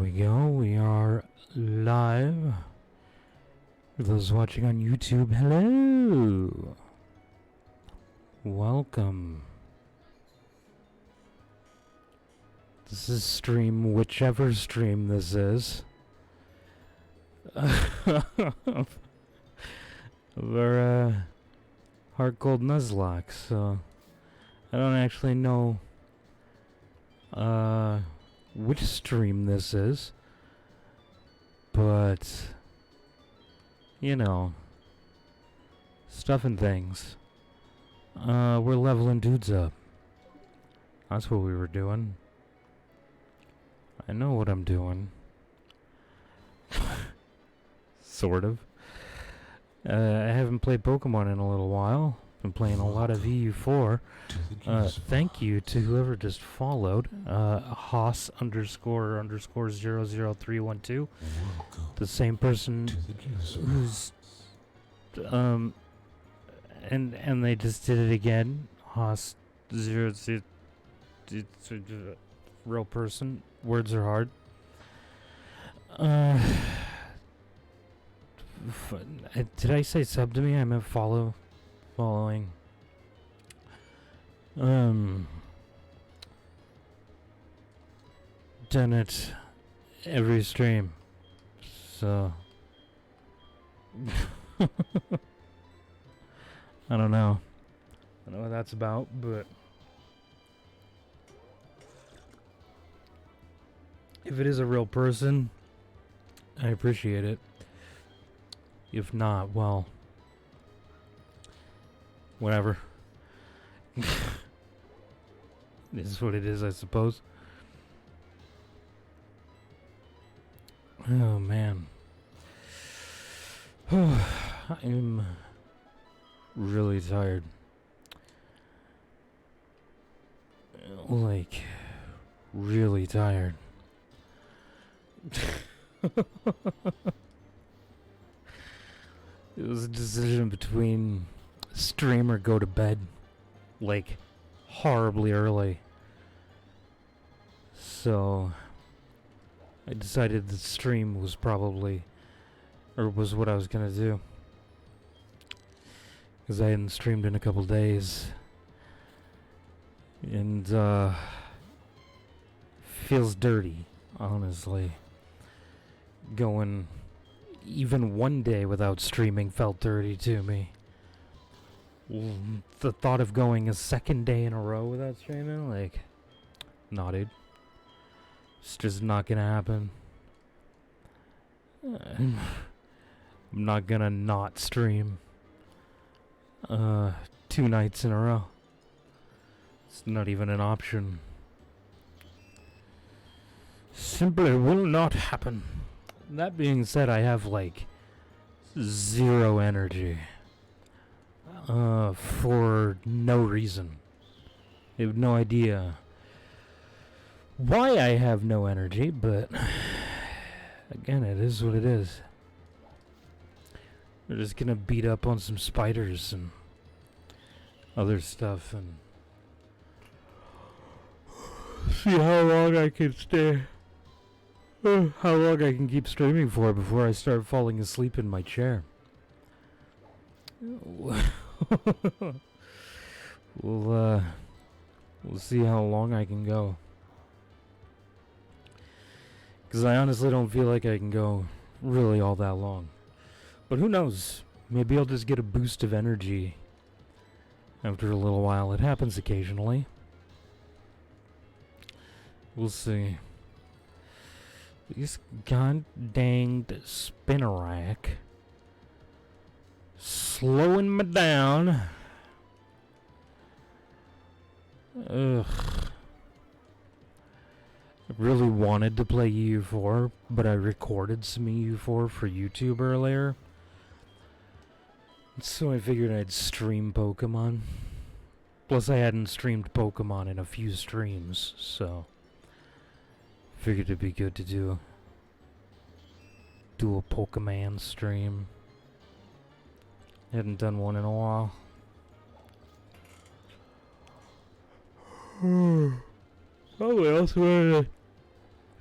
we go. We are live. For those watching on YouTube, hello. Welcome. This is stream, whichever stream this is. Of our Heartgold Nuzlocke, so I don't actually know which stream this is, but you know, stuff and things. We're leveling dudes up. That's what we were doing. I know what I'm doing. Sort of. I haven't played Pokemon in a little while. Been playing a lot of EU4. Thank you to whoever just followed. Haas __ 00312. The same person who's and they just did it again. Haas 0 real person. Words are hard. Did I say sub to me? I meant following. Done it every stream. So I don't know. I don't know what that's about, but if it is a real person, I appreciate it. If not, well, whatever. This is what it is, I suppose. Oh, man. I'm really tired. Like, really tired. It was a decision between stream or go to bed, like, horribly early. So I decided that stream was probably, or was what I was gonna do, because I hadn't streamed in a couple days, and feels dirty, honestly. Going even one day without streaming felt dirty to me. The thought of going a second day in a row without streaming, like, nah, dude. It's just not gonna happen. I'm not gonna not stream 2 nights in a row. It's not even an option. Simply will not happen. That being said, I have like 0 energy. For no reason. I have no idea why I have no energy, but again, it is what it is. We're just gonna beat up on some spiders and other stuff and see how long I can stay. How long I can keep streaming for before I start falling asleep in my chair. We'll see how long I can go. Because I honestly don't feel like I can go really all that long. But who knows? Maybe I'll just get a boost of energy after a little while. It happens occasionally. We'll see. This god-danged spinnerack slowing me down. Ugh. I really wanted to play EU4, but I recorded some EU4 for YouTube earlier. So I figured I'd stream Pokemon. Plus I hadn't streamed Pokemon in a few streams, so figured it'd be good to do a Pokemon stream. Hadn't done one in a while. Oh, I also wanted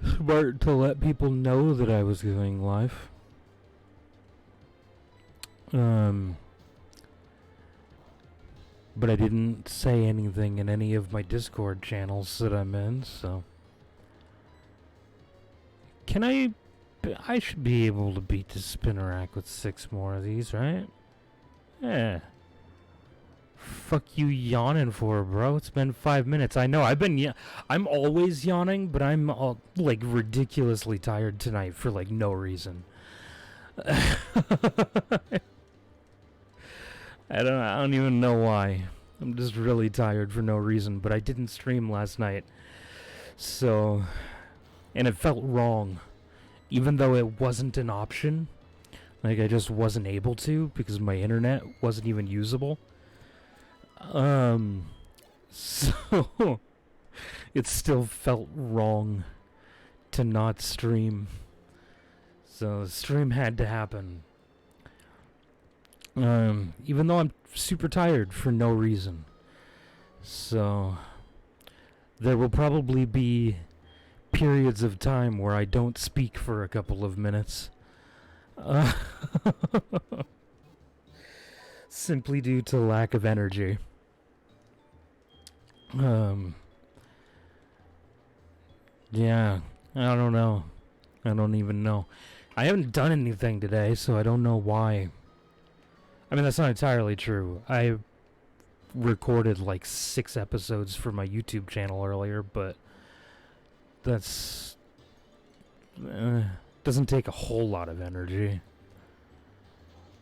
to smart to let people know that I was going live. But I didn't say anything in any of my Discord channels that I'm in, so... I should be able to beat the Spinnerack with 6 more of these, right? Yeah. Fuck you yawning for, bro? It's been 5 minutes. I know, I'm always yawning, but I'm, like, ridiculously tired tonight for, like, no reason. I don't even know why. I'm just really tired for no reason, but I didn't stream last night. So, and it felt wrong. Even though it wasn't an option. Like, I just wasn't able to because my internet wasn't even usable. So it still felt wrong to not stream. So the stream had to happen. Even though I'm super tired for no reason. So there will probably be periods of time where I don't speak for a couple of minutes. Simply due to lack of energy. Yeah, I don't know. I don't even know. I haven't done anything today, so I don't know why. I mean, that's not entirely true. I recorded like 6 episodes for my YouTube channel earlier, but that's... doesn't take a whole lot of energy.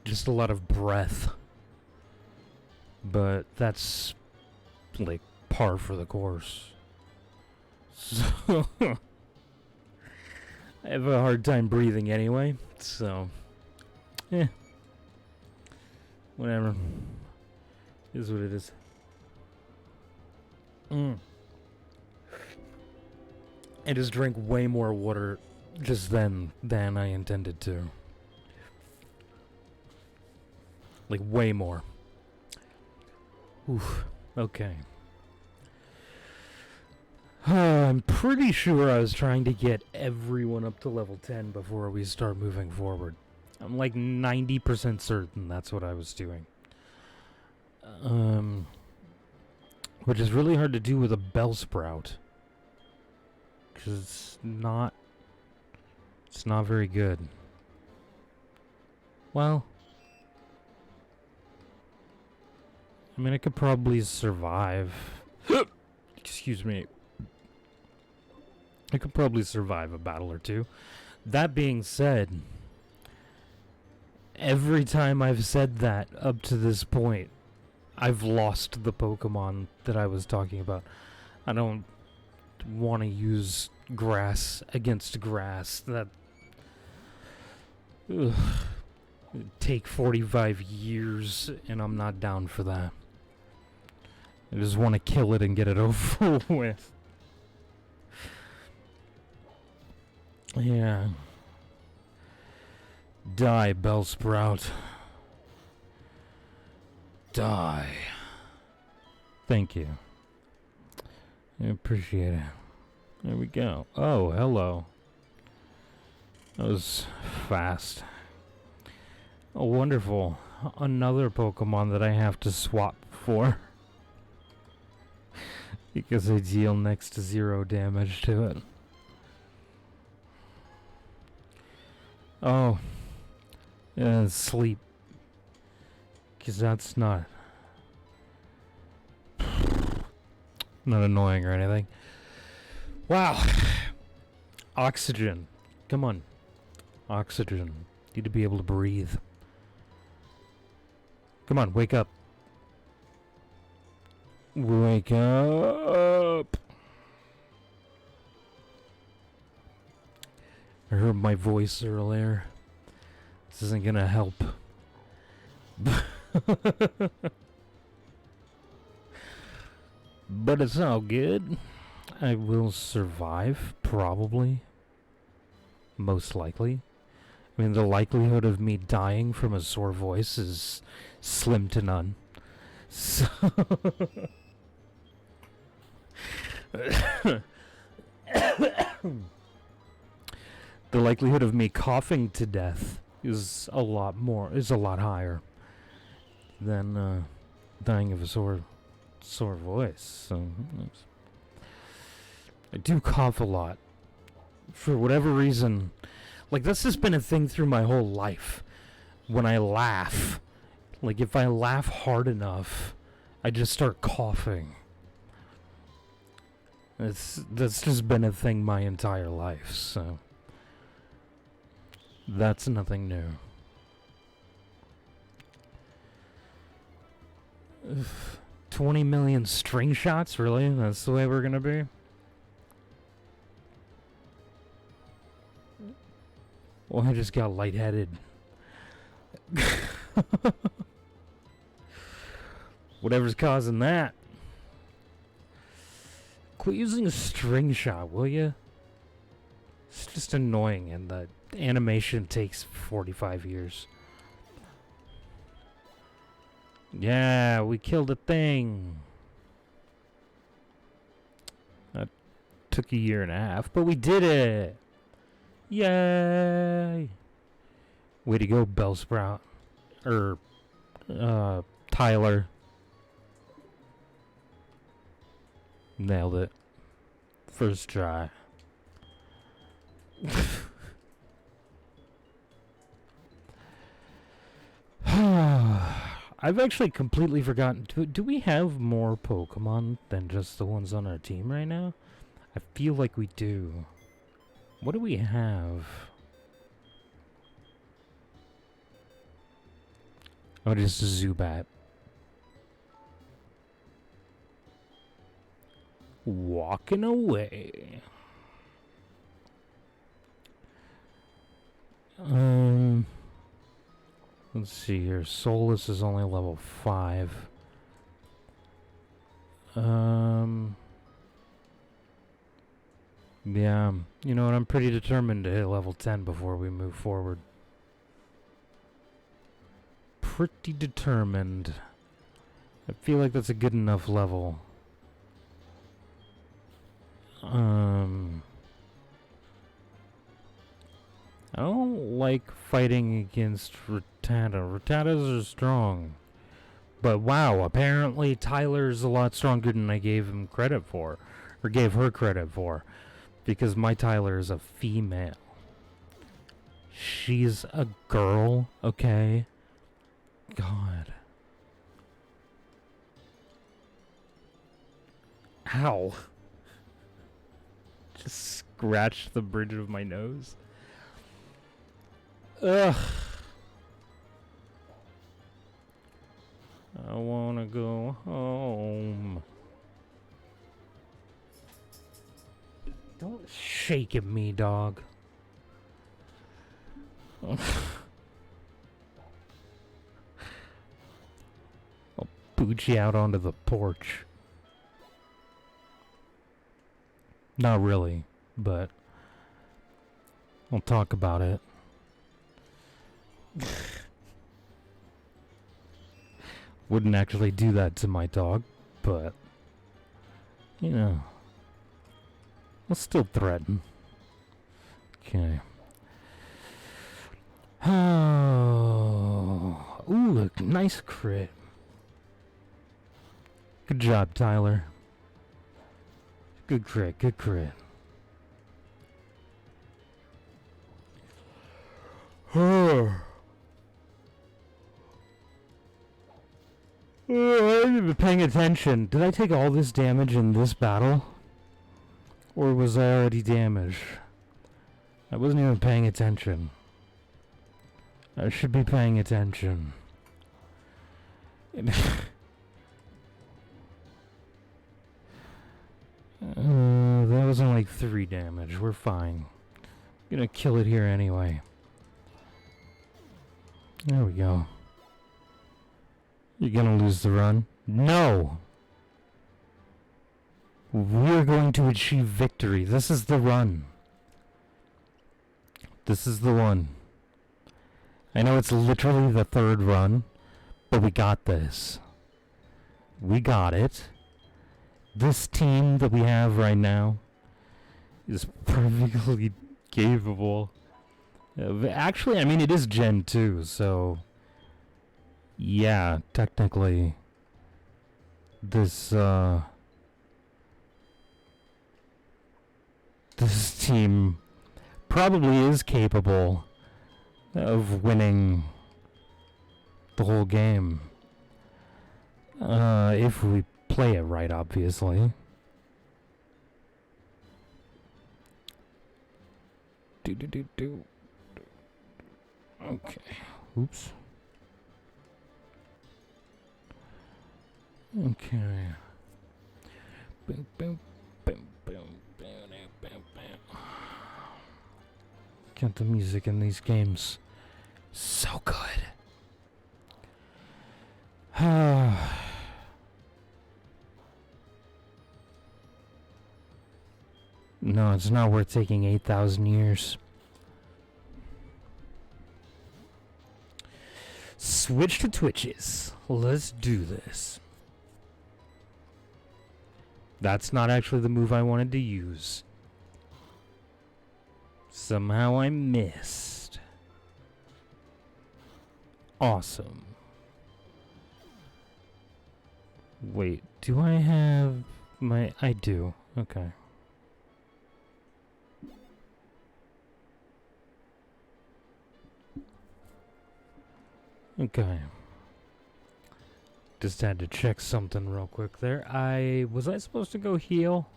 Just a lot of breath. But that's like par for the course. So I have a hard time breathing anyway, so whatever. Is what it is. I just drank way more water just then than I intended to. Like, way more. Oof. Okay. I'm pretty sure I was trying to get everyone up to level 10 before we start moving forward. I'm like 90% certain that's what I was doing. Which is really hard to do with a Bellsprout. Because it's not very good. Well, I mean, I could probably survive. Excuse me. I could probably survive a battle or two. That being said, every time I've said that up to this point, I've lost the Pokemon that I was talking about. I don't want to use grass against grass. That... Ugh. It'd take 45 years, and I'm not down for that. I just want to kill it and get it over with. Yeah. Die, Bellsprout. Die. Thank you. I appreciate it. There we go. Oh, hello. That was fast. Oh, wonderful. Another Pokemon that I have to swap for. Because I deal next to 0 damage to it. Oh. Yeah, sleep. Because that's not annoying or anything. Wow. Oxygen. Come on. Oxygen. Need to be able to breathe. Come on, wake up. Wake up. I heard my voice earlier. This isn't gonna help. But it's all good. I will survive, probably. Most likely. I mean, the likelihood of me dying from a sore voice is slim to none. So the likelihood of me coughing to death is a lot higher than dying of a sore voice. So I do cough a lot for whatever reason. Like, this has been a thing through my whole life. When I laugh, like, if I laugh hard enough, I just start coughing. That's just been a thing my entire life, so that's nothing new. Ugh. 20 million string shots? Really? That's the way we're gonna be? Well, I just got lightheaded. Whatever's causing that. Quit using a string shot, will you? It's just annoying, and the animation takes 45 years. Yeah, we killed a thing. That took a year and a half, but we did it! Yay! Way to go, Bellsprout. Tyler. Nailed it. First try. I've actually completely forgotten. Do we have more Pokemon than just the ones on our team right now? I feel like we do. What do we have? Oh, just a Zubat. Walking away. Let's see here. Solus is only level 5. Yeah, you know what? I'm pretty determined to hit level 10 before we move forward. Pretty determined. I feel like that's a good enough level. I don't like fighting against Rattata. Rattatas are strong. But wow, apparently Tyler's a lot stronger than I gave him credit for. Or gave her credit for. Because my Tyler is a female. She's a girl, okay? God. Ow. Just scratched the bridge of my nose. Ugh. I wanna go home. Don't shake at me, dog. I'll boot you out onto the porch. Not really, but I'll talk about it. Wouldn't actually do that to my dog, but, you know, I'll still threaten. Okay. Oh, ooh, a nice crit. Good job, Tyler. Good crit, good crit. I haven't been paying attention. Did I take all this damage in this battle? Or was I already damaged? I wasn't even paying attention. I should be paying attention. That was only like 3 damage. We're fine. Gonna kill it here anyway. There we go. You're gonna lose the run? No! We're going to achieve victory. This is the run. This is the one. I know it's literally the 3rd run, but we got this. We got it. This team that we have right now is perfectly capable Actually, I mean, it is Gen 2, so... Yeah, technically... This team probably is capable of winning the whole game. If we play it right, obviously. Do. Okay. Oops. Okay. Boom, boom, boom, boom, boom, boom, boom. Get the music in these games. So good. No, it's not worth taking 8,000 years. Switch to Twitches. Let's do this. That's not actually the move I wanted to use. Somehow I missed. Awesome. Wait, do I have my... I do. Okay. Okay. Just had to check something real quick there. Was I supposed to go heal?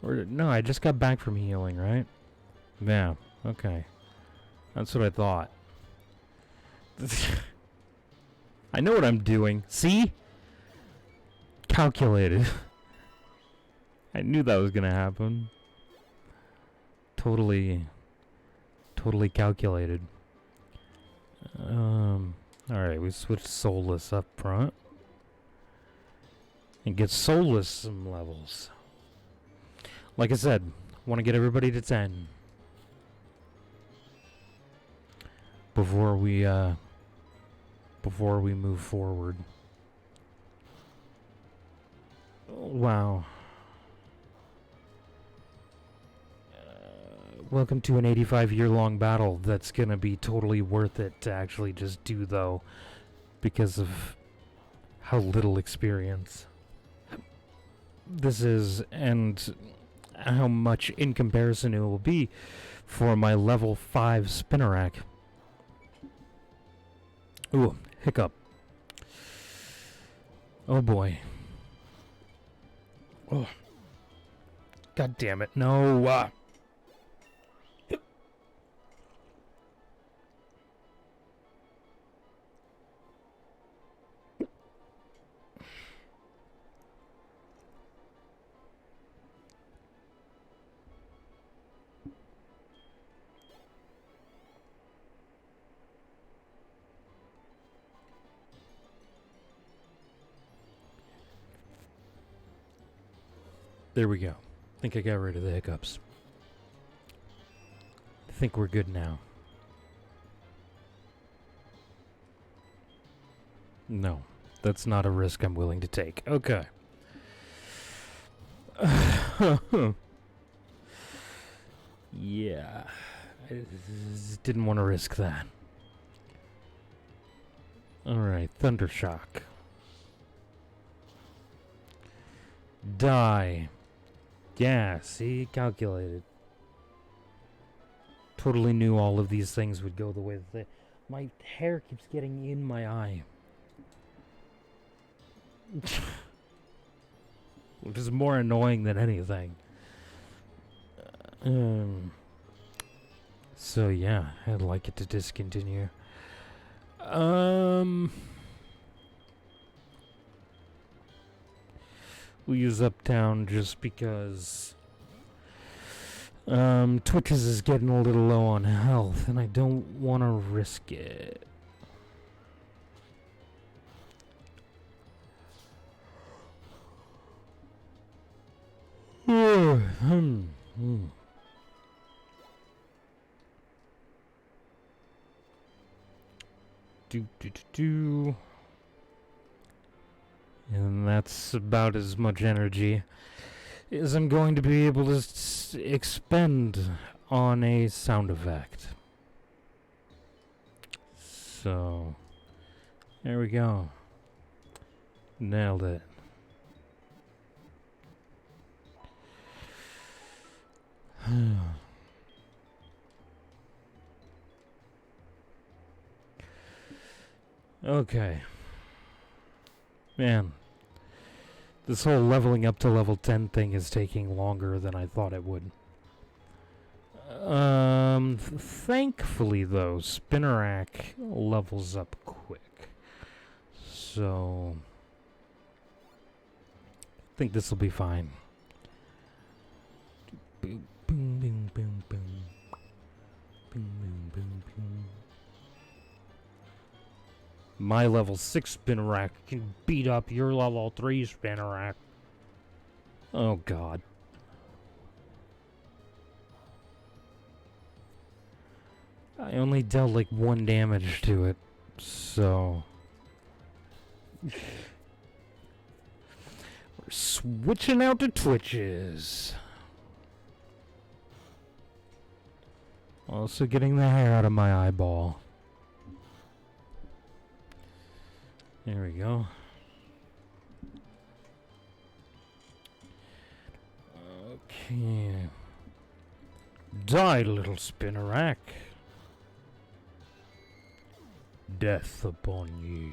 Or no, I just got back from healing, right? Yeah, okay. That's what I thought. I know what I'm doing. See? Calculated. I knew that was gonna happen. Totally calculated. Alright, we switched Soulless up front. And get Soulless some levels. Like I said, want to get everybody to 10. Before we move forward. Wow. Welcome to an 85-year-long battle that's gonna be totally worth it to actually just do, though, because of how little experience this is, and how much in comparison it will be for my level 5 Spinnerack. Ooh, hiccup. Oh boy. Oh. God damn it, no! There we go. I think I got rid of the hiccups. I think we're good now. No, that's not a risk I'm willing to take. Okay. Yeah. I didn't want to risk that. Alright, Thundershock. Die. Yeah, see? Calculated. Totally knew all of these things would go the way that they... My hair keeps getting in my eye. Which is more annoying than anything. So yeah, I'd like it to discontinue. We'll use Uptown just because Twitches is getting a little low on health and I don't want to risk it. And that's about as much energy as I'm going to be able to expend on a sound effect. So, there we go. Nailed it. Okay. Man. This whole leveling up to level 10 thing is taking longer than I thought it would. Thankfully though, Spinnerack levels up quick. So I think this will be fine. Boom, boom, boom, boom, boom. Boom, boom, boom, boom. My level 6 Spinnerack can beat up your level 3 Spinnerack. Oh god. I only dealt like 1 damage to it, so... We're switching out to Twitches. Also getting the hair out of my eyeball. There we go. Okay. Die, little Spinnerack. Death upon ye.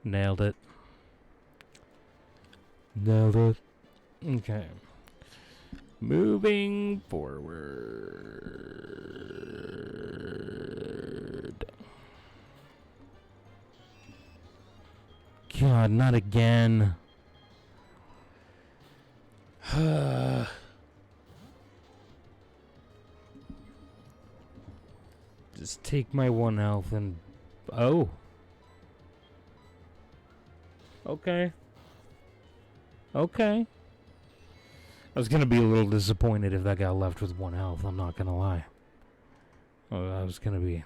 Nailed it. Nailed it. Okay. Moving forward. God, not again. Just take my 1 health and... Oh. Okay. Okay. I was gonna be a little disappointed if that guy left with 1 health, I'm not gonna lie. I was gonna be...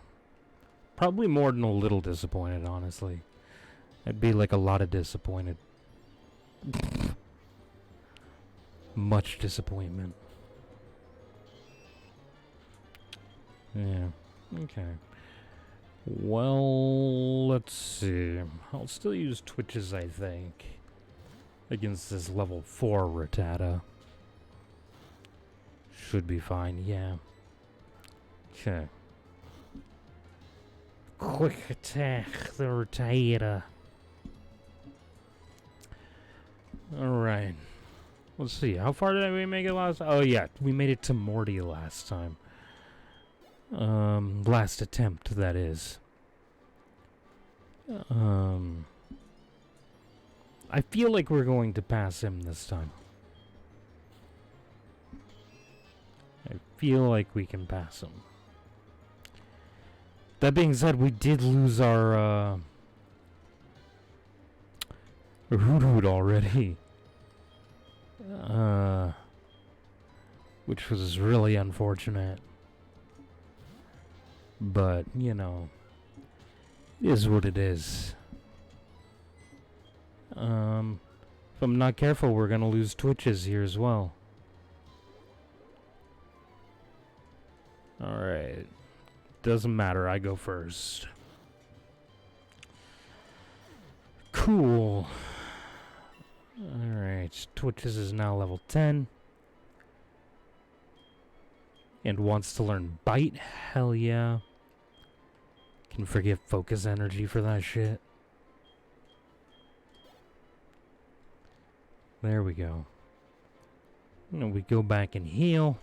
probably more than a little disappointed, honestly. I'd be like a lot of disappointed. Much disappointment. Yeah. Okay. Well, let's see. I'll still use Twitches, I think, against this level 4 Rattata. Should be fine, yeah. Okay. Quick attack, the Rattata. Alright. Let's see, how far did we make it last? Oh yeah, we made it to Morty last time. Last attempt, that is. I feel like we're going to pass him this time. I feel like we can pass him. That being said, we did lose our, Hoot already. Which was really unfortunate. But, you know, it is what it is. If I'm not careful, we're gonna lose Twitches here as well. Alright. Doesn't matter, I go first. Cool. Alright, Twitches is now level 10. And wants to learn Bite? Hell yeah. Can forgive focus energy for that shit. There we go. And we go back and heal.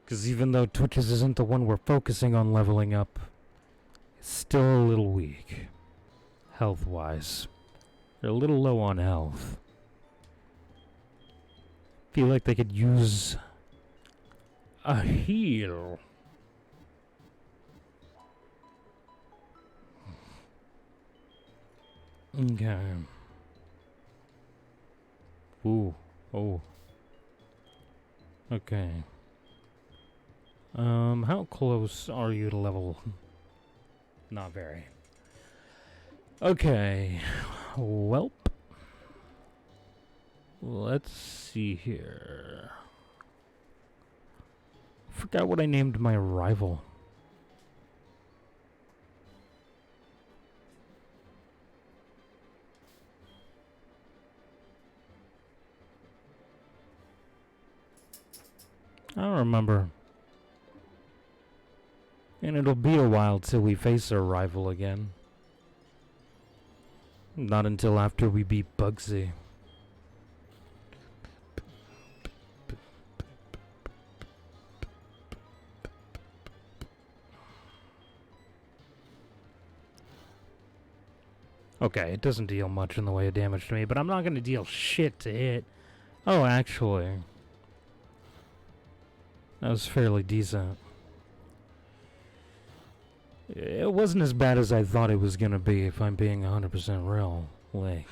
Because even though Twitches isn't the one we're focusing on leveling up, it's still a little weak. Health-wise. They're a little low on health. Feel like they could use a heal. Okay. Ooh. Oh. Okay. How close are you to level? Not very. Okay. Welp. Let's see here. Forgot what I named my rival. I don't remember. And it'll be a while till we face our rival again. Not until after we beat Bugsy. Okay, it doesn't deal much in the way of damage to me, but I'm not going to deal shit to it. Oh, actually. That was fairly decent. It wasn't as bad as I thought it was going to be, if I'm being 100% real. Like,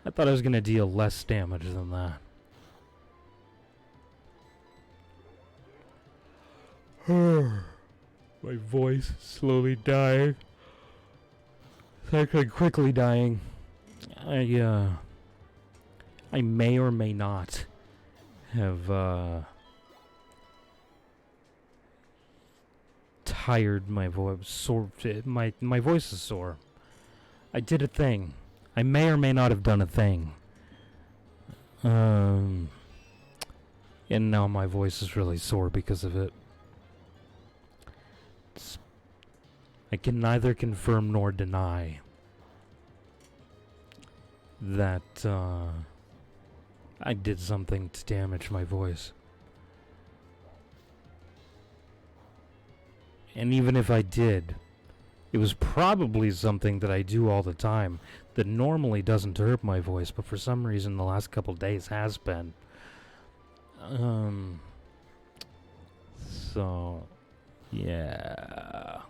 I thought I was going to deal less damage than that. My voice slowly dying. It's actually quickly dying. I may or may not have, tired my voice. Sore. My voice is sore. I did a thing. I may or may not have done a thing. And now my voice is really sore because of it. I can neither confirm nor deny that I did something to damage my voice. And even if I did, it was probably something that I do all the time that normally doesn't hurt my voice, but for some reason the last couple days has been. So, yeah.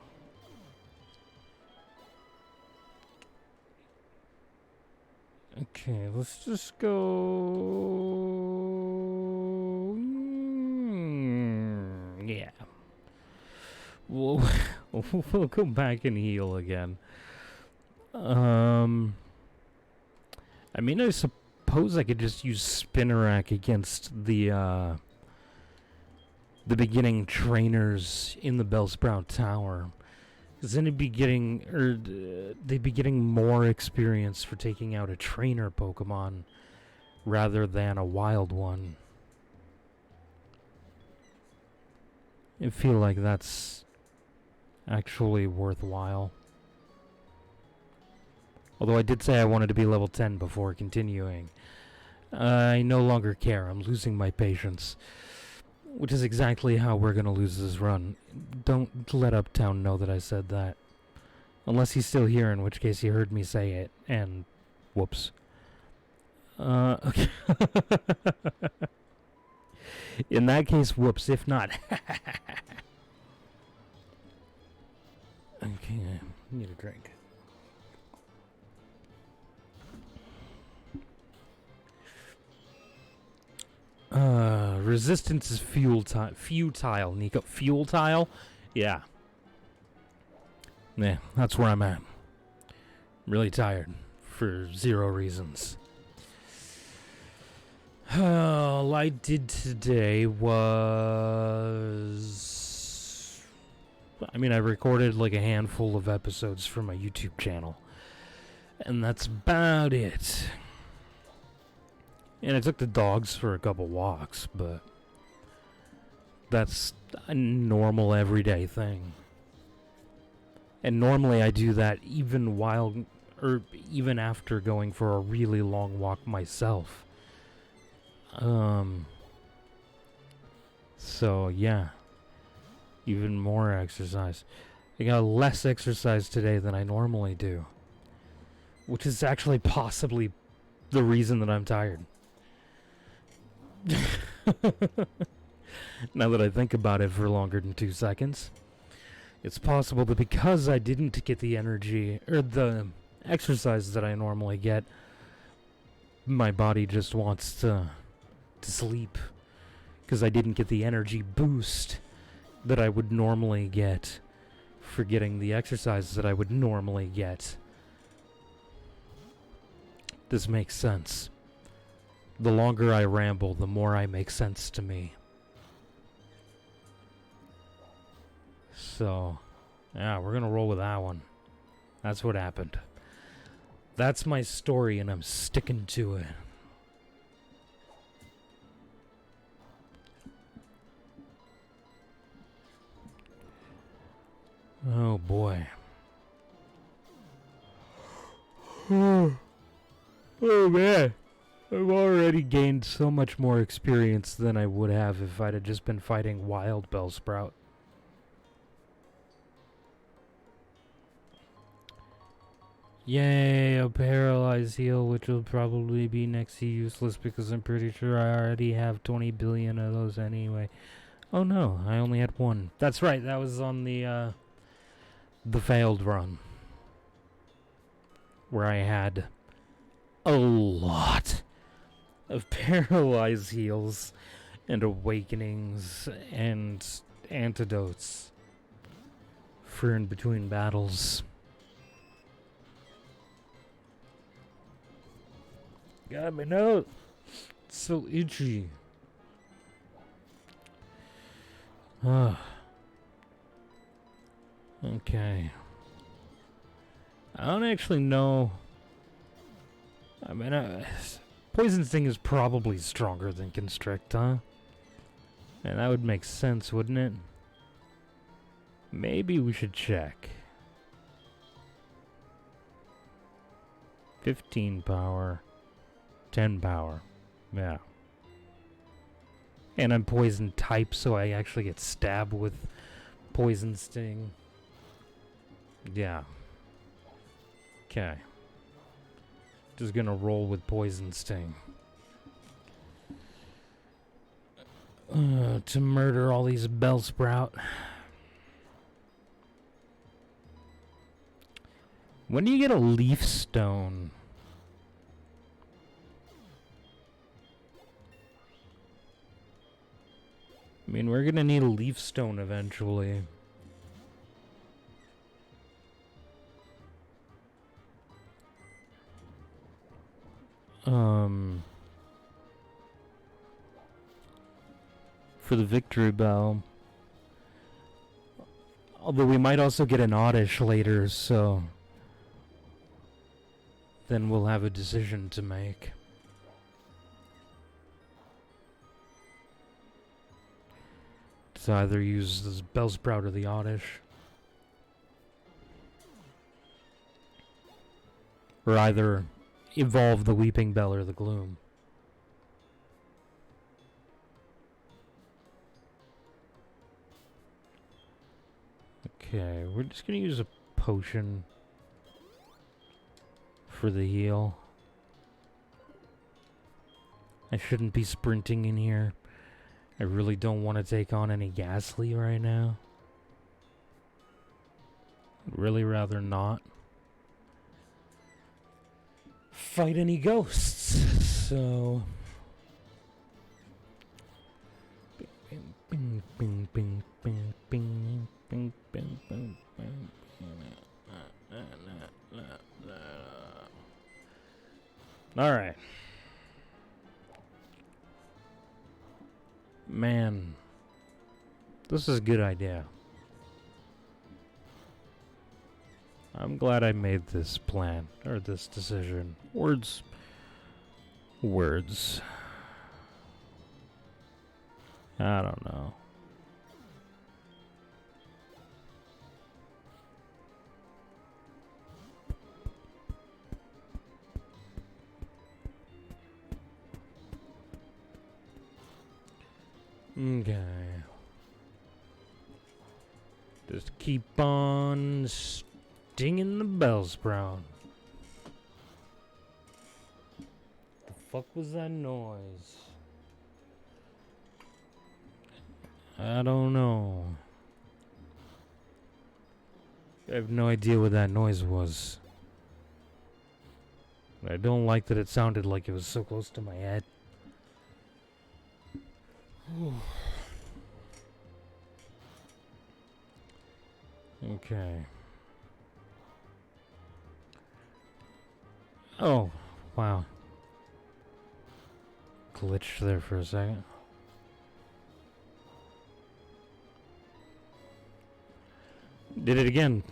Okay, let's just go... yeah. We'll go back and heal again. I mean, I suppose I could just use Spinnerack against the beginning trainers in the Bellsprout Tower. Because then they'd be getting more experience for taking out a trainer Pokemon rather than a wild one. I feel like that's actually worthwhile. Although I did say I wanted to be level 10 before continuing. I no longer care. I'm losing my patience. Which is exactly how we're gonna lose this run. Don't let Uptown know that I said that. Unless he's still here, in which case he heard me say it, and whoops. Okay. In that case, whoops. If not, okay, I need a drink. Resistance is futile, Nico. Futile? Yeah. Yeah, that's where I'm at. I'm really tired. For 0 reasons. All I did today was... I mean, I recorded like a handful of episodes for my YouTube channel. And that's about it. And I took the dogs for a couple walks, but that's a normal everyday thing. And normally I do that even even after going for a really long walk myself. So yeah, even more exercise. I got less exercise today than I normally do, which is actually possibly the reason that I'm tired. Now that I think about it for longer than 2 seconds, it's possible that because I didn't get the energy or the exercise that I normally get, my body just wants to sleep because I didn't get the energy boost that I would normally get for getting the exercise that I would normally get. This makes sense. The longer I ramble, the more I make sense to me. So, yeah, we're gonna roll with that one. That's what happened. That's my story, and I'm sticking to it. Oh boy. Oh man. I've already gained so much more experience than I would have if I'd have just been fighting Wild Bellsprout. Yay, a paralyzed heal, which will probably be next to useless because I'm pretty sure I already have 20 billion of those anyway. Oh no, I only had one. That's right, that was on the failed run. Where I had a lot of paralyzed heals and awakenings and antidotes for in between battles. God, my nose! It's so itchy. Okay. I don't actually know. I mean, Poison Sting is probably stronger than Constrict, huh? And that would make sense, wouldn't it? Maybe we should check. 15 power. 10 power. Yeah. And I'm poison type, so I actually get stabbed with Poison Sting. Yeah. Okay. Just gonna roll with Poison Sting. To murder all these Bellsprout. When do you get a Leaf Stone? I mean, we're gonna need a Leaf Stone eventually. For the Victory Bell. Although we might also get an Oddish later, so then we'll have a decision to make. To either use this Bellsprout or the Oddish. Or either evolve the Weeping Bell or the Gloom. Okay, we're just gonna use a potion for the heal. I shouldn't be sprinting in here. I really don't want to take on any Ghastly right now. I'd really rather not fight any ghosts. So bing bing bing bing bing bing bing bing bing. All right. Man, this is a good idea. I'm glad I made this plan, or this decision. Words. I don't know. Okay. Just keep on stinging the Bellsprout. The fuck was that noise? I don't know. I have no idea what that noise was. I don't like that it sounded like it was so close to my head. Okay. Oh, wow. Glitched there for a second. Did it again.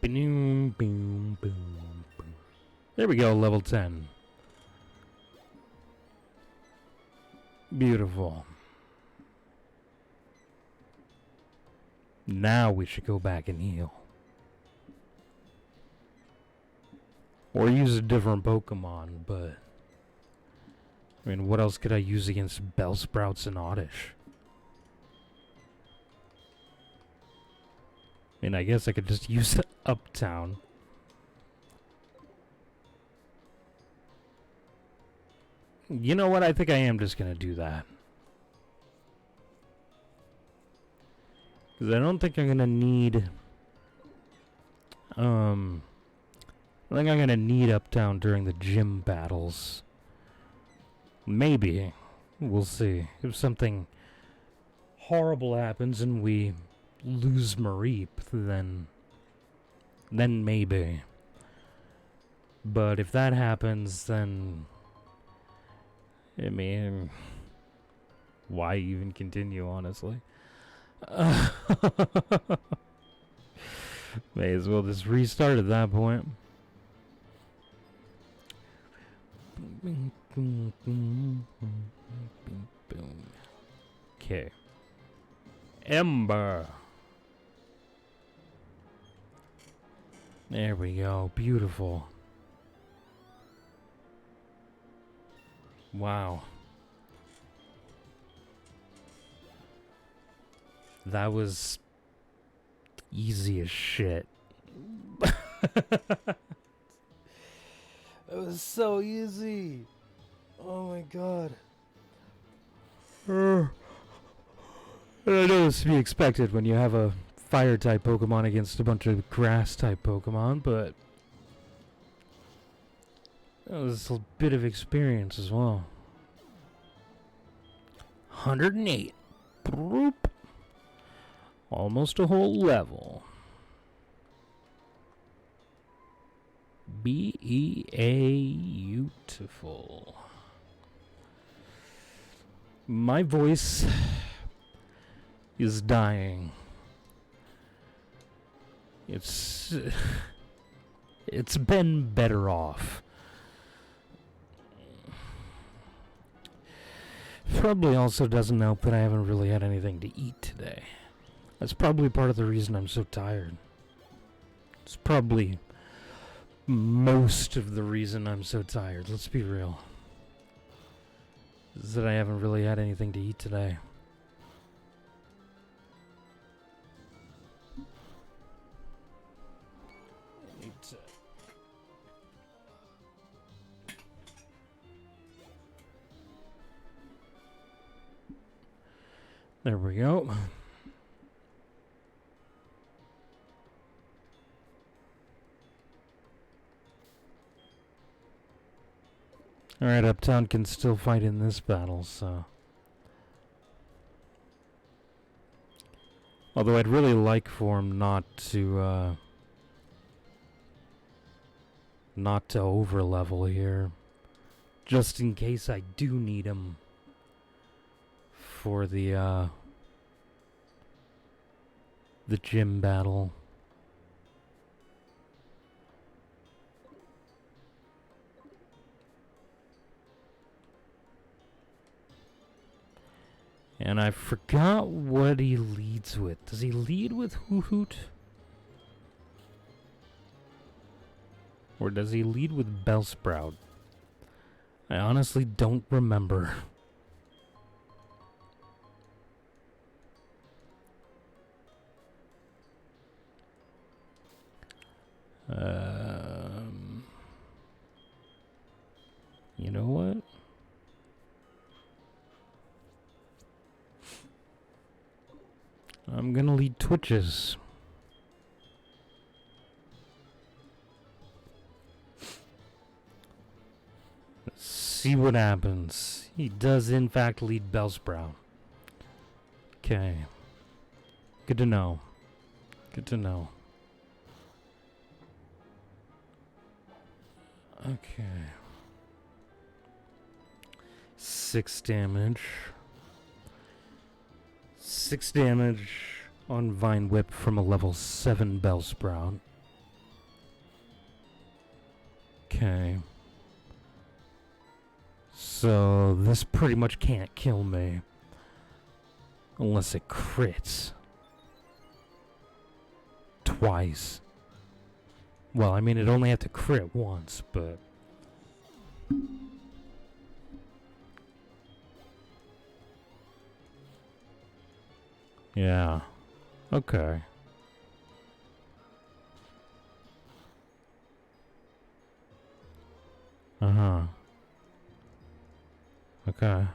Boom, boom, boom, boom. There we go, level 10. Beautiful. Now we should go back and heal. Or use a different Pokemon, but... I mean, what else could I use against Bellsprouts and Oddish? I mean, I guess I could just use Uptown. You know what? I think I am just gonna do that. Because I don't think I'm gonna need... I think I'm gonna need Uptown during the gym battles. Maybe. We'll see. If something horrible happens and we lose Mareep, then maybe. But if that happens, then... I mean... Why even continue, honestly? May as well just restart at that point. Okay. Ember. There we go. Beautiful. Wow. That was easy as shit. That was so easy. Oh my god. I know it's to be expected when you have a fire type Pokemon against a bunch of grass type Pokemon, but that was a bit of experience as well. 108. Broop. Almost a whole level. Beautiful. My voice is dying. It's been better off. Probably also doesn't help that I haven't really had anything to eat today. That's probably part of the reason I'm so tired. It's probably most of the reason I'm so tired, let's be real. Is that I haven't really had anything to eat today. There we go. Alright, Uptown can still fight in this battle, so... Although I'd really like for him not to over-level here. Just in case I do need him for the gym battle. And I forgot what he leads with. Does he lead with Hoot? Or does he lead with Bellsprout? I honestly don't remember. You know what? I'm gonna lead Twitches. Let's see what happens. He does in fact lead Bellsprout. Okay. Good to know. Good to know. Okay. 6 damage. 6 damage on Vine Whip from a level 7 Bellsprout. Okay. So this pretty much can't kill me. Unless it crits. Twice. Well, I mean, it only had to crit once, but... yeah. Okay. Uh-huh. Okay.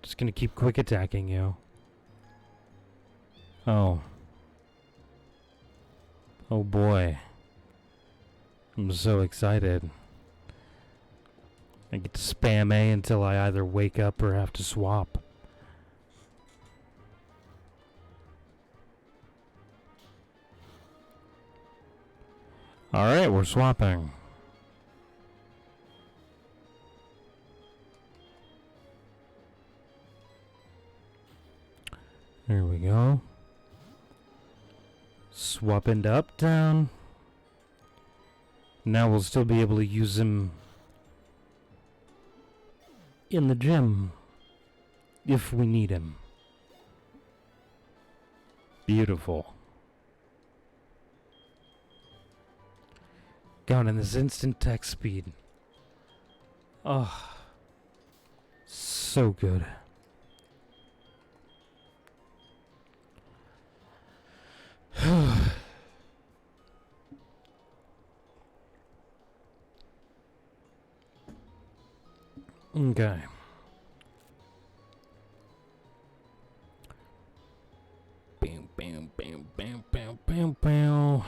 Just gonna keep quick attacking you. Oh. Oh boy. I'm so excited. I get to spam A until I either wake up or have to swap. Alright, we're swapping. There we go. Swap into up, down. Now we'll still be able to use him in the gym if we need him. Beautiful. God, and this instant text speed. Oh, so good. Okay. Bam, bam, bam, bam, bam, bam, bam.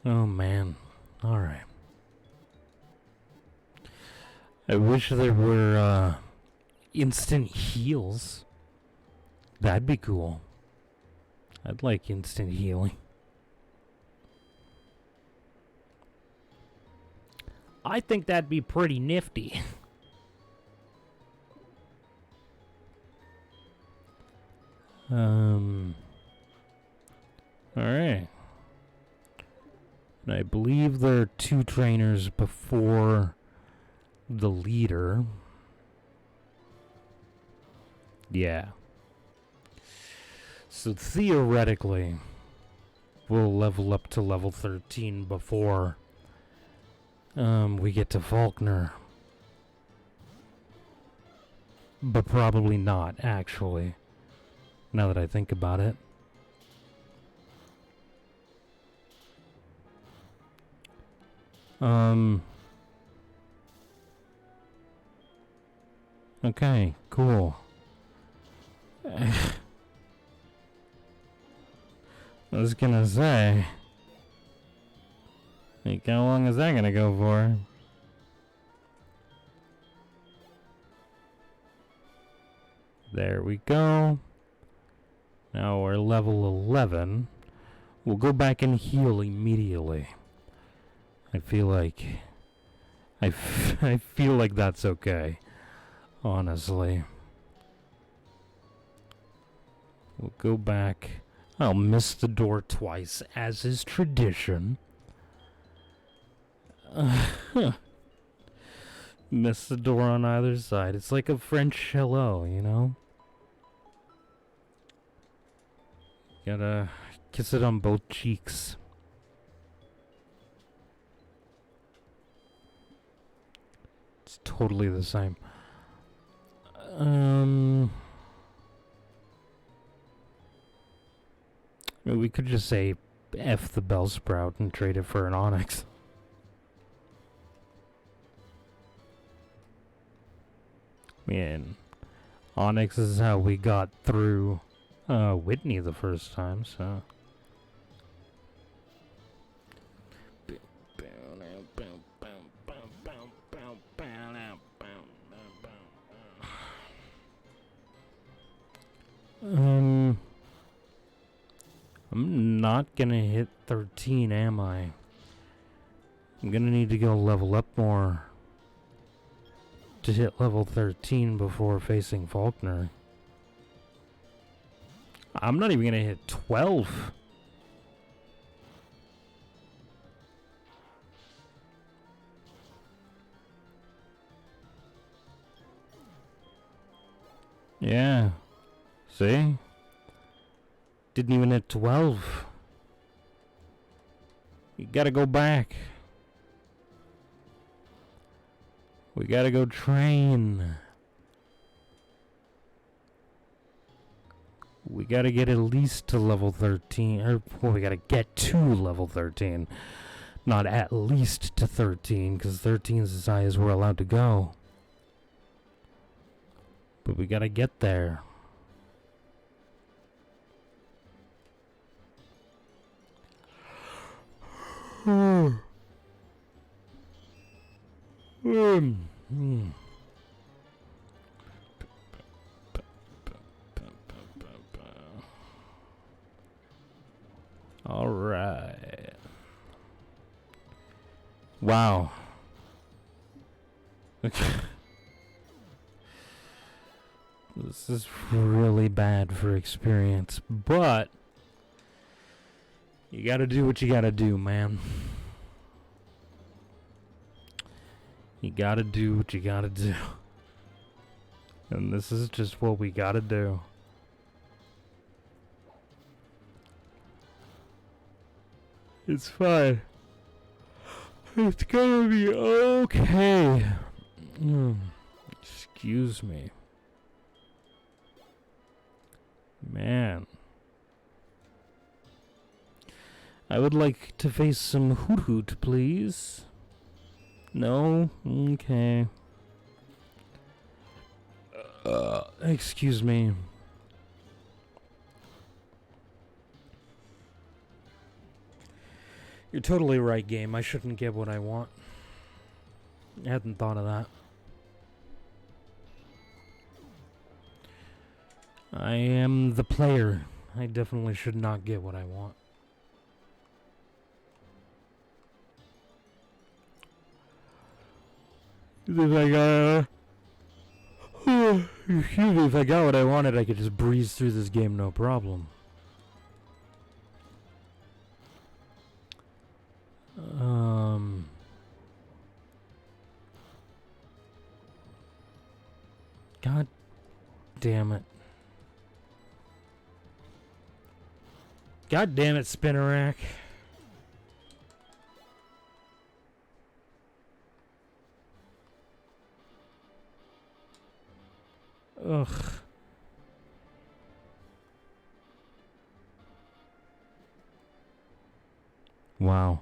Oh man. Alright. I wish there were instant heals. That'd be cool. I'd like instant healing. I think that'd be pretty nifty. Alright. And I believe there are 2 trainers before the leader. Yeah. So theoretically, we'll level up to level 13 before we get to Faulkner. But probably not, actually. Now that I think about it. Okay, cool. I was gonna say, like, how long is that gonna go for? There we go. Now we're level 11. We'll go back and heal immediately. I feel like... I feel like that's okay. Honestly. We'll go back. I'll miss the door twice, as is tradition. Miss the door on either side. It's like a French hello, you know? Gotta kiss it on both cheeks. It's totally the same. We could just say F the Bellsprout and trade it for an Onyx. Man, Onyx is how we got through Whitney the first time, so... I'm not gonna hit 13, am I? I'm gonna need to go level up more to hit level 13 before facing Faulkner. I'm not even gonna hit 12. Yeah. See? Didn't even hit 12. You gotta go back. We gotta go train. We gotta get at least to level 13. Or, well, we gotta get to level 13. Not at least to 13, because 13 is as high as we're allowed to go. But we gotta get there. All right. Wow. This is really bad for experience, but you gotta do what you gotta do, man. You gotta do what you gotta do. And this is just what we gotta do. It's fine. It's gonna be okay. Excuse me. Man. I would like to face some Hoot Hoot, please. No? Okay. Excuse me. You're totally right, game. I shouldn't get what I want. I hadn't thought of that. I am the player. I definitely should not get what I want. If I got what I wanted, I could just breeze through this game no problem. God damn it. God damn it, Spinnerack. Ugh. Wow.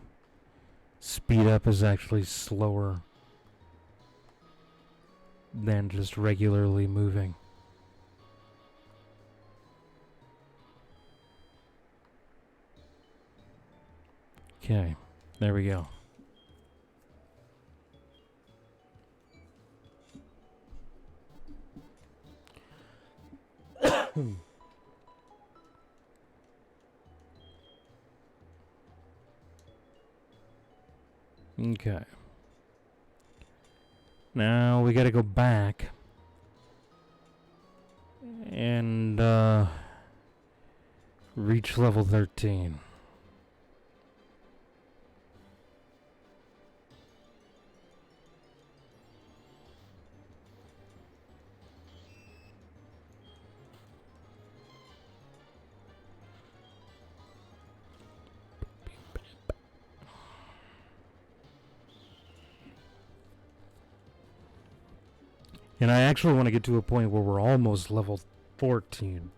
Speed up is actually slower than just regularly moving. Okay, there we go. Okay. Now we gotta go back and reach level 13. And I actually want to get to a point where we're almost level 14,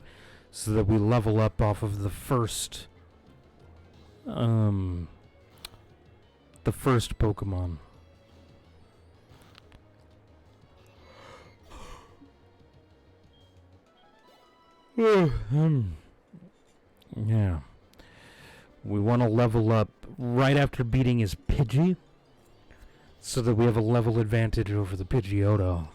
so that we level up off of the first Pokemon. Yeah. We want to level up right after beating his Pidgey, so that we have a level advantage over the Pidgeotto.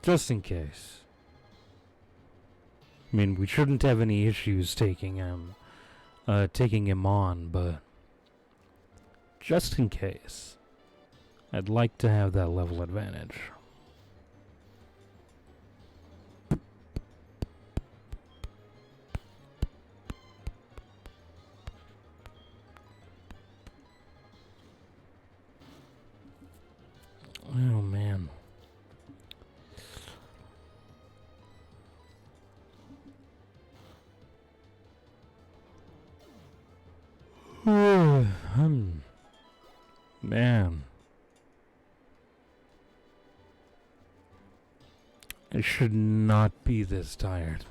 Just in case. I mean, we shouldn't have any issues taking him on, but just in case, I'd like to have that level advantage. Oh, man. Man. I should not be this tired.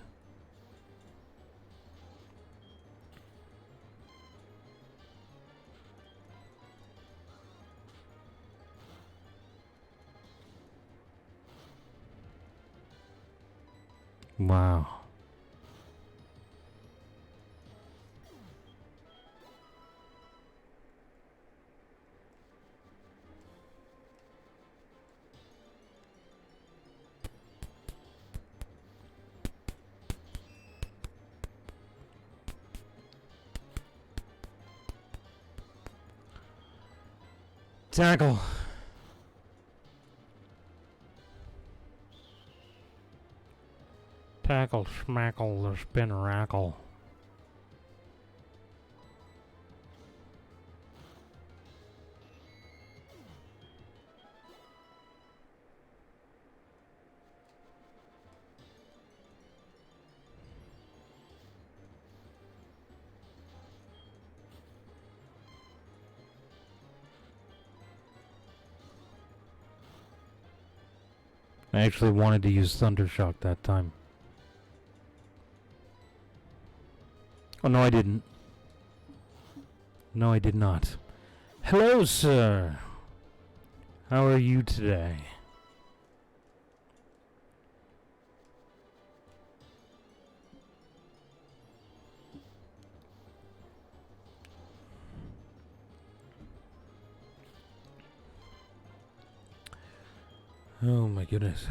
Wow. Tackle. Tackle, schmackle, the spinnerackle. I actually wanted to use Thundershock that time. Oh, no, I didn't. No, I did not. Hello, sir. How are you today? Oh, my goodness.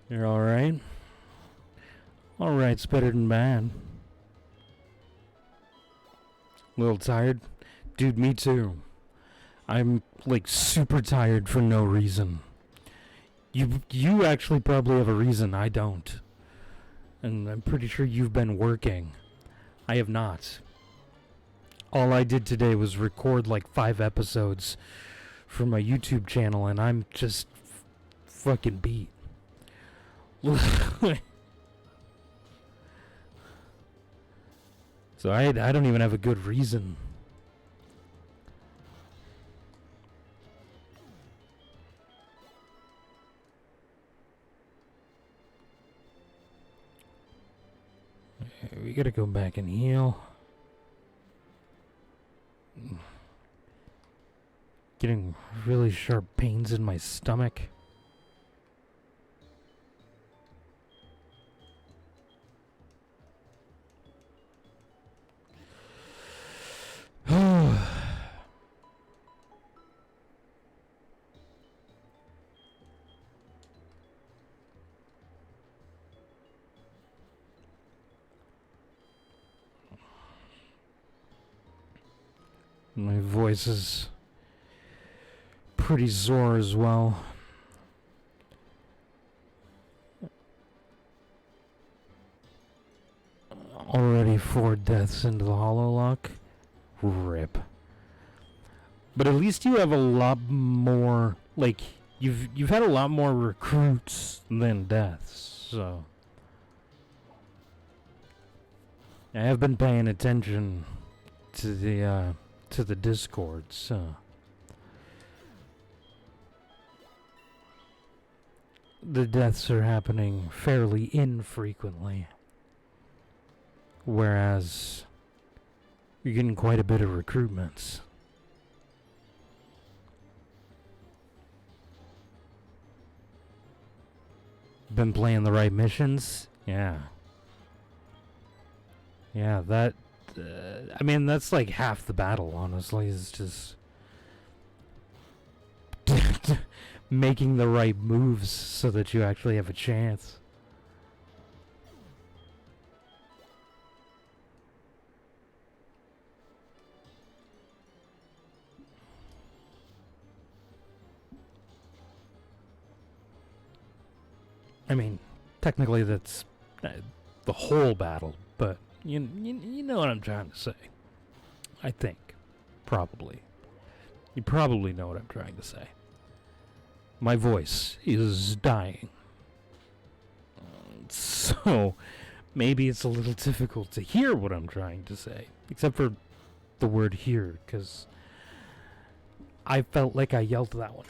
You're alright? Alright's better than bad. A little tired? Dude, me too. I'm, like, super tired for no reason. You actually probably have a reason, I don't. And I'm pretty sure you've been working. I have not. All I did today was record, like, 5 episodes for my YouTube channel, and I'm just fucking beat. So I don't even have a good reason. We gotta go back and heal. Getting really sharp pains in my stomach. My voice is pretty sore as well. Already 4 deaths into the Hololock. Rip. But at least you have a lot more, like, you've had a lot more recruits than deaths, so I have been paying attention to the Discord, so the deaths are happening fairly infrequently, whereas you're getting quite a bit of recruitments. Been playing the right missions? Yeah. Yeah, that... I mean, that's like half the battle, honestly, is just making the right moves so that you actually have a chance. I mean, technically that's the whole battle, but you know what I'm trying to say. I think. Probably. You probably know what I'm trying to say. My voice is dying. So, maybe it's a little difficult to hear what I'm trying to say. Except for the word hear, because I felt like I yelled that one.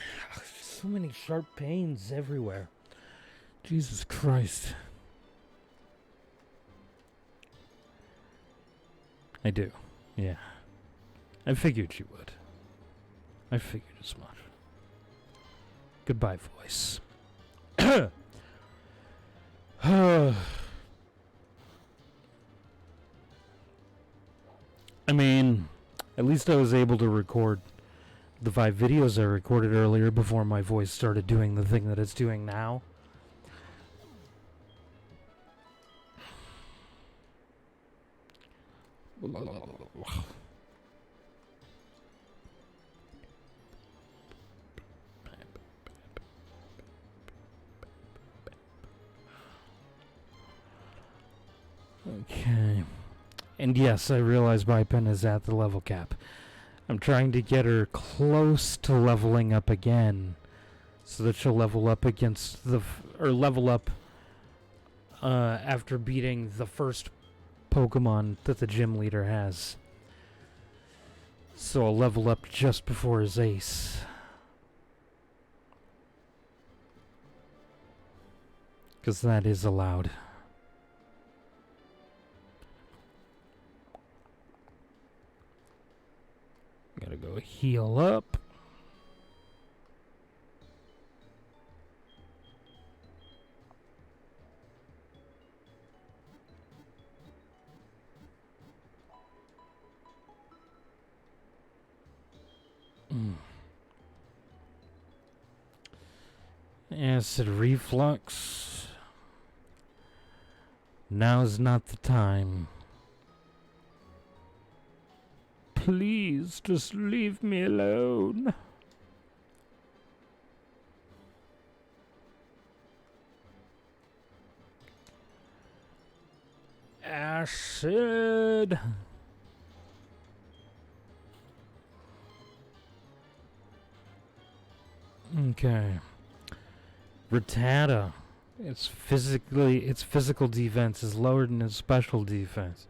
So many sharp pains everywhere. Jesus Christ. I do. Yeah. I figured you would. I figured as much. Goodbye, voice. I mean, at least I was able to record the 5 videos I recorded earlier before my voice started doing the thing that it's doing now. Okay. And yes, I realize my pen is at the level cap. I'm trying to get her close to leveling up again, so that she'll level up against or level up after beating the first Pokemon that the gym leader has. So I'll level up just before his ace. Because that is allowed. Gotta go heal up. Acid reflux. Now's not the time. Please, just leave me alone. Acid. Okay. Rattata. Its physical defense is lower than its special defense.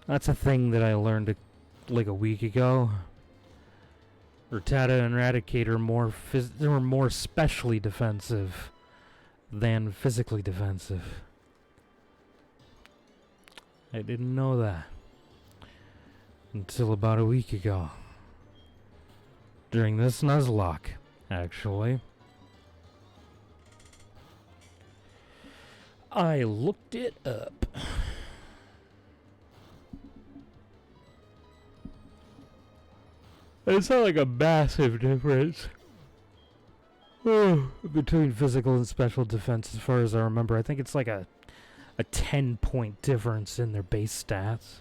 That's a thing that I learned like a week ago. Rattata and Raticate are more specially defensive than physically defensive. I didn't know that until about a week ago. During this Nuzlocke, actually. I looked it up. It's not like a massive difference between physical and special defense as far as I remember. I think it's like a 10-point difference in their base stats.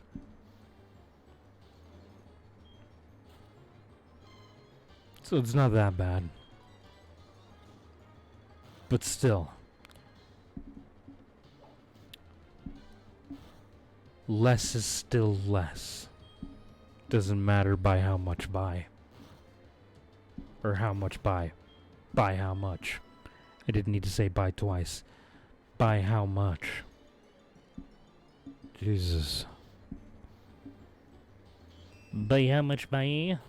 So it's not that bad. But still. Less is still less. Doesn't matter by how much by. Or how much by. By how much. I didn't need to say by twice. By how much. Jesus. By how much by?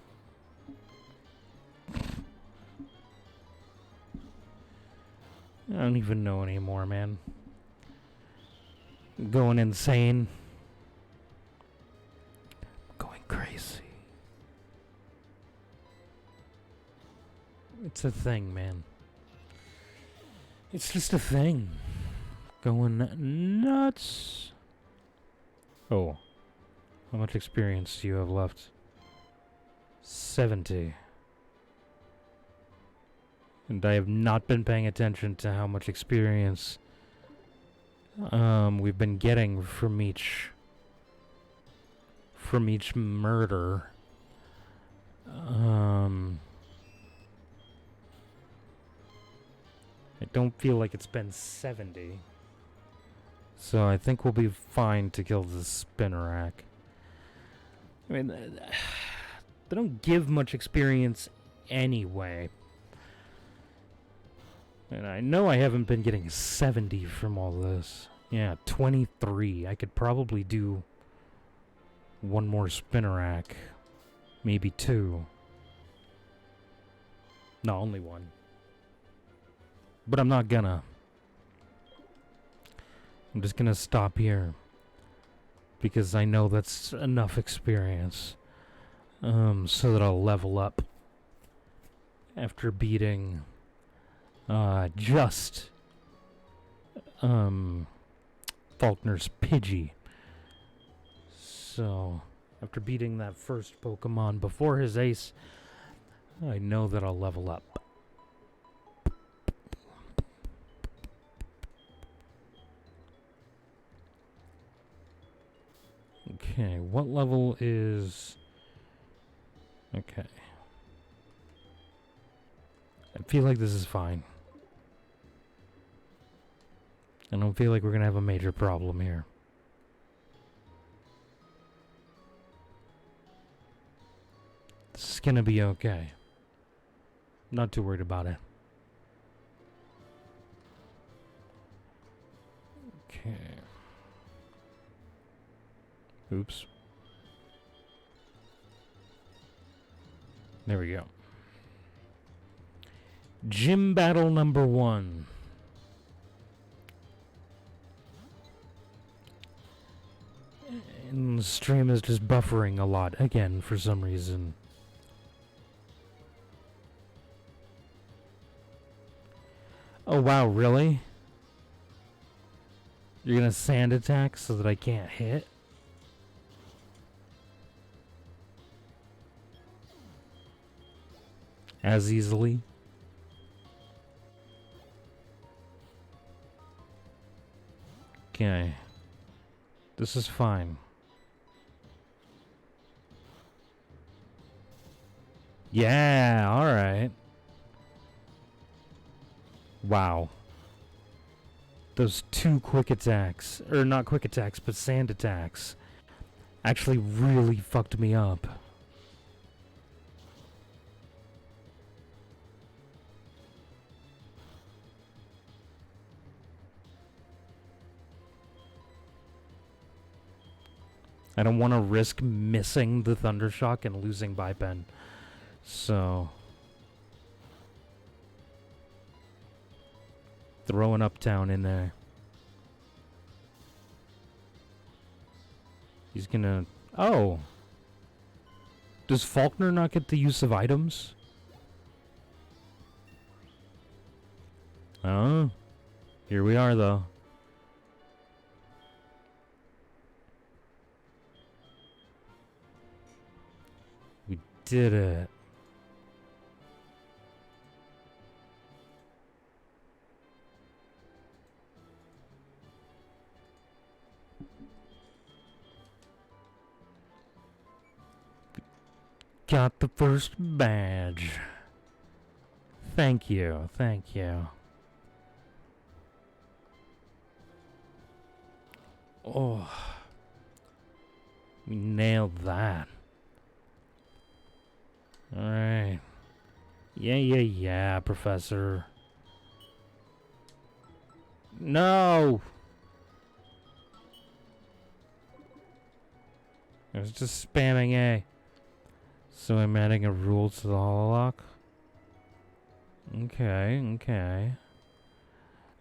I don't even know anymore, man. I'm going insane. Going crazy. It's a thing, man. It's just a thing. Going nuts. Oh. How much experience do you have left? 70. And I have not been paying attention to how much experience we've been getting from each murder. I don't feel like it's been 70. So I think we'll be fine to kill the Spinnerack. I mean, they don't give much experience anyway. And I know I haven't been getting 70 from all this. Yeah, 23. I could probably do one more Spinnerack. Maybe two. No, only one. But I'm not gonna. I'm just gonna stop here. Because I know that's enough experience. So that I'll level up. After beating... Faulkner's Pidgey. So, after beating that first Pokemon before his ace, I know that I'll level up. Okay, what level is... Okay. I feel like this is fine. I don't feel like we're gonna have a major problem here. This is gonna be okay. Not too worried about it. Okay. Oops. There we go. Gym battle number 1. And the stream is just buffering a lot again for some reason. Oh wow, really? You're gonna sand attack so that I can't hit? As easily? Okay. This is fine. Yeah, alright. Wow. Those 2 quick attacks, or not quick attacks, but sand attacks, actually really fucked me up. I don't want to risk missing the Thundershock and losing Bipen. So... throwing Uptown in there. He's gonna... Oh! Does Faulkner not get the use of items? Oh. Here we are, though. We did it. Got the first badge. Thank you, thank you. Oh. We nailed that. Alright. Yeah, Professor. No! I was just spamming A. So I'm adding a rule to the hololock? Okay.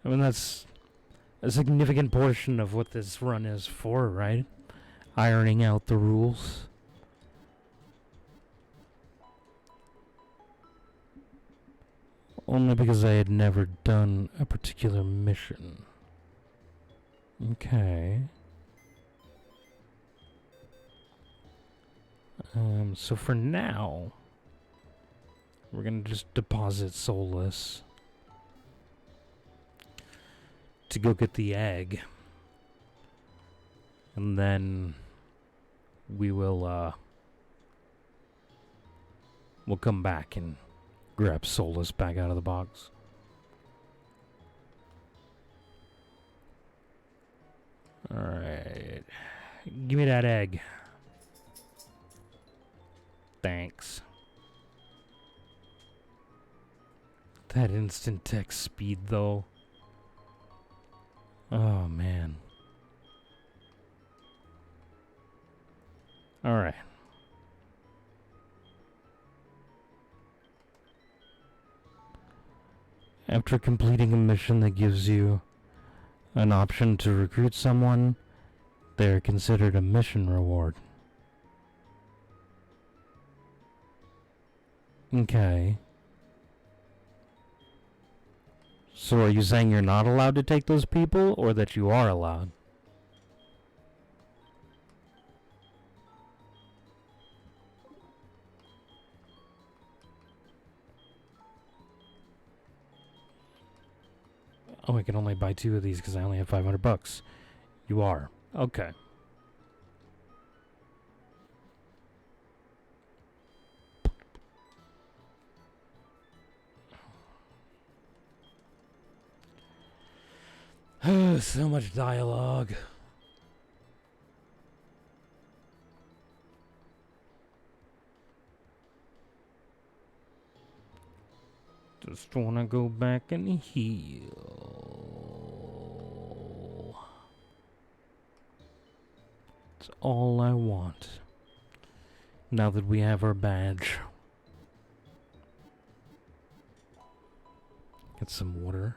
I mean, that's a significant portion of what this run is for, right? Ironing out the rules. Only because I had never done a particular mission. Okay. So for now, we're gonna just deposit Soulless to go get the egg. And then we will, we'll come back and grab Soulless back out of the box. Alright. Give me that egg. Thanks. That instant text speed, though. Oh, man. Alright. After completing a mission that gives you an option to recruit someone, they are considered a mission reward. Okay. So are you saying you're not allowed to take those people, or that you are allowed? Oh, I can only buy 2 of these because I only have $500. You are. Okay. So much dialogue. Just wanna go back and heal. That's all I want. Now that we have our badge. Get some water.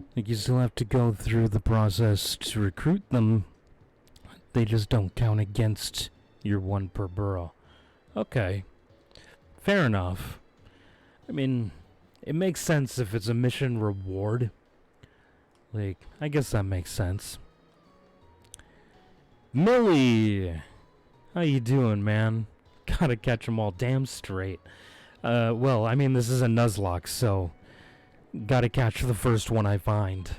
I think you still have to go through the process to recruit them. They just don't count against your 1 per burrow. Okay. Fair enough. I mean, it makes sense if it's a mission reward. Like, I guess that makes sense. Millie! How you doing, man? Gotta catch 'em all damn straight. Well, I mean, this is a Nuzlocke, so gotta catch the first one I find.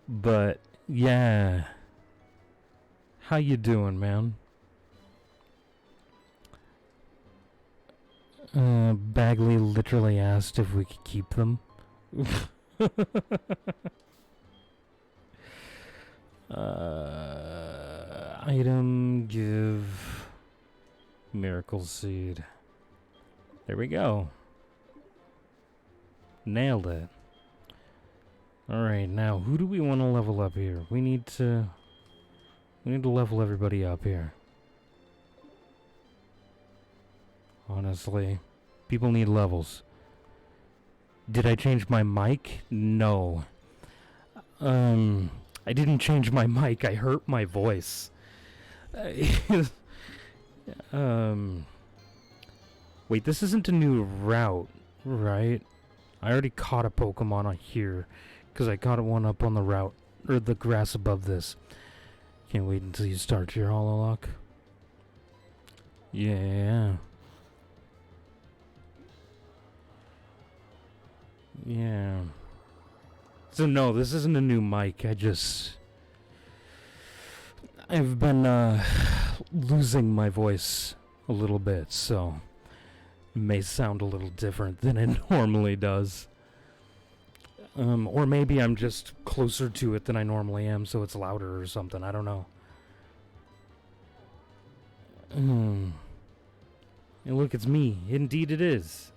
But, yeah. How you doing, man? Bagley literally asked if we could keep them. Item, give, miracle seed. There we go. Nailed it. Alright, now who do we want to level up here? We need to level everybody up here. Honestly, people need levels. Did I change my mic? No. I didn't change my mic. I hurt my voice. Wait, this isn't a new route, right? I already caught a Pokemon on here, because I caught one up on the route, or the grass above this. Can't wait until you start your Hololock. Yeah. Yeah. So no, this isn't a new mic. I've been losing my voice a little bit, so it may sound a little different than it normally does. Or maybe I'm just closer to it than I normally am, so it's louder or something. I don't know. And look, it's me. Indeed it is.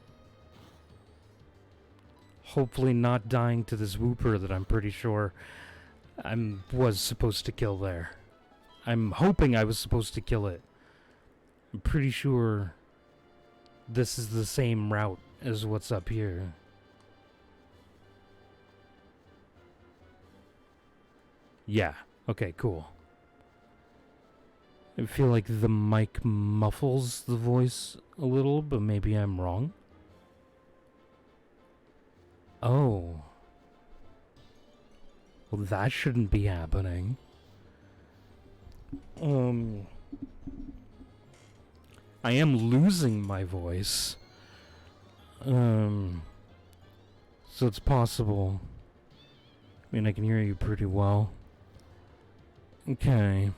Hopefully not dying to this Wooper that I'm pretty sure I was supposed to kill there. I'm hoping I was supposed to kill it. I'm pretty sure this is the same route as what's up here. Yeah. Okay, cool. I feel like the mic muffles the voice a little, but maybe I'm wrong. Oh. that shouldn't be happening. I am losing my voice. So it's possible. I mean, I can hear you pretty well. Okay.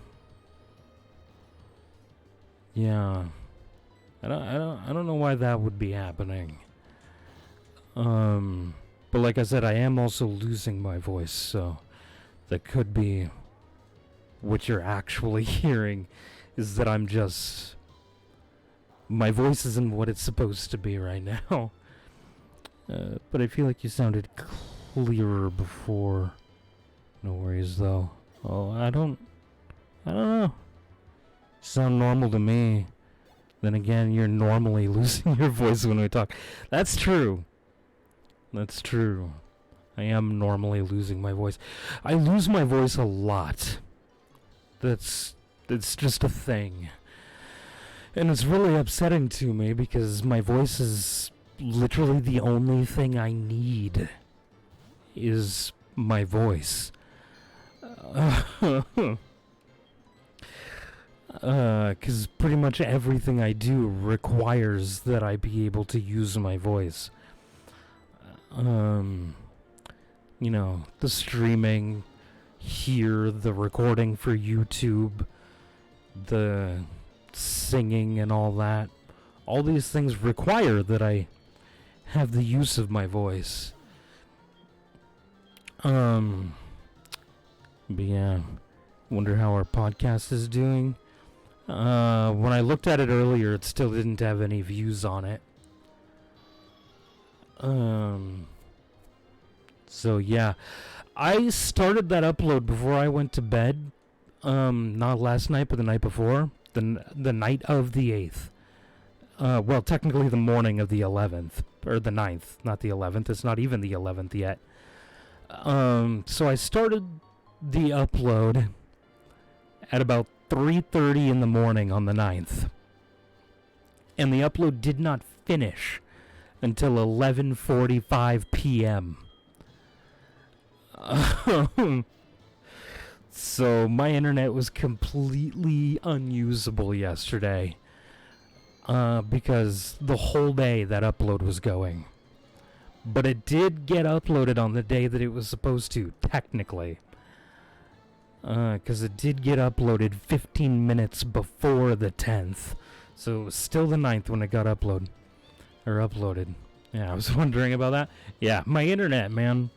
Yeah. I don't know why that would be happening. But like I said, I am also losing my voice, so that could be what you're actually hearing, is that I'm just... my voice isn't what it's supposed to be right now. But I feel like you sounded clearer before. No worries, though. Oh, I don't know. Sound normal to me. Then again, you're normally losing your voice when we talk. That's true. That's true. I am normally losing my voice. I lose my voice a lot. It's just a thing. And it's really upsetting to me because my voice is literally the only thing I need is my voice. Because pretty much everything I do requires that I be able to use my voice. You know, the streaming, here, the recording for YouTube, the singing and all that. All these things require that I have the use of my voice. But yeah, wonder how our podcast is doing. When I looked at it earlier, it still didn't have any views on it. So yeah, I started that upload before I went to bed. Not last night, but the night before. The night of the 8th. Well, technically the morning of the 11th. Or the 9th, not the 11th. It's not even the 11th yet. So I started the upload at about 3:30 in the morning on the 9th. And the upload did not finish until 11:45 p.m. So my internet was completely unusable yesterday. Because the whole day that upload was going. But it did get uploaded on the day that it was supposed to, technically. Because it did get uploaded 15 minutes before the 10th. So it was still the 9th when it got uploaded. Yeah, I was wondering about that. Yeah, my internet, man.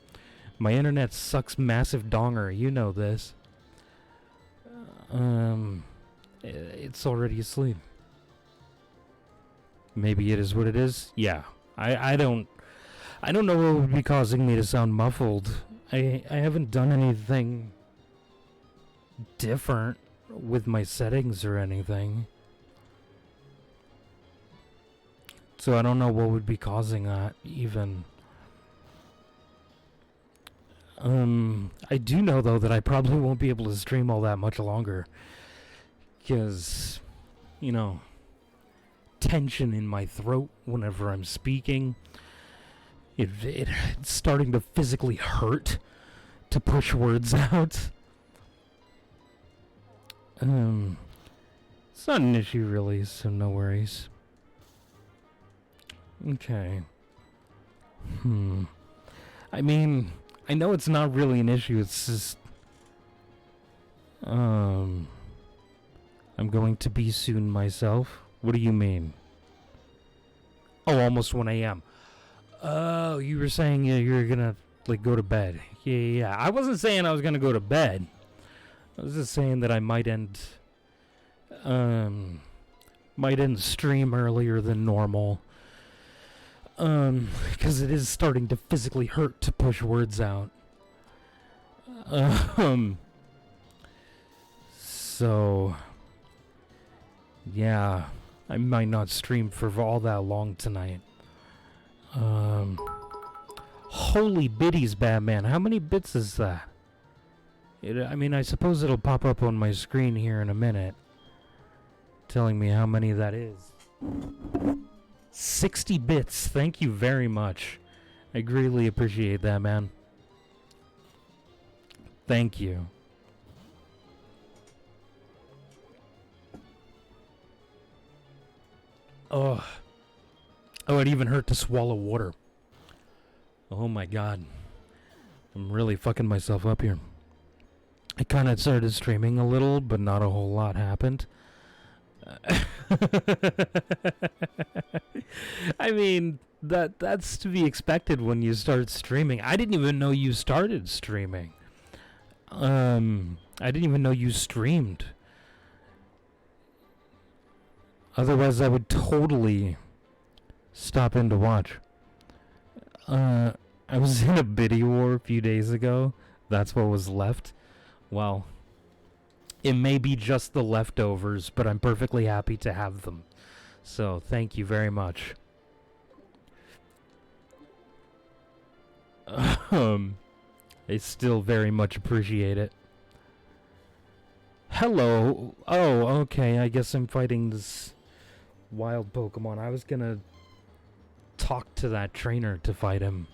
My internet sucks massive donger. You know this. It's already asleep. Maybe it is what it is. Yeah. I don't know what would be causing me to sound muffled. I haven't done anything different with my settings or anything. So I don't know what would be causing that even. I do know though that I probably won't be able to stream all that much longer. Because, you know, tension in my throat whenever I'm speaking. It's starting to physically hurt to push words out. It's not an issue really, so no worries. Okay. I mean, I know it's not really an issue, it's just... I'm going to be soon myself. What do you mean? Oh, almost 1 a.m. Oh, you were saying you're gonna, like, go to bed. Yeah. I wasn't saying I was gonna go to bed. I was just saying that I might end stream earlier than normal. Because it is starting to physically hurt to push words out. So, yeah, I might not stream for all that long tonight. Holy biddies, Batman. How many bits is that? I mean, I suppose it'll pop up on my screen here in a minute, telling me how many that is. 60 bits. Thank you very much. I greatly appreciate that, man. Thank you. Oh, it even hurt to swallow water. Oh my god. I'm really fucking myself up here. I kind of started streaming a little, but not a whole lot happened. I mean, that's to be expected when you start streaming. I didn't even know you started streaming. I didn't even know you streamed. Otherwise, I would totally stop in to watch. I was in a biddy war a few days ago. That's what was left. Well, it may be just the leftovers, but I'm perfectly happy to have them. So, thank you very much. I still very much appreciate it. Hello. Oh, okay. I guess I'm fighting this wild Pokemon. I was gonna talk to that trainer to fight him.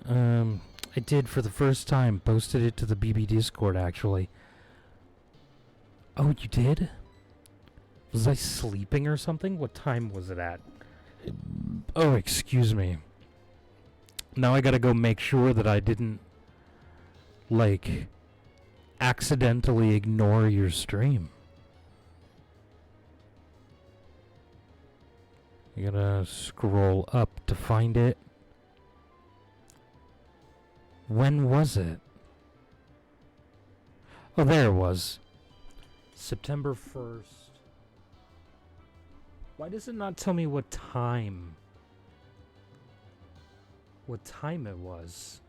I did for the first time. Posted it to the BB Discord, actually. Oh, you did? Was I sleeping or something? What time was it at? Oh, excuse me. Now I gotta go make sure that I didn't, like, accidentally ignore your stream. I gotta scroll up to find it. When was it? Oh, there it was. September 1st. Why does it not tell me what time? What time it was?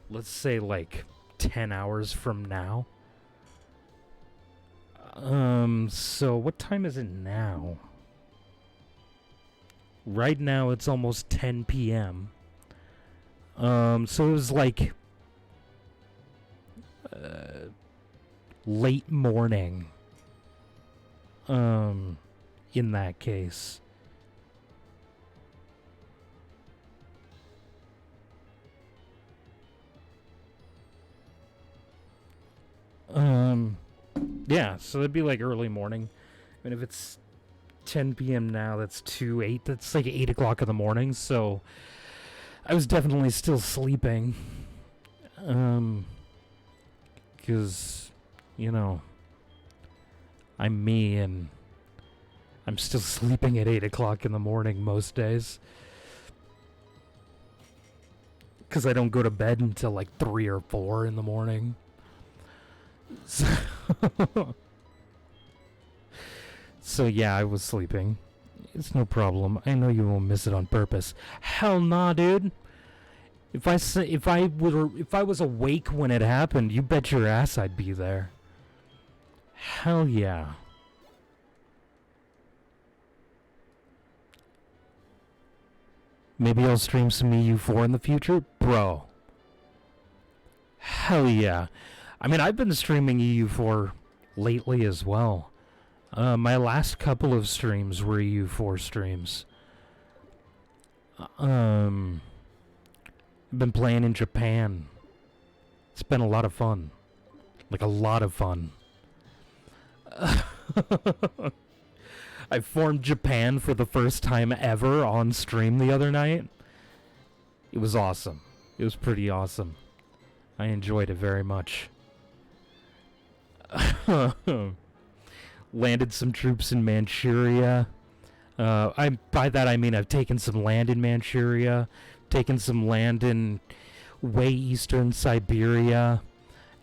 Let's say like 10 hours from now. So what time is it now? Right now it's almost 10 p.m. So it was like late morning. In that case. Yeah, so it'd be like early morning. I mean, if it's 10 p.m. now, that's 8. That's like 8 o'clock in the morning, so I was definitely still sleeping. Because, you know, I'm me and I'm still sleeping at 8 o'clock in the morning most days. Because I don't go to bed until like 3 or 4 in the morning. So yeah, I was sleeping. It's no problem. I know you won't miss it on purpose. Hell nah, dude. If I was awake when it happened, you bet your ass I'd be there. Hell yeah. Maybe I'll stream some EU4 in the future? Bro. Hell yeah. I mean, I've been streaming EU4 lately as well. My last couple of streams were EU4 streams. I've been playing in Japan. It's been a lot of fun. Like, a lot of fun. I formed Japan for the first time ever on stream the other night. It was awesome. It was pretty awesome. I enjoyed it very much. Landed some troops in Manchuria. By that I mean I've taken some land in Manchuria, taken some land in way eastern Siberia,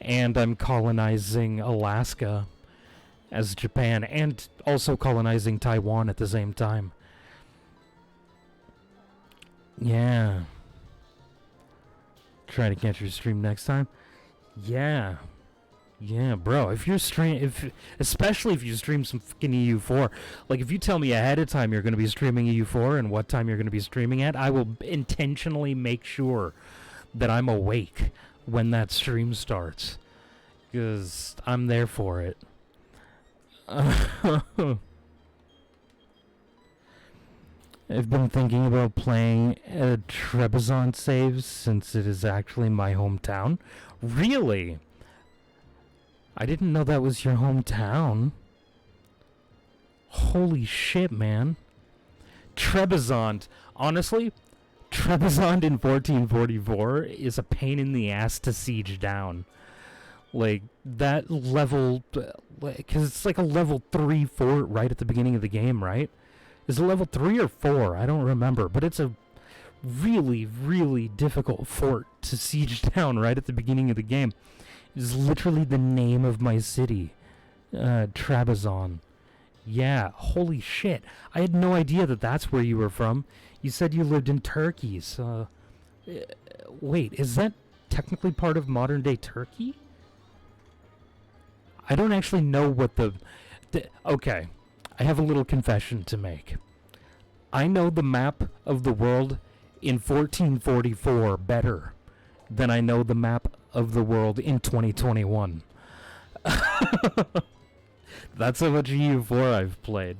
and I'm colonizing Alaska as Japan, and also colonizing Taiwan at the same time. Yeah. Try to catch your stream next time. Yeah. Yeah, bro, if you're especially if you stream some fucking EU4, like if you tell me ahead of time you're going to be streaming EU4 and what time you're going to be streaming at, I will intentionally make sure that I'm awake when that stream starts, because I'm there for it. I've been thinking about playing a Trebizond save since it is actually my hometown. Really? I didn't know that was your hometown. Holy shit, man. Trebizond. Honestly, Trebizond in 1444 is a pain in the ass to siege down. Like, that level... Because it's like a level 3 fort right at the beginning of the game, right? Is it level 3 or 4? I don't remember. But it's a really, really difficult fort to siege down right at the beginning of the game. It is literally the name of my city. Trebizond. Yeah, holy shit. I had no idea that that's where you were from. You said you lived in Turkey, so... wait, is that technically part of modern-day Turkey? I don't actually know what the... Okay, I have a little confession to make. I know the map of the world in 1444 better than I know the map of the world in 2021. That's how much EU4 I've played.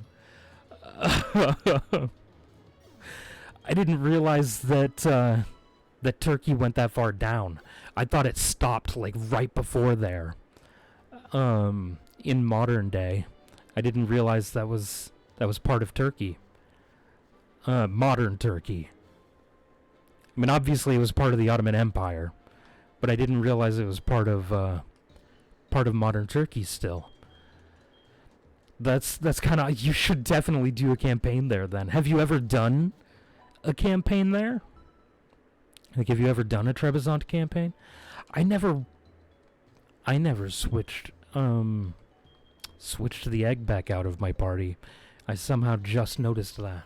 I didn't realize that that Turkey went that far down. I thought it stopped like right before there. In modern day, I didn't realize that was part of Turkey. Modern Turkey. I mean, obviously it was part of the Ottoman Empire, but I didn't realize it was part of modern Turkey still. That's kind of... You should definitely do a campaign there then. Have you ever done a campaign there? Like, have you ever done a Trebizond campaign? I never switched the egg back out of my party. I somehow just noticed that.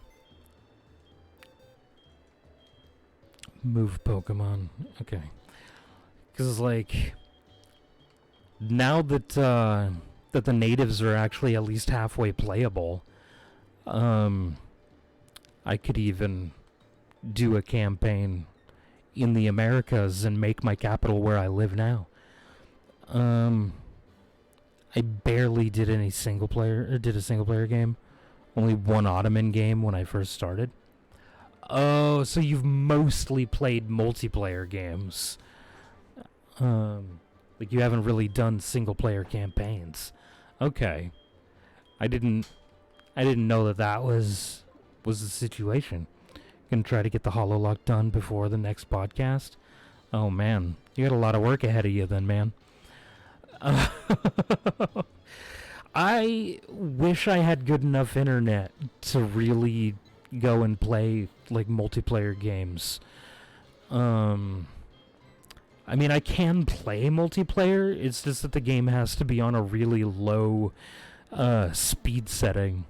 Move Pokemon. Okay. Because, like, now that that the natives are actually at least halfway playable, I could even do a campaign in the Americas and make my capital where I live now. I barely did any single player game. Only one Ottoman game when I first started. Oh, so you've mostly played multiplayer games. Like you haven't really done single player campaigns. Okay. I didn't know that was the situation. Gonna try to get the Hololock done before the next podcast. Oh man, you got a lot of work ahead of you then, man. I wish I had good enough internet to really go and play like multiplayer games. I mean, I can play multiplayer. It's just that the game has to be on a really low speed setting.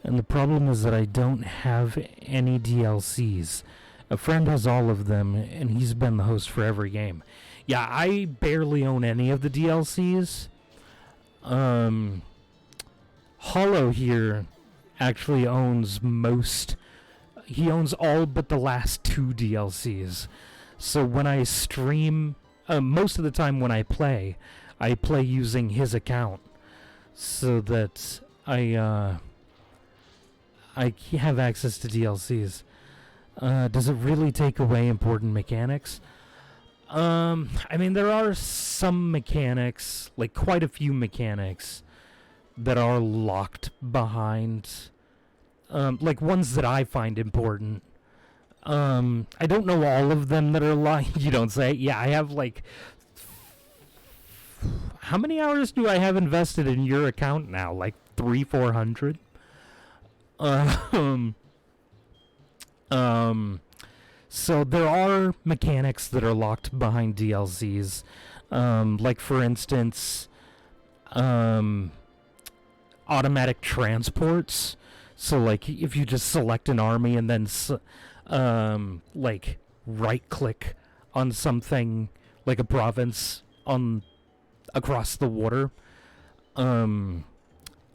And the problem is that I don't have any DLCs. A friend has all of them, and he's been the host for every game. Yeah, I barely own any of the DLCs. Hollow here actually owns most. He owns all but the last 2 DLCs. So when I stream, most of the time when I play using his account, so that I have access to DLCs. Does it really take away important mechanics? I mean, there are some mechanics, like quite a few mechanics, that are locked behind, like ones that I find important. I don't know all of them that are locked. You don't say. Yeah, I have like... How many hours do I have invested in your account now? Like 300-400? So there are mechanics that are locked behind DLCs. Like for instance, automatic transports. So like if you just select an army and then like right click on something like a province on across the water,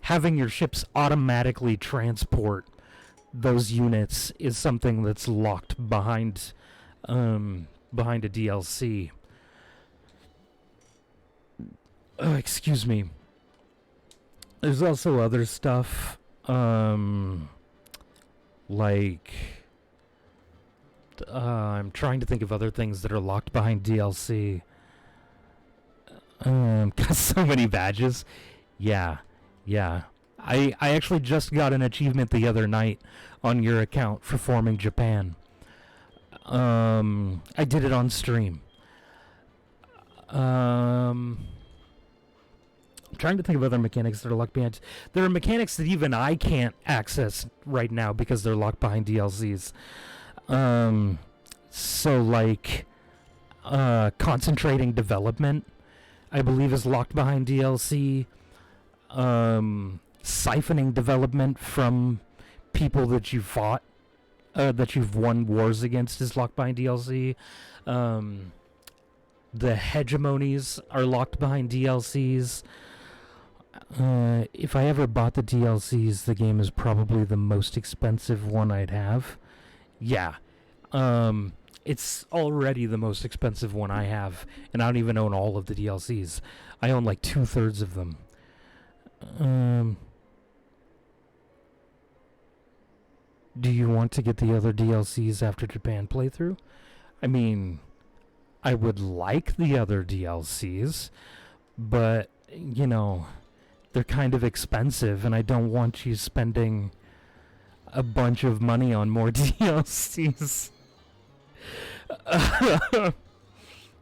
having your ships automatically transport those units is something that's locked behind behind a DLC. Excuse me. There's also other stuff, like, I'm trying to think of other things that are locked behind DLC. Got so many badges. Yeah. I actually just got an achievement the other night on your account for forming Japan. I did it on stream. I'm trying to think of other mechanics that are locked behind. There are mechanics that even I can't access right now because they're locked behind DLCs. So like, concentrating development, I believe, is locked behind DLC. Siphoning development from people that you fought, that you've won wars against, is locked behind DLC. The hegemonies are locked behind DLCs. If I ever bought the DLCs, the game is probably the most expensive one I'd have. Yeah. It's already the most expensive one I have, and I don't even own all of the DLCs. I own like 2/3 of them. Do you want to get the other DLCs after Japan playthrough? I mean, I would like the other DLCs, but, you know, they're kind of expensive, and I don't want you spending a bunch of money on more DLCs.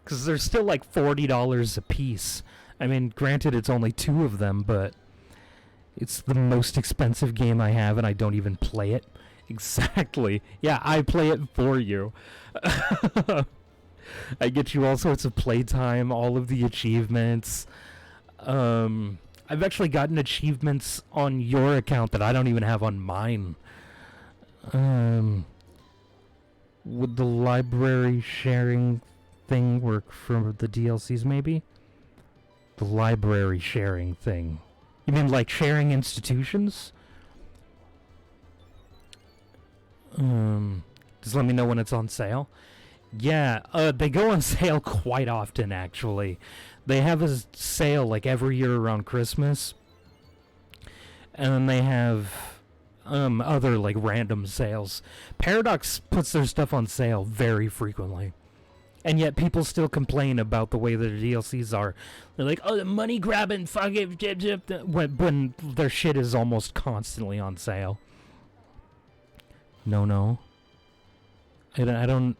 Because they're still like $40 a piece. I mean, granted, it's only 2 of them, but it's the most expensive game I have, and I don't even play it. Exactly. Yeah, I play it for you. I get you all sorts of playtime, all of the achievements. I've actually gotten achievements on your account that I don't even have on mine. Would the library sharing thing work for the DLCs, maybe? The library sharing thing. You mean like sharing institutions? Just let me know when it's on sale. Yeah, they go on sale quite often, actually. They have a sale like every year around Christmas. And then they have other like random sales. Paradox puts their stuff on sale very frequently. And yet people still complain about the way their DLCs are. They're like, oh, the money grabbing fucking when their shit is almost constantly on sale. No. I don't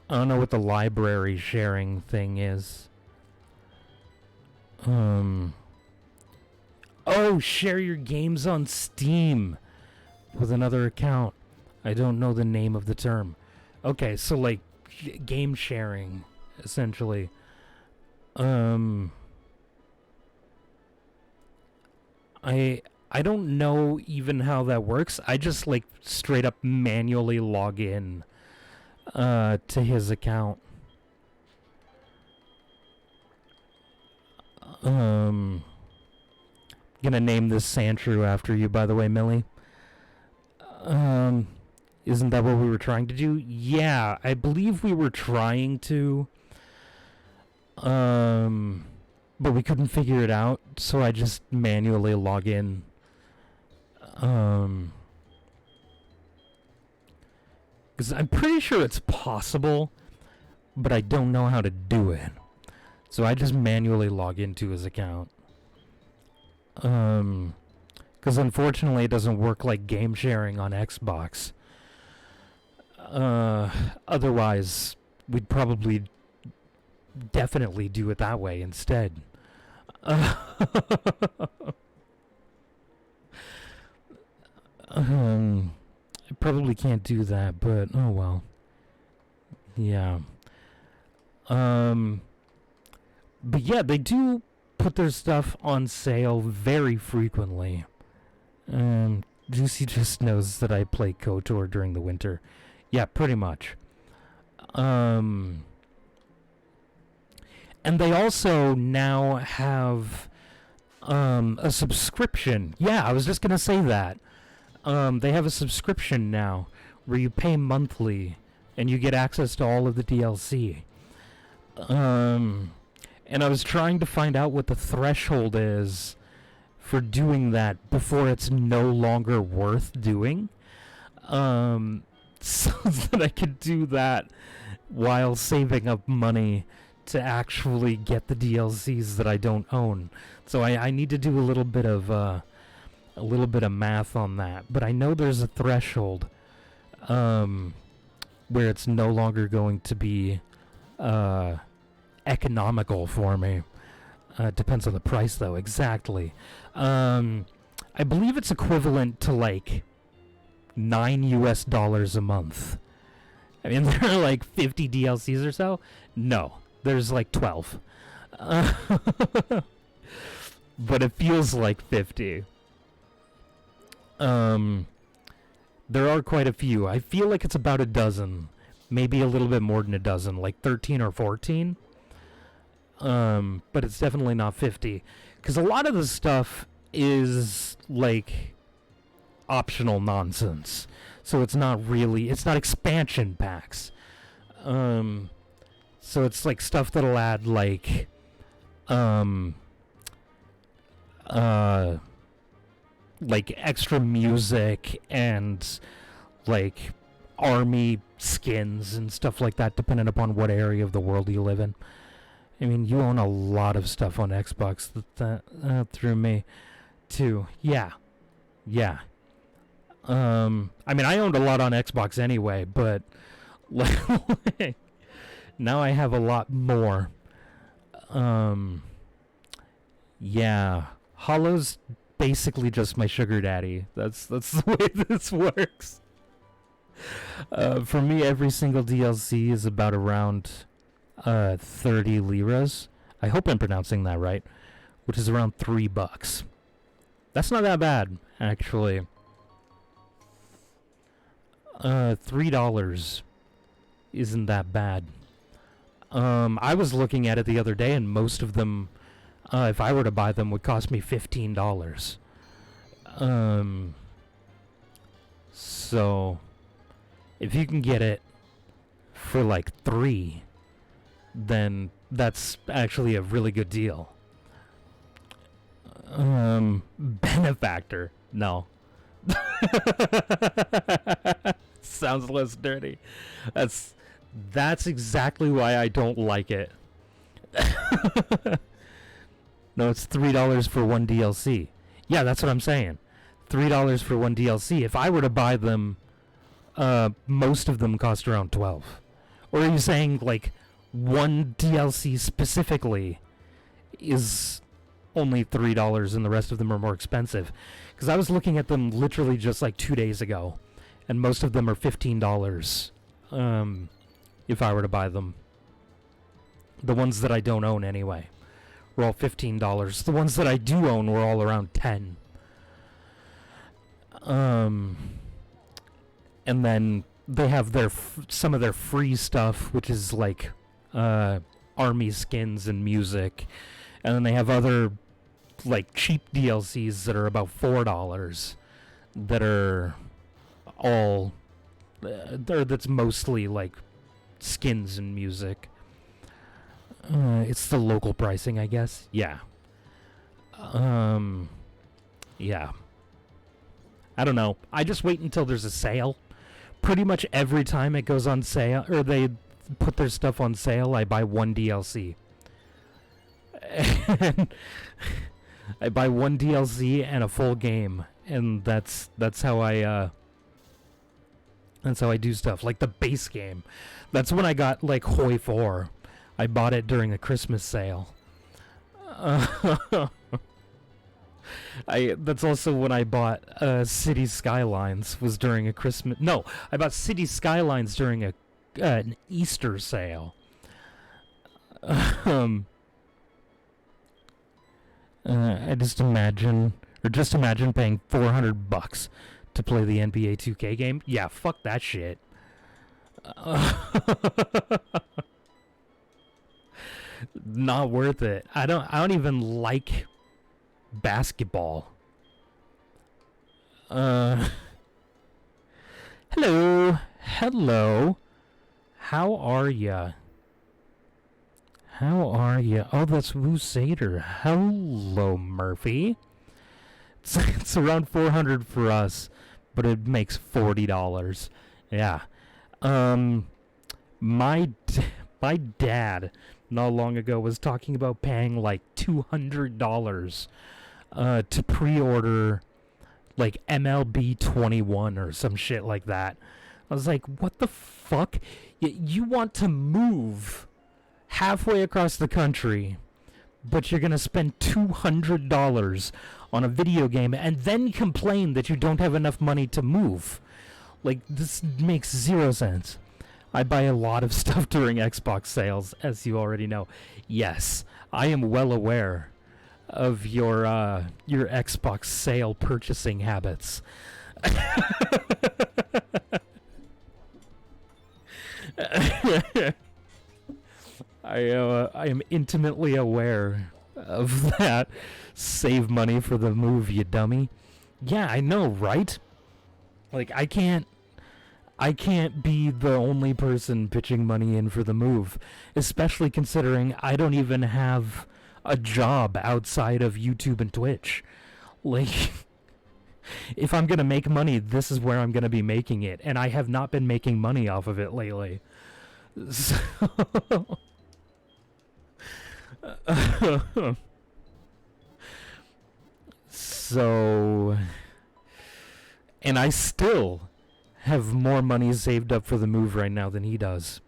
know what the library sharing thing is. Oh, share your games on Steam with another account. I don't know the name of the term. Okay, so like game sharing, essentially. I don't know even how that works. I just like straight up manually log in to his account. Gonna name this Sandshrew after you, by the way, Millie. Isn't that what we were trying to do? Yeah, I believe we were trying to. But we couldn't figure it out, so I just manually log in. Because I'm pretty sure it's possible, but I don't know how to do it. So I just manually log into his account. Because unfortunately it doesn't work like game sharing on Xbox. Otherwise, we'd probably definitely do it that way instead. I probably can't do that, but oh well. Yeah. But yeah, they do put their stuff on sale very frequently. Juicy just knows that I play KOTOR during the winter. Yeah, pretty much. And they also now have a subscription. Yeah, I was just gonna say that. They have a subscription now where you pay monthly and you get access to all of the DLC. And I was trying to find out what the threshold is for doing that before it's no longer worth doing. So that I could do that while saving up money to actually get the DLCs that I don't own. So I need to do a little bit of math on that. But I know there's a threshold where it's no longer going to be economical for me. Depends on the price, though, exactly. I believe it's equivalent to, like, $9 a month. I mean, there are, like, 50 DLCs or so? No, there's, like, 12. But it feels like 50. There are quite a few. I feel like it's about a dozen. Maybe a little bit more than a dozen, like 13 or 14. But it's definitely not 50. Because a lot of the stuff is, like, optional nonsense. So it's not expansion packs. So it's, like, stuff that'll add, like, extra music and, like, army skins and stuff like that, depending upon what area of the world you live in. I mean, you own a lot of stuff on Xbox that through me, too. Yeah. I mean, I owned a lot on Xbox anyway, but like, now I have a lot more. Yeah. Hollow's basically just my sugar daddy. That's the way this works. For me, every single DLC is about around 30 liras. I hope I'm pronouncing that right, which is around $3. That's not that bad, actually. $3 isn't that bad. I was looking at it the other day, and most of them, if I were to buy them, would cost me $15. So if you can get it for like $3, then that's actually a really good deal. Benefactor. No. Sounds less dirty. That's exactly why I don't like it. No, it's $3 for one DLC. Yeah, that's what I'm saying. $3 for one DLC. If I were to buy them, most of them cost around $12. Or are you saying, like, one DLC specifically is only $3 and the rest of them are more expensive? Because I was looking at them literally just like 2 days ago, and most of them are $15 if I were to buy them. The ones that I don't own anyway were all $15. The ones that I do own were all around $10. And then they have their some of their free stuff, which is like army skins and music, and then they have other like cheap DLCs that are about $4 that are all that's mostly like skins and music. It's the local pricing, I guess. Yeah. Yeah. I don't know. I just wait until there's a sale. Pretty much every time it goes on sale, or they put their stuff on sale, I buy one DLC. And I buy one DLC and a full game, and that's how I do stuff. Like the base game. That's when I got like Hoi 4. I bought it during a Christmas sale. That's also when I bought City Skylines, was during a Christmas... No, I bought City Skylines during an Easter sale. I just imagine paying $400 to play the NBA 2K game. Yeah, fuck that shit. Not worth it. I don't even like basketball. Hello. How are ya? How are ya? Oh, that's Woo Sater. Hello, Murphy. It's around 400 for us, but it makes $40. Yeah. My dad not long ago was talking about paying like $200 to pre-order like MLB 21 or some shit like that. I was like, what the fuck? You want to move halfway across the country, but you're gonna spend $200 on a video game and then complain that you don't have enough money to move. Like, this makes zero sense. I buy a lot of stuff during Xbox sales, as you already know. Yes, I am well aware of your Xbox sale purchasing habits. I am intimately aware of that. Save money for the move, you dummy. Yeah, I know, right? Like, I can't be the only person pitching money in for the move, especially considering I don't even have a job outside of YouTube and Twitch. Like, if I'm gonna make money, this is where I'm gonna be making it, and I have not been making money off of it lately. So, and I still have more money saved up for the move right now than he does.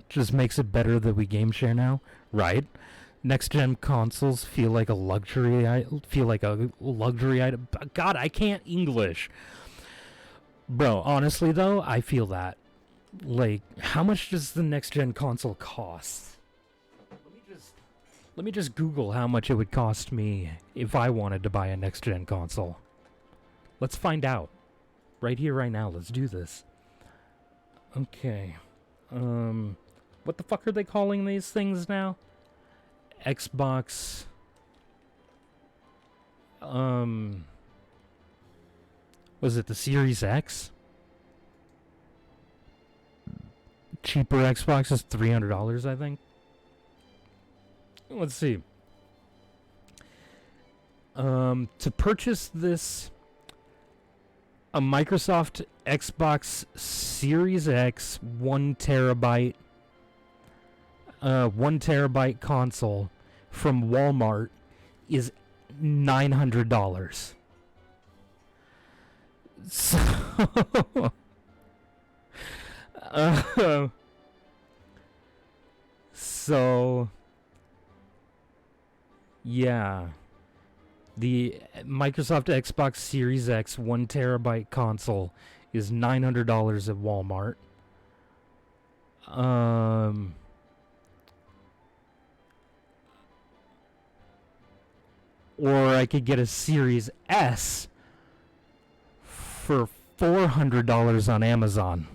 Just makes it better that we game share now, right? Next gen consoles feel like a luxury. Item. God, I can't English, bro. Honestly, though, I feel that. Like, how much does the next gen console cost? Let me just Google how much it would cost me if I wanted to buy a next gen console. Let's find out. Right here, right now. Let's do this. Okay. What the fuck are they calling these things now? Xbox. Was it the Series X? Cheaper Xbox is $300, I think. Let's see. To purchase this, a Microsoft Xbox Series X 1 terabyte console from Walmart is $900. So, yeah, the Microsoft Xbox Series X 1 terabyte console is $900 at Walmart. Or I could get a Series S for $400 on Amazon.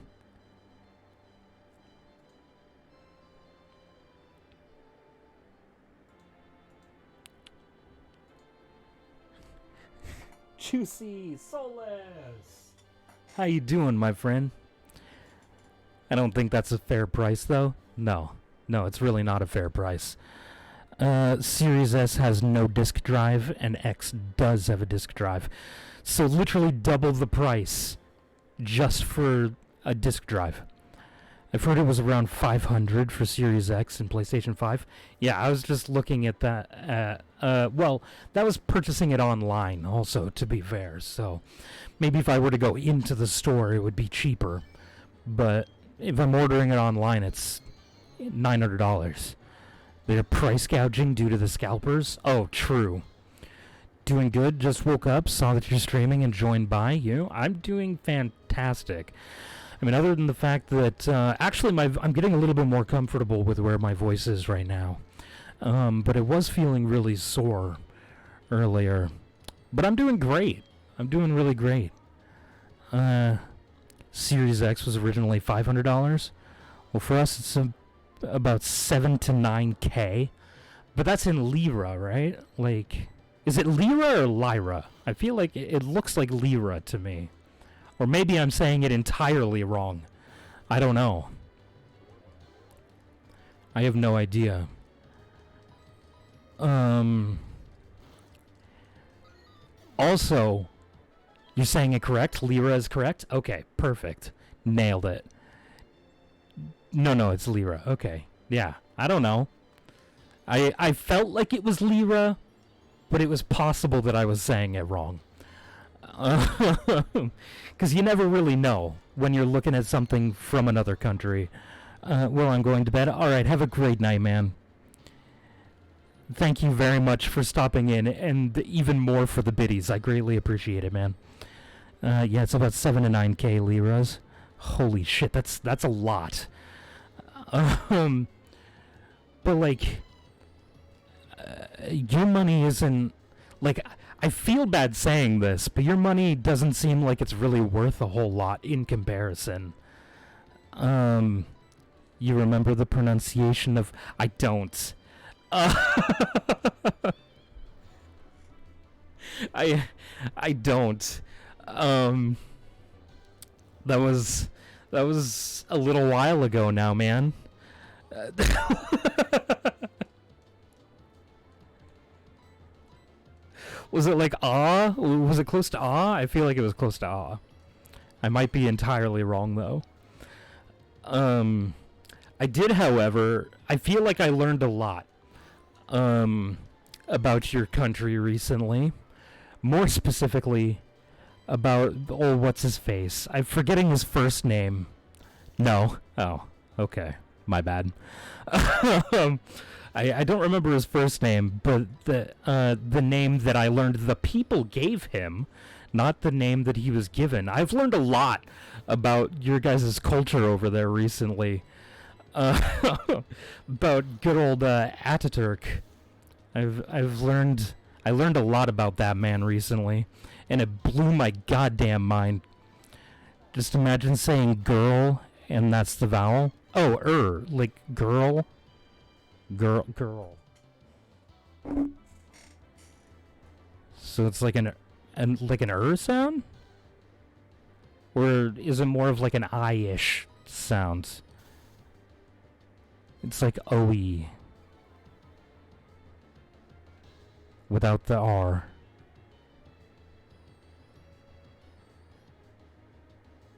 Juicy Soulless! How you doing, my friend? I don't think that's a fair price, though. No, it's really not a fair price. Series S has no disk drive, and X does have a disk drive. So literally double the price just for a disk drive. I've heard it was around $500 for Series X and PlayStation 5. Yeah, I was just looking at that. Well, that was purchasing it online also, to be fair. So maybe if I were to go into the store, it would be cheaper. But if I'm ordering it online, it's $900. They're price gouging due to the scalpers. Oh, true. Doing good. Just woke up, saw that you're streaming, and joined by you. I'm doing fantastic. I mean, other than the fact that actually I'm getting a little bit more comfortable with where my voice is right now. But it was feeling really sore earlier. But I'm doing great. I'm doing really great. Series X was originally $500. Well, for us, it's about 7 to 9K. But that's in lira, right? Like, is it lira or lira? I feel like it looks like lira to me. Or maybe I'm saying it entirely wrong. I don't know. I have no idea. Also, you're saying it correct? Lira is correct? Okay, perfect. Nailed it. No, it's Lira. Okay. Yeah, I don't know. I felt like it was Lira, but it was possible that I was saying it wrong. Because you never really know when you're looking at something from another country. Well, I'm going to bed. Alright, have a great night, man. Thank you very much for stopping in, and even more for the biddies. I greatly appreciate it, man. Yeah, it's about 7 to 9k liras. Holy shit, that's a lot. But like, your money isn't, like, I feel bad saying this, but your money doesn't seem like it's really worth a whole lot in comparison. You remember the pronunciation of, I don't. I don't. That was a little while ago now, man. Was it like ah? Was it close to ah? I feel like it was close to ah. I might be entirely wrong though. I did, however, I feel like I learned a lot about your country recently. More specifically, about, oh, what's his face? I'm forgetting his first name. No. Oh, okay. My bad. I don't remember his first name, but the name that I learned the people gave him, not the name that he was given. I've learned a lot about your guys' culture over there recently. About good old Ataturk. I learned a lot about that man recently, and it blew my goddamn mind. Just imagine saying girl, and that's the vowel. Oh, like girl. Girl. So it's like an sound? Or is it more of like an I-ish sound? It's like OE. Without the R.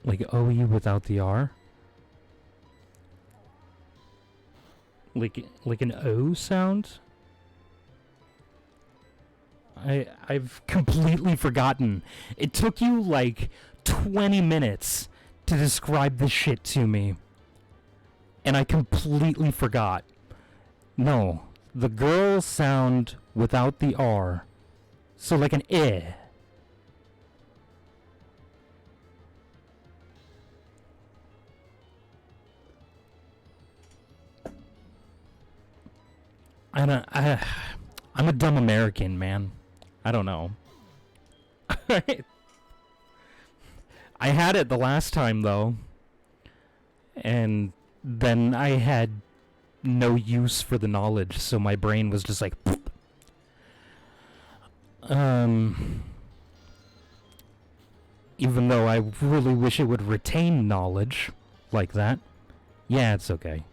Like OE without the R? Like an O sound? I've completely forgotten. It took you like 20 minutes to describe this shit to me. And I completely forgot. No, the girl sound without the R. So like an eh. I'm a dumb American, man. I don't know. I had it the last time, though. And then I had no use for the knowledge, so my brain was just like... Even though I really wish it would retain knowledge like that. Yeah, it's okay.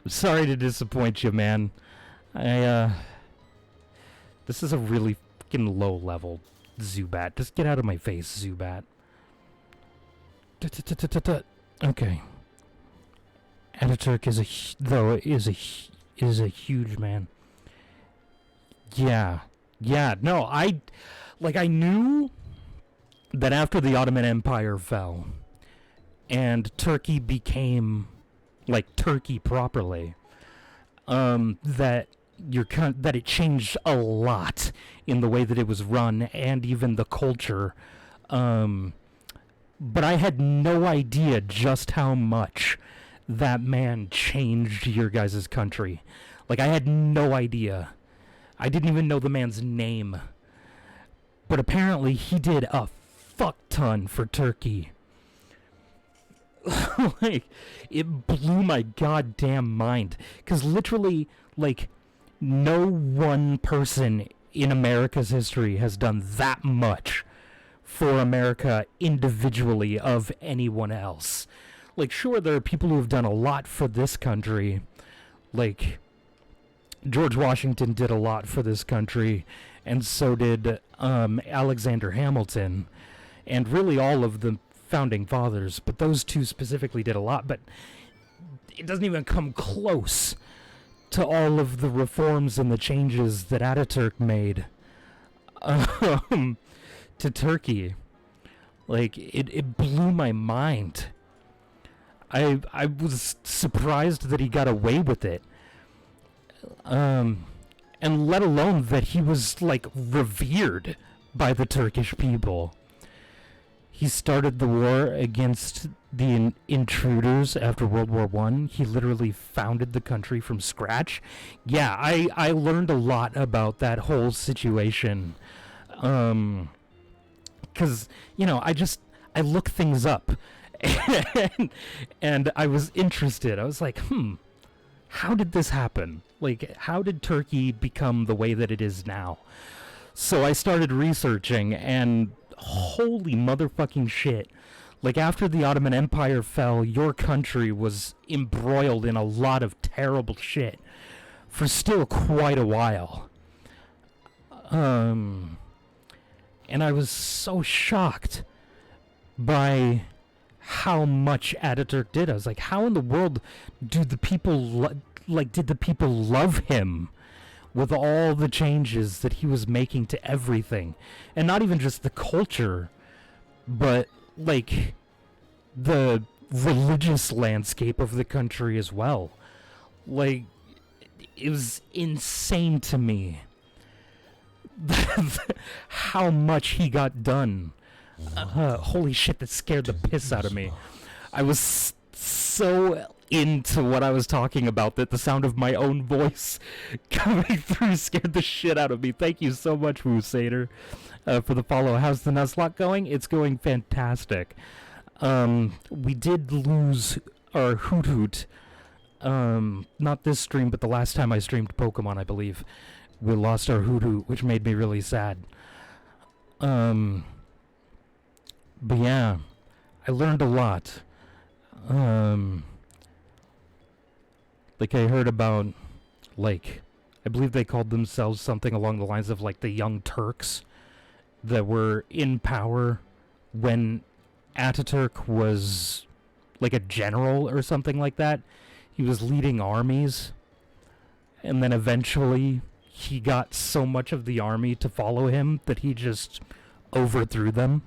I'm sorry to disappoint you, man. This is a really fucking low level Zubat. Just get out of my face, Zubat. Okay. Ataturk is a huge man. Yeah. No, I knew that after the Ottoman Empire fell and Turkey became like Turkey properly, that it changed a lot in the way that it was run and even the culture. But I had no idea just how much that man changed your guys' country. Like, I had no idea. I didn't even know the man's name. But apparently he did a fuck ton for Turkey. Like, it blew my goddamn mind. Because literally, like, no one person in America's history has done that much for America individually of anyone else. Like, sure, there are people who have done a lot for this country. Like, George Washington did a lot for this country, and so did Alexander Hamilton, and really all of the founding fathers, but those two specifically did a lot, but it doesn't even come close to all of the reforms and the changes that Ataturk made to Turkey. Like, it blew my mind. I was surprised that he got away with it. And let alone that he was, like, revered by the Turkish people. He started the war against the intruders after World War I. He literally founded the country from scratch. Yeah, I learned a lot about that whole situation. 'Cause, you know, I look things up. and I was interested. I was like, how did this happen? Like, how did Turkey become the way that it is now? So I started researching, and holy motherfucking shit. Like, after the Ottoman Empire fell, your country was embroiled in a lot of terrible shit for still quite a while. And I was so shocked by how much Ataturk did. I was like, how in the world do the people did the people love him with all the changes that he was making to everything? And not even just the culture, but like the religious landscape of the country as well. Like, it was insane to me how much he got done. Holy shit, that scared the piss out of me. I was so into what I was talking about that the sound of my own voice coming through scared the shit out of me. Thank you so much, Wusader, for the follow. How's the Nuzlocke going? It's going fantastic. We did lose our Hoot Hoot. Not this stream, but the last time I streamed Pokemon, I believe. We lost our Hoot Hoot, which made me really sad. But yeah, I learned a lot. Like, I heard about, like, I believe they called themselves something along the lines of, like, the Young Turks that were in power when Ataturk was, like, a general or something like that. He was leading armies, and then eventually he got so much of the army to follow him that he just overthrew them.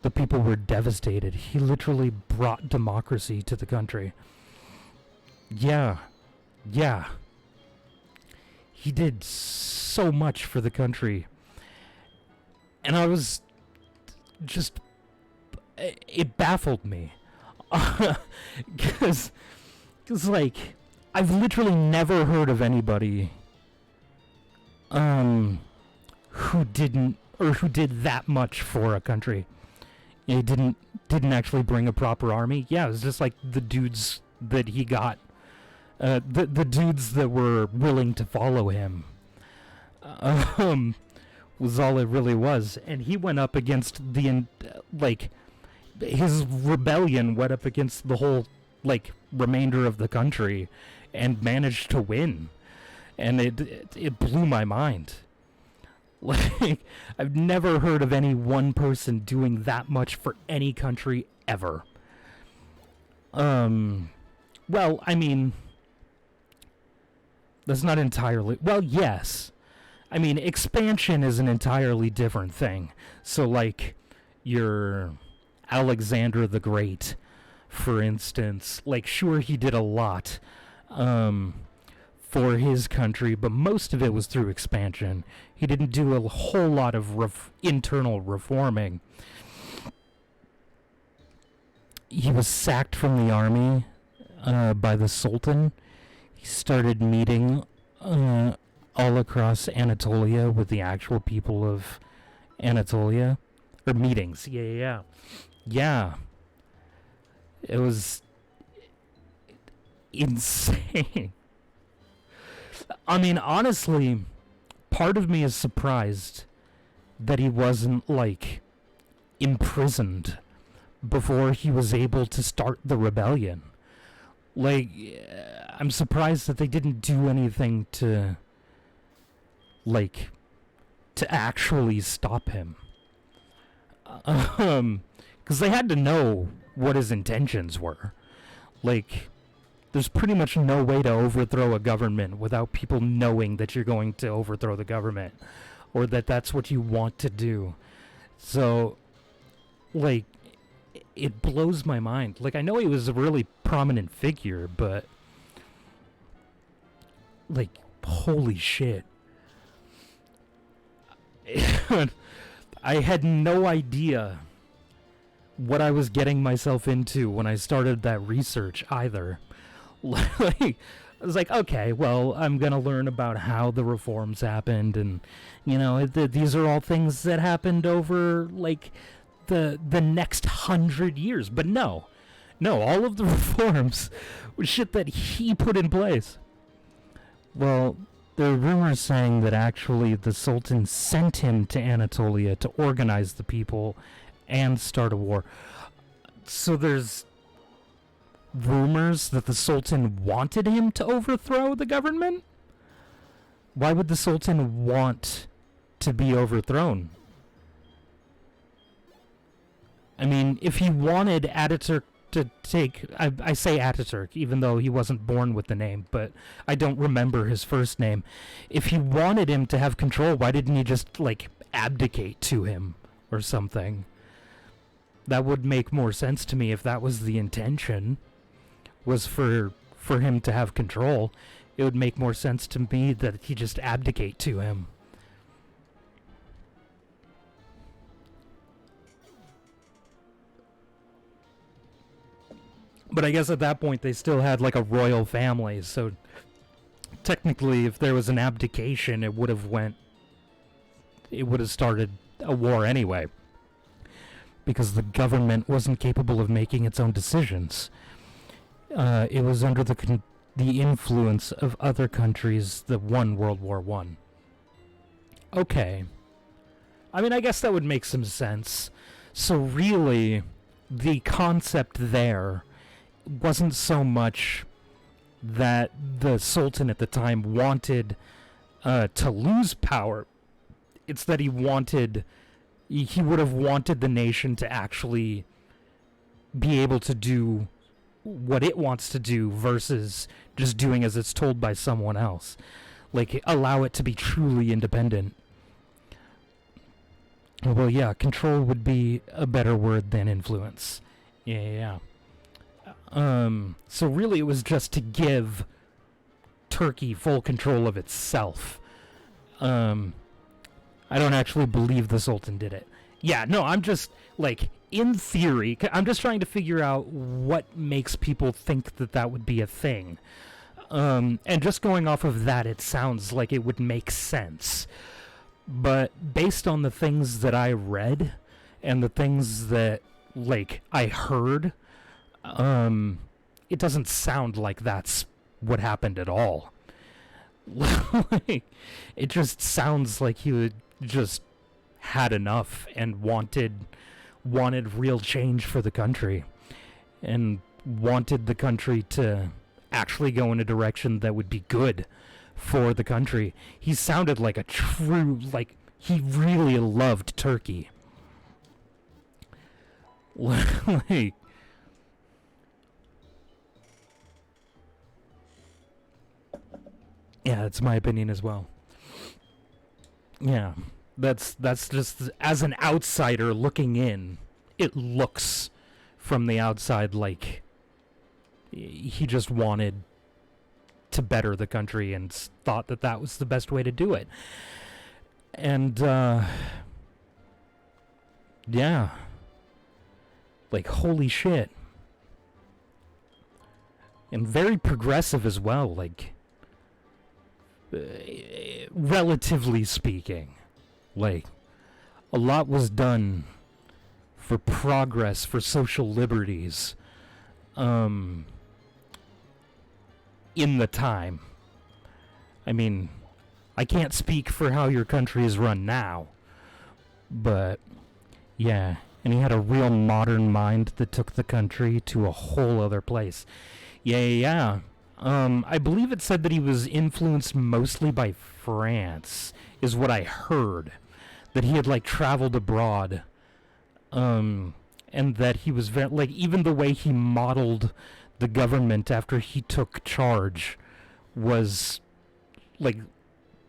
The people were devastated. He literally brought democracy to the country. Yeah. He did so much for the country. And I was just... It baffled me. Because, like, I've literally never heard of anybody who did that much for a country. He didn't actually bring a proper army. Yeah, it was just like the dudes that he got, the dudes that were willing to follow him, was all it really was. And he went up against his rebellion went up against the whole, like, remainder of the country, and managed to win. And it blew my mind. Like, I've never heard of any one person doing that much for any country ever. Well, I mean, that's not entirely... Well, yes. I mean, expansion is an entirely different thing. So, like, your Alexander the Great, for instance. Like, sure, he did a lot for his country, but most of it was through expansion. He didn't do a whole lot of internal reforming. He was sacked from the army by the Sultan. He started meeting all across Anatolia with the actual people of Anatolia. Or meetings. Yeah. It was insane. I mean, honestly, part of me is surprised that he wasn't, like, imprisoned before he was able to start the rebellion. Like, I'm surprised that they didn't do anything to, like, to actually stop him. Because they had to know what his intentions were. Like, there's pretty much no way to overthrow a government without people knowing that you're going to overthrow the government, or that that's what you want to do. So, like, it blows my mind. Like, I know he was a really prominent figure, but, like, holy shit. I had no idea what I was getting myself into when I started that research either. Like, I was like, okay, well, I'm going to learn about how the reforms happened, and, you know, these are all things that happened over, like, the next 100 years. But no, all of the reforms was shit that he put in place. Well, there are rumors saying that actually the Sultan sent him to Anatolia to organize the people and start a war. So there's rumors that the Sultan wanted him to overthrow the government? Why would the Sultan want to be overthrown? I mean, if he wanted Ataturk to take... I say Ataturk, even though he wasn't born with the name, but I don't remember his first name. If he wanted him to have control, why didn't he just, like, abdicate to him or something? That would make more sense to me if that was the intention, was for him to have control. It would make more sense to me that he just abdicate to him. But I guess at that point they still had like a royal family, so technically if there was an abdication it would have started a war anyway. Because the government wasn't capable of making its own decisions. It was under the influence of other countries that won World War I. Okay. I mean, I guess that would make some sense. So really, the concept there wasn't so much that the Sultan at the time wanted to lose power. It's that he would have wanted the nation to actually be able to do what it wants to do versus just doing as it's told by someone else. Like, allow it to be truly independent. Well, yeah, control would be a better word than influence. Yeah. So really it was just to give Turkey full control of itself. I don't actually believe the Sultan did it. Yeah, no, I'm just, like, in theory, I'm just trying to figure out what makes people think that that would be a thing. And just going off of that, it sounds like it would make sense. But based on the things that I read, and the things that, like, I heard, it doesn't sound like that's what happened at all. Like, it just sounds like he would just had enough and wanted real change for the country, and wanted the country to actually go in a direction that would be good for the country. He sounded like a true, like, he really loved Turkey. Like, yeah, that's my opinion as well. Yeah, that's just, as an outsider looking in, it looks from the outside like he just wanted to better the country and thought that that was the best way to do it. And, yeah. Like, holy shit. And very progressive as well, like, relatively speaking. Like, a lot was done for progress, for social liberties, in the time. I mean, I can't speak for how your country is run now, but, yeah, and he had a real modern mind that took the country to a whole other place. Yeah. I believe it said that he was influenced mostly by France, is what I heard. That he had, like, traveled abroad. And that he was like, even the way he modeled the government after he took charge was, like,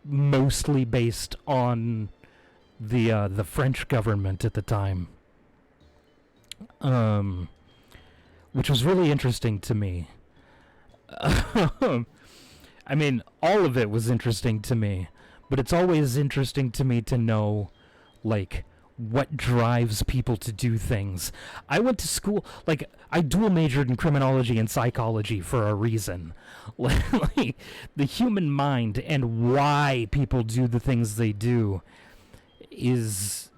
mostly based on the French government at the time. Which was really interesting to me. I mean, all of it was interesting to me, but it's always interesting to me to know, like, what drives people to do things. I went to school, like, I dual majored in criminology and psychology for a reason. Like, the human mind and why people do the things they do is,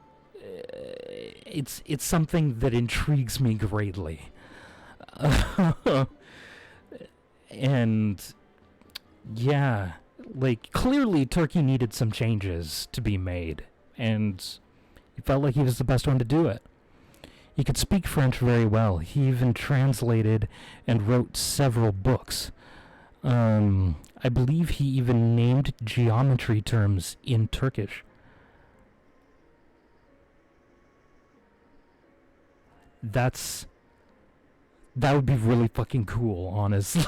it's something that intrigues me greatly. And yeah, like, clearly Turkey needed some changes to be made, and he felt like he was the best one to do it. He could speak French very well. He even translated and wrote several books. I believe he even named geometry terms in Turkish. That would be really fucking cool, honestly.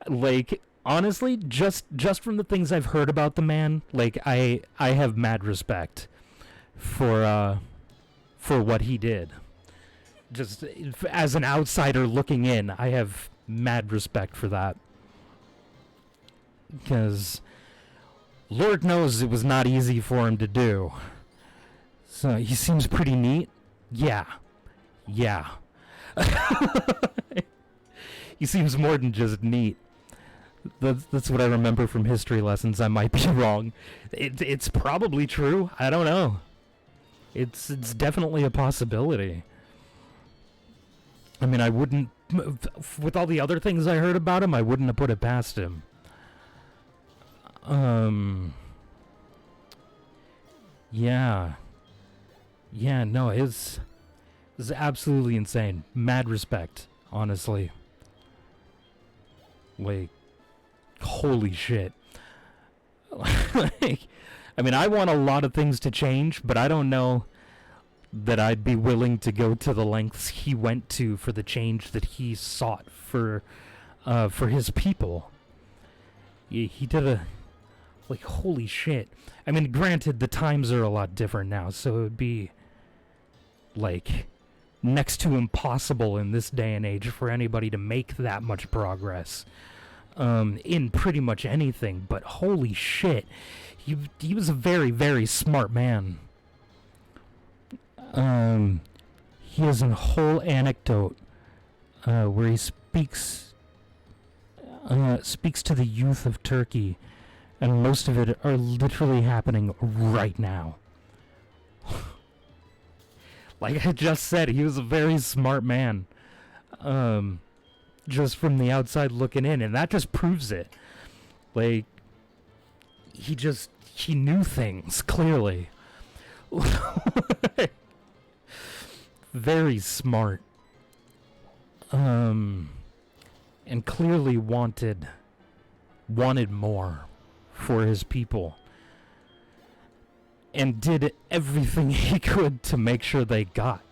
Like, honestly, just from the things I've heard about the man, like, I have mad respect for what he did. Just as an outsider looking in, I have mad respect for that. Because Lord knows it was not easy for him to do. So he seems pretty neat. Yeah. He seems more than just neat. That's what I remember from history lessons. I might be wrong. It's probably true. I don't know. It's definitely a possibility. I mean, I wouldn't, with all the other things I heard about him, I wouldn't have put it past him. Yeah, no, it's absolutely insane. Mad respect, honestly. Like, holy shit. Like, I mean, I want a lot of things to change, but I don't know that I'd be willing to go to the lengths he went to for the change that he sought for his people. He did a, like, holy shit. I mean, granted, the times are a lot different now, so it would be, like, next to impossible in this day and age for anybody to make that much progress in pretty much anything. But holy shit, he was a very, very smart man. He has a whole anecdote where he speaks to the youth of Turkey, and most of it are literally happening right now. Like I just said, he was a very smart man. Just from the outside looking in, and that just proves it. Like, he knew things, clearly. Very smart. And clearly wanted more for his people. And did everything he could to make sure they got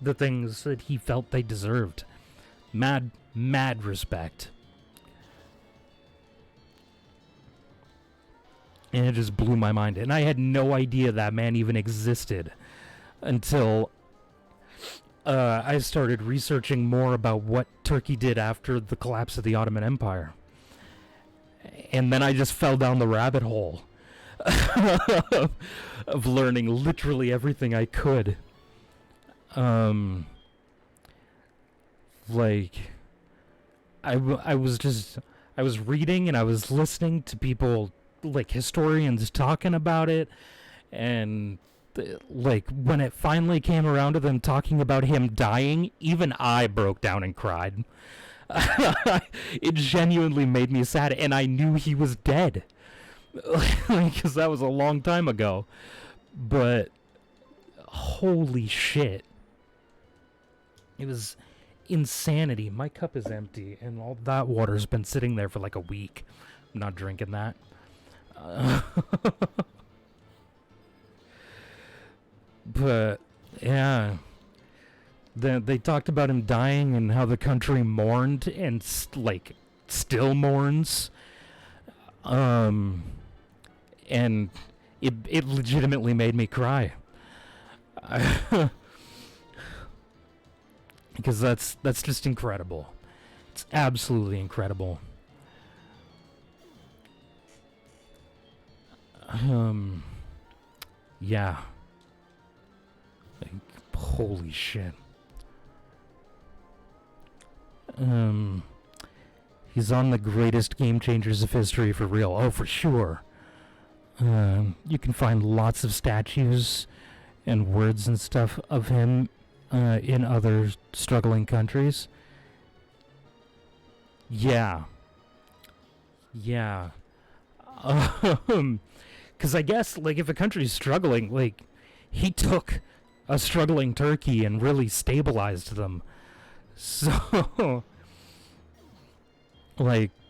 the things that he felt they deserved. Mad respect. And it just blew my mind. And I had no idea that man even existed until I started researching more about what Turkey did after the collapse of the Ottoman Empire. And then I just fell down the rabbit hole of learning literally everything I could. Like, I was reading and I was listening to people, like, historians talking about it, and like, when it finally came around to them talking about him dying, even I broke down and cried. It genuinely made me sad, and I knew he was dead. Because that was a long time ago. But holy shit. It was insanity. My cup is empty, and all that water's been sitting there for like a week. I'm not drinking that. But, yeah. They talked about him dying and how the country mourned and, still mourns. And it legitimately made me cry. Because that's just incredible. It's absolutely incredible. Yeah. Like, holy shit. He's on the greatest game changers of history for real. Oh, for sure. You can find lots of statues and words and stuff of him in other struggling countries. Yeah. Yeah. Because I guess, if a country's struggling, he took a struggling Turkey and really stabilized them. So,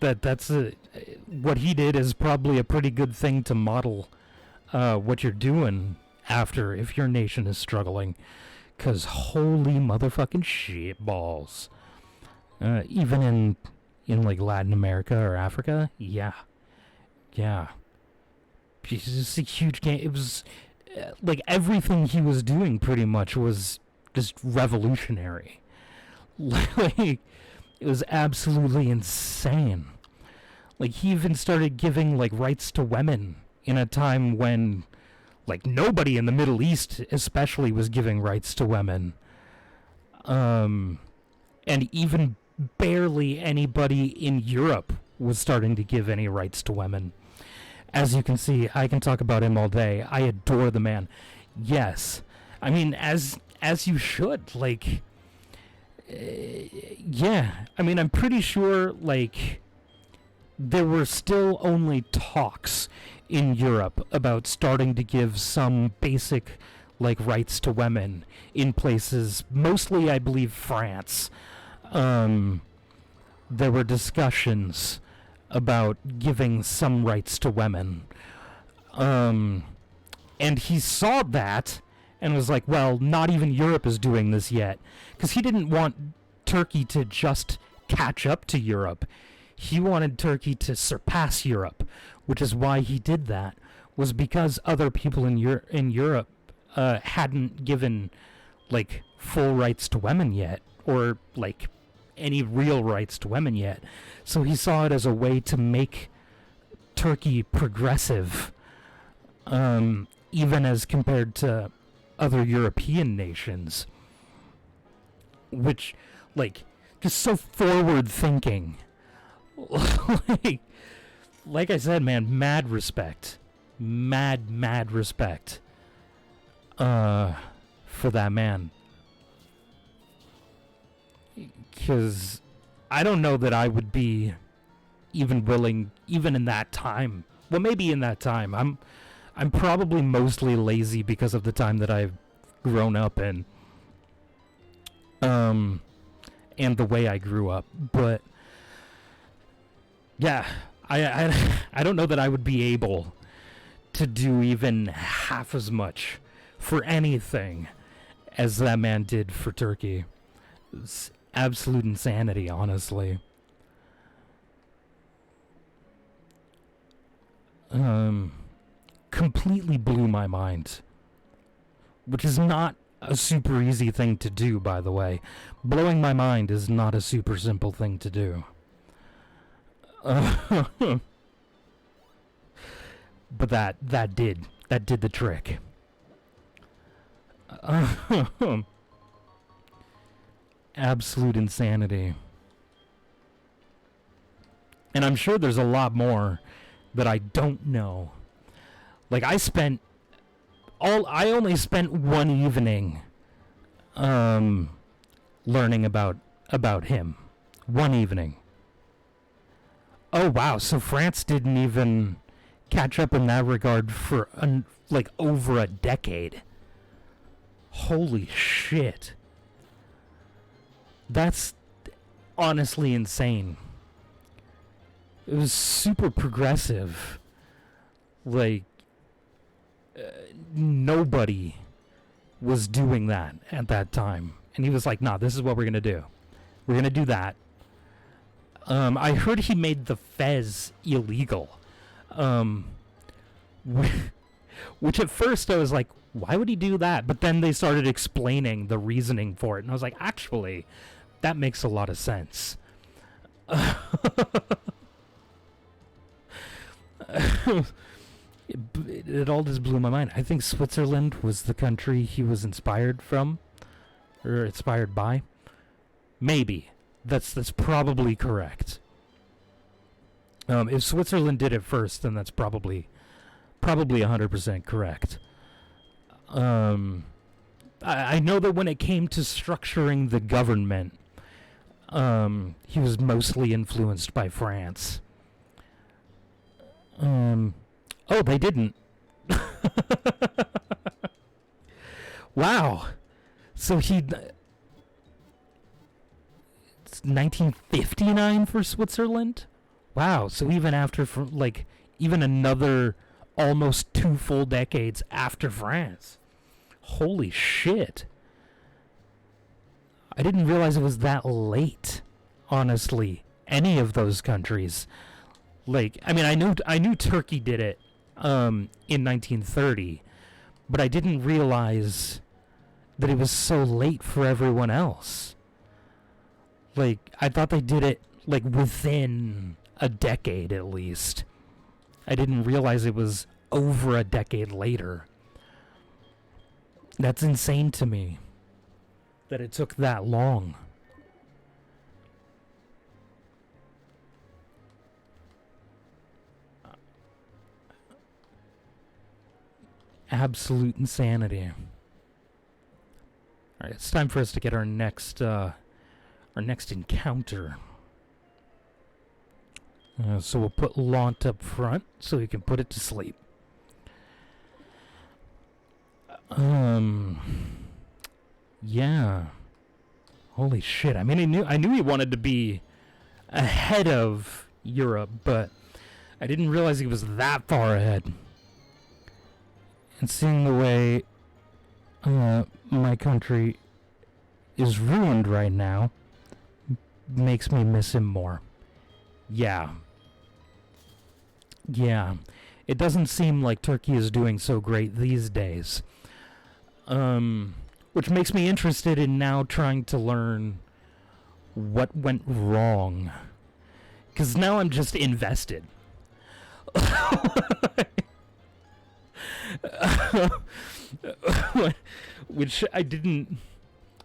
that's what he did is probably a pretty good thing to model what you're doing after if your nation is struggling. Because holy motherfucking shit balls. Even in Latin America or Africa, yeah. It's just a huge game. It was, everything he was doing pretty much was just revolutionary. It was absolutely insane. He even started giving, rights to women in a time when, nobody in the Middle East especially was giving rights to women. And even barely anybody in Europe was starting to give any rights to women. As you can see, I can talk about him all day. I adore the man. Yes. I mean, as you should. Yeah. I mean, I'm pretty sure, there were still only talks in Europe about starting to give some basic, rights to women in places, mostly, I believe, France. There were discussions about giving some rights to women. And he saw that and was like, well, not even Europe is doing this yet. Because he didn't want Turkey to just catch up to Europe. He wanted Turkey to surpass Europe, which is why he did that, was because other people in Europe hadn't given, full rights to women yet, or, any real rights to women yet. So he saw it as a way to make Turkey progressive, even as compared to other European nations, which, just so forward thinking. Like I said, man, mad respect, mad respect, for that man. Because I don't know that I would be even willing, even in that time. Well, maybe in that time. I'm probably mostly lazy because of the time that I've grown up in. And the way I grew up. But, yeah, I don't know that I would be able to do even half as much for anything as that man did for Turkey. It's absolute insanity, honestly. Completely blew my mind. Which is not a super easy thing to do, by the way. Blowing my mind is not a super simple thing to do. But that did the trick. Absolute insanity. And I'm sure there's a lot more that I don't know. I only spent one evening learning about him. One evening. Oh wow, so France didn't even catch up in that regard for over a decade. Holy shit. That's honestly insane. It was super progressive. Like, nobody was doing that at that time. And he was like, nah, this is what we're going to do. We're going to do that. I heard he made the fez illegal. Which at first I was like, why would he do that? But then they started explaining the reasoning for it. And I was like, actually, that makes a lot of sense. It all just blew my mind. I think Switzerland was the country he was inspired from, or inspired by. Maybe. That's probably correct. If Switzerland did it first, then that's probably 100% correct. I know that when it came to structuring the government, he was mostly influenced by France. Oh, they didn't. Wow. So it's 1959 for Switzerland? Wow. So even after, even another almost 2 full decades after France. Holy shit. I didn't realize it was that late, honestly. Any of those countries. I knew Turkey did it in 1930, but I didn't realize that it was so late for everyone else. I thought they did it, within a decade at least. I didn't realize it was over a decade later. That's insane to me, that it took that long. Absolute insanity. Alright, it's time for us to get our next encounter. So we'll put Launt up front so we can put it to sleep. Yeah. Holy shit. I mean, I knew he wanted to be ahead of Europe, but I didn't realize he was that far ahead. And seeing the way my country is ruined right now makes me miss him more. Yeah. Yeah. It doesn't seem like Turkey is doing so great these days. Which makes me interested in now trying to learn what went wrong. 'Cause now I'm just invested. Which I didn't,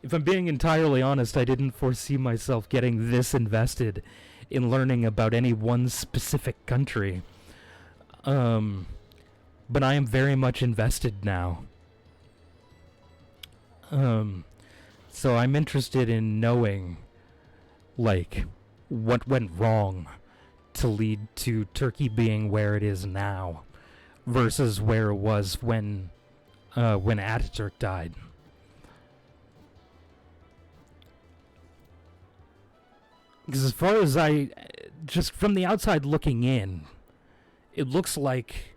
if I'm being entirely honest, I didn't foresee myself getting this invested in learning about any one specific country. But I am very much invested now. So I'm interested in knowing, what went wrong to lead to Turkey being where it is now versus where it was when Ataturk died. Because as far as just from the outside looking in, it looks like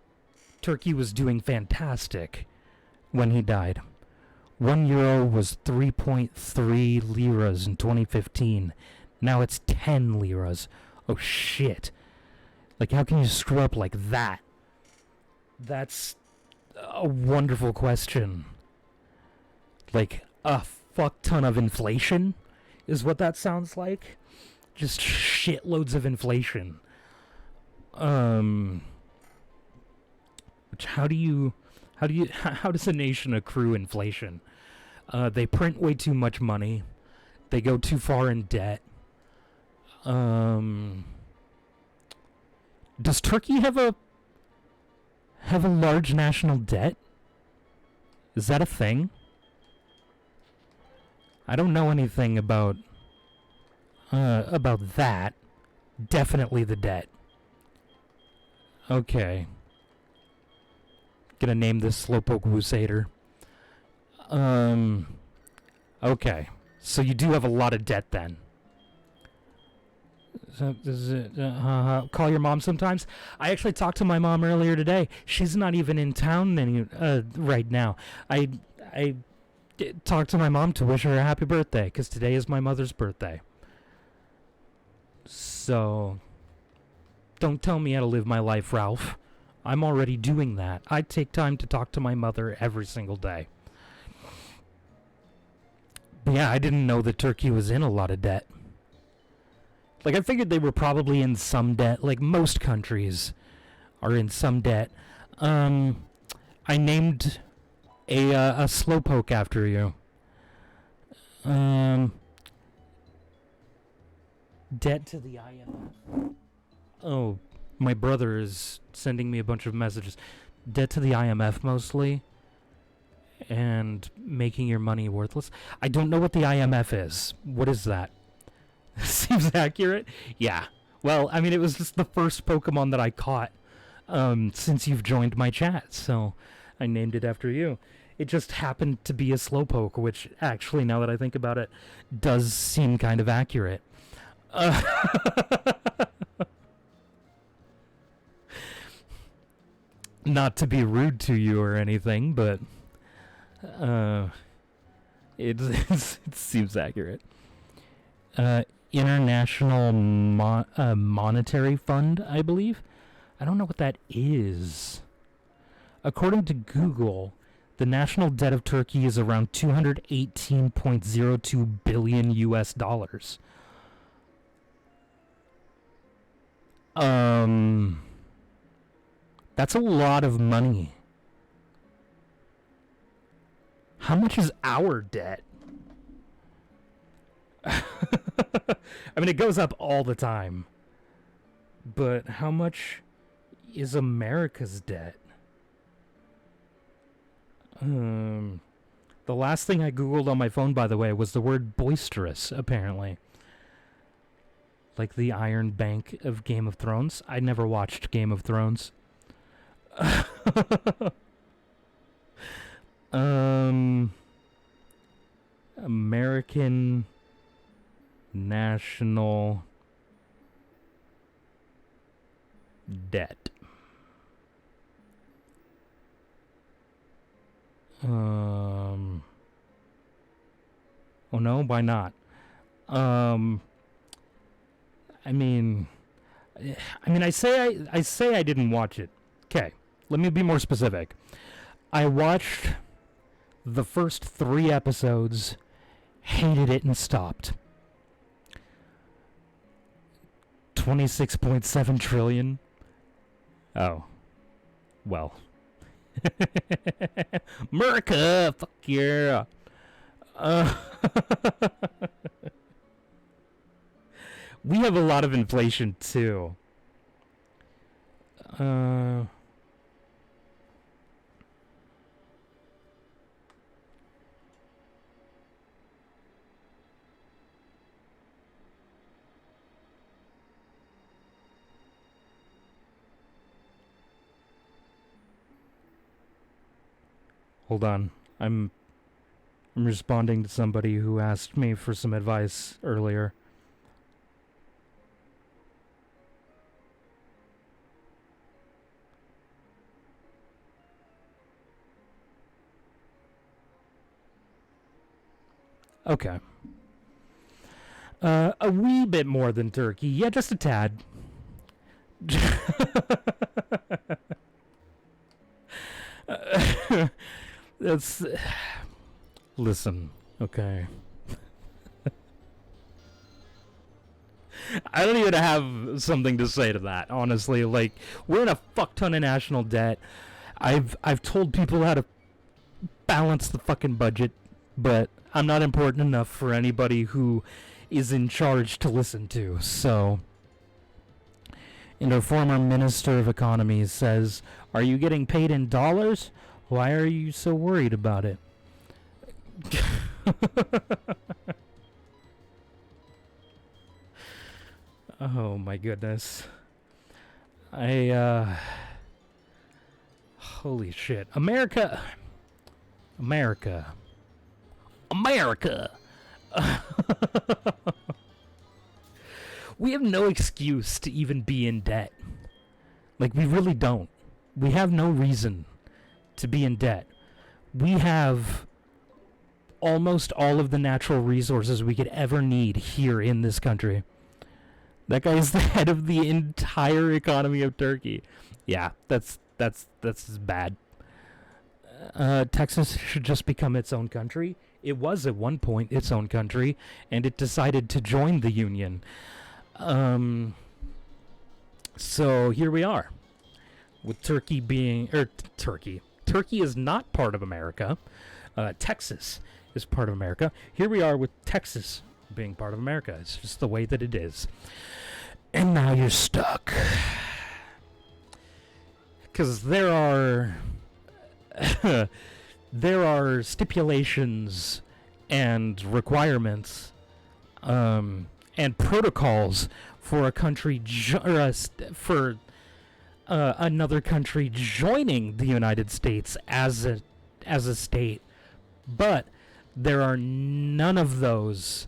Turkey was doing fantastic when he died. €1 was 3.3 liras in 2015. Now it's 10 liras. Oh shit. How can you screw up like that? That's a wonderful question. A fuck ton of inflation is what that sounds like. Just shitloads of inflation. Which how does a nation accrue inflation? They print way too much money. They go too far in debt. Does Turkey have a large national debt? Is that a thing? I don't know anything about that. Definitely the debt. Okay. Gonna name this Slowpoke Wusader. Okay. So you do have a lot of debt then. So does it, call your mom sometimes? I actually talked to my mom earlier today. She's not even in town right now. I talked to my mom to wish her a happy birthday, because today is my mother's birthday. So, don't tell me how to live my life, Ralph. I'm already doing that. I take time to talk to my mother every single day. But yeah, I didn't know that Turkey was in a lot of debt. Like, I figured they were probably in some debt. Like, most countries are in some debt. I named a slowpoke after you. Debt to the IMF. Oh, my brother is sending me a bunch of messages. Debt to the IMF mostly. And making your money worthless. I don't know what the IMF is. What is that? Seems accurate. Yeah. Well, I mean, it was just the first Pokemon that I caught since you've joined my chat, so I named it after you. It just happened to be a Slowpoke, which actually, now that I think about it, does seem kind of accurate. Not to be rude to you or anything, but it seems accurate. International Monetary Fund, I believe. I don't know what that is. According to Google, the national debt of Turkey is around 218.02 billion US dollars. That's a lot of money. How much is our debt? I mean, it goes up all the time. But how much is America's debt? The last thing I googled on my phone, by the way, was the word boisterous, apparently. Like the Iron Bank of Game of Thrones. I never watched Game of Thrones. American national debt. Oh no, why not? I mean, I say I didn't watch it. Okay, let me be more specific. I watched the first 3 episodes, hated it, and stopped. 26.7 trillion. Oh, well. America, fuck yeah. We have a lot of inflation too. Hold on. I'm responding to somebody who asked me for some advice earlier. Okay. A wee bit more than Turkey. Yeah, just a tad. That's... Listen, okay. I don't even have something to say to that, honestly. Like, we're in a fuck ton of national debt. I've told people how to balance the fucking budget, but I'm not important enough for anybody who is in charge to listen to. So, and our former Minister of Economy says, "Are you getting paid in dollars? Why are you so worried about it?" Oh my goodness. Holy shit. America. America. We have no excuse to even be in debt. Like, we really don't. We have no reason to be in debt. We have almost all of the natural resources we could ever need here in this country. That guy is the head of the entire economy of Turkey. Yeah, that's bad. Texas should just become its own country. It was at one point its own country, and it decided to join the Union. So here we are, with Turkey being, Turkey is not part of America. Texas is part of America. Here we are with Texas being part of America. It's just the way that it is. And now you're stuck. Because there are stipulations and requirements and protocols for a country another country joining the United States as a state, but there are none of those.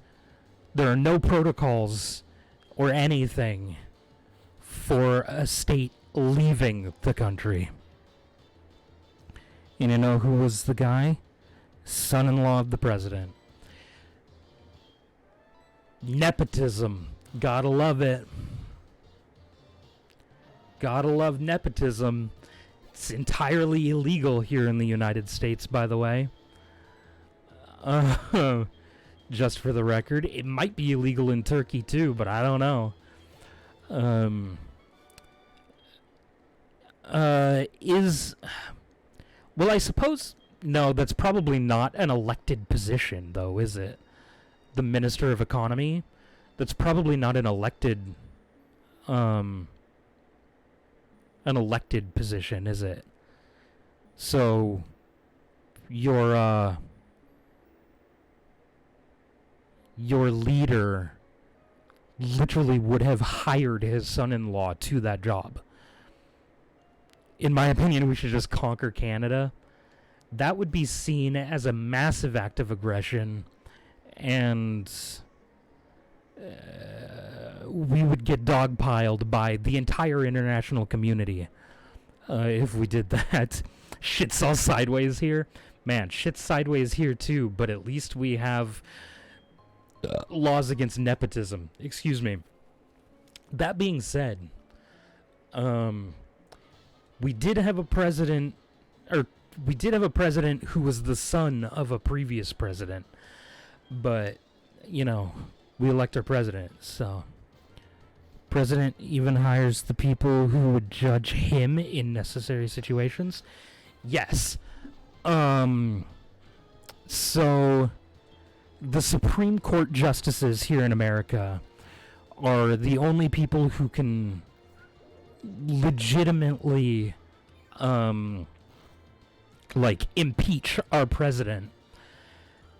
There are no protocols or anything for a state leaving the country. You know who was the guy? Son-in-law of the president. Nepotism. Gotta love it. Gotta love nepotism. It's entirely illegal here in the United States, by the way. Just for the record. It might be illegal in Turkey, too, but I don't know. Well, I suppose... No, that's probably not an elected position, though, is it? The Minister of Economy? That's probably not an elected position, is it? So, your leader literally would have hired his son-in-law to that job. In my opinion, we should just conquer Canada. That would be seen as a massive act of aggression, and we would get dogpiled by the entire international community if we did that. Shit's all sideways here. Man, shit's sideways here too, but at least we have laws against nepotism. Excuse me. That being said, we did have a president who was the son of a previous president, but, you know, we elect our president, so president even hires the people who would judge him in necessary situations. Yes. So the Supreme Court justices here in America are the only people who can legitimately impeach our president.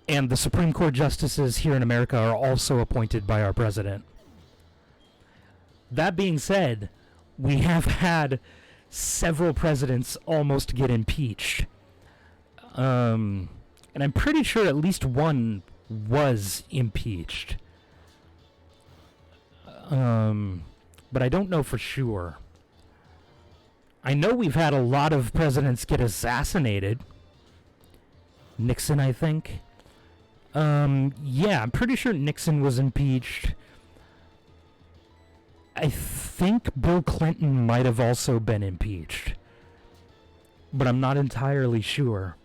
And the Supreme Court justices here in America are also appointed by our president. That being said, we have had several presidents almost get impeached. And I'm pretty sure at least one was impeached. But I don't know for sure. I know we've had a lot of presidents get assassinated. Nixon, I think. Yeah, I'm pretty sure Nixon was impeached. I think Bill Clinton might have also been impeached. But I'm not entirely sure.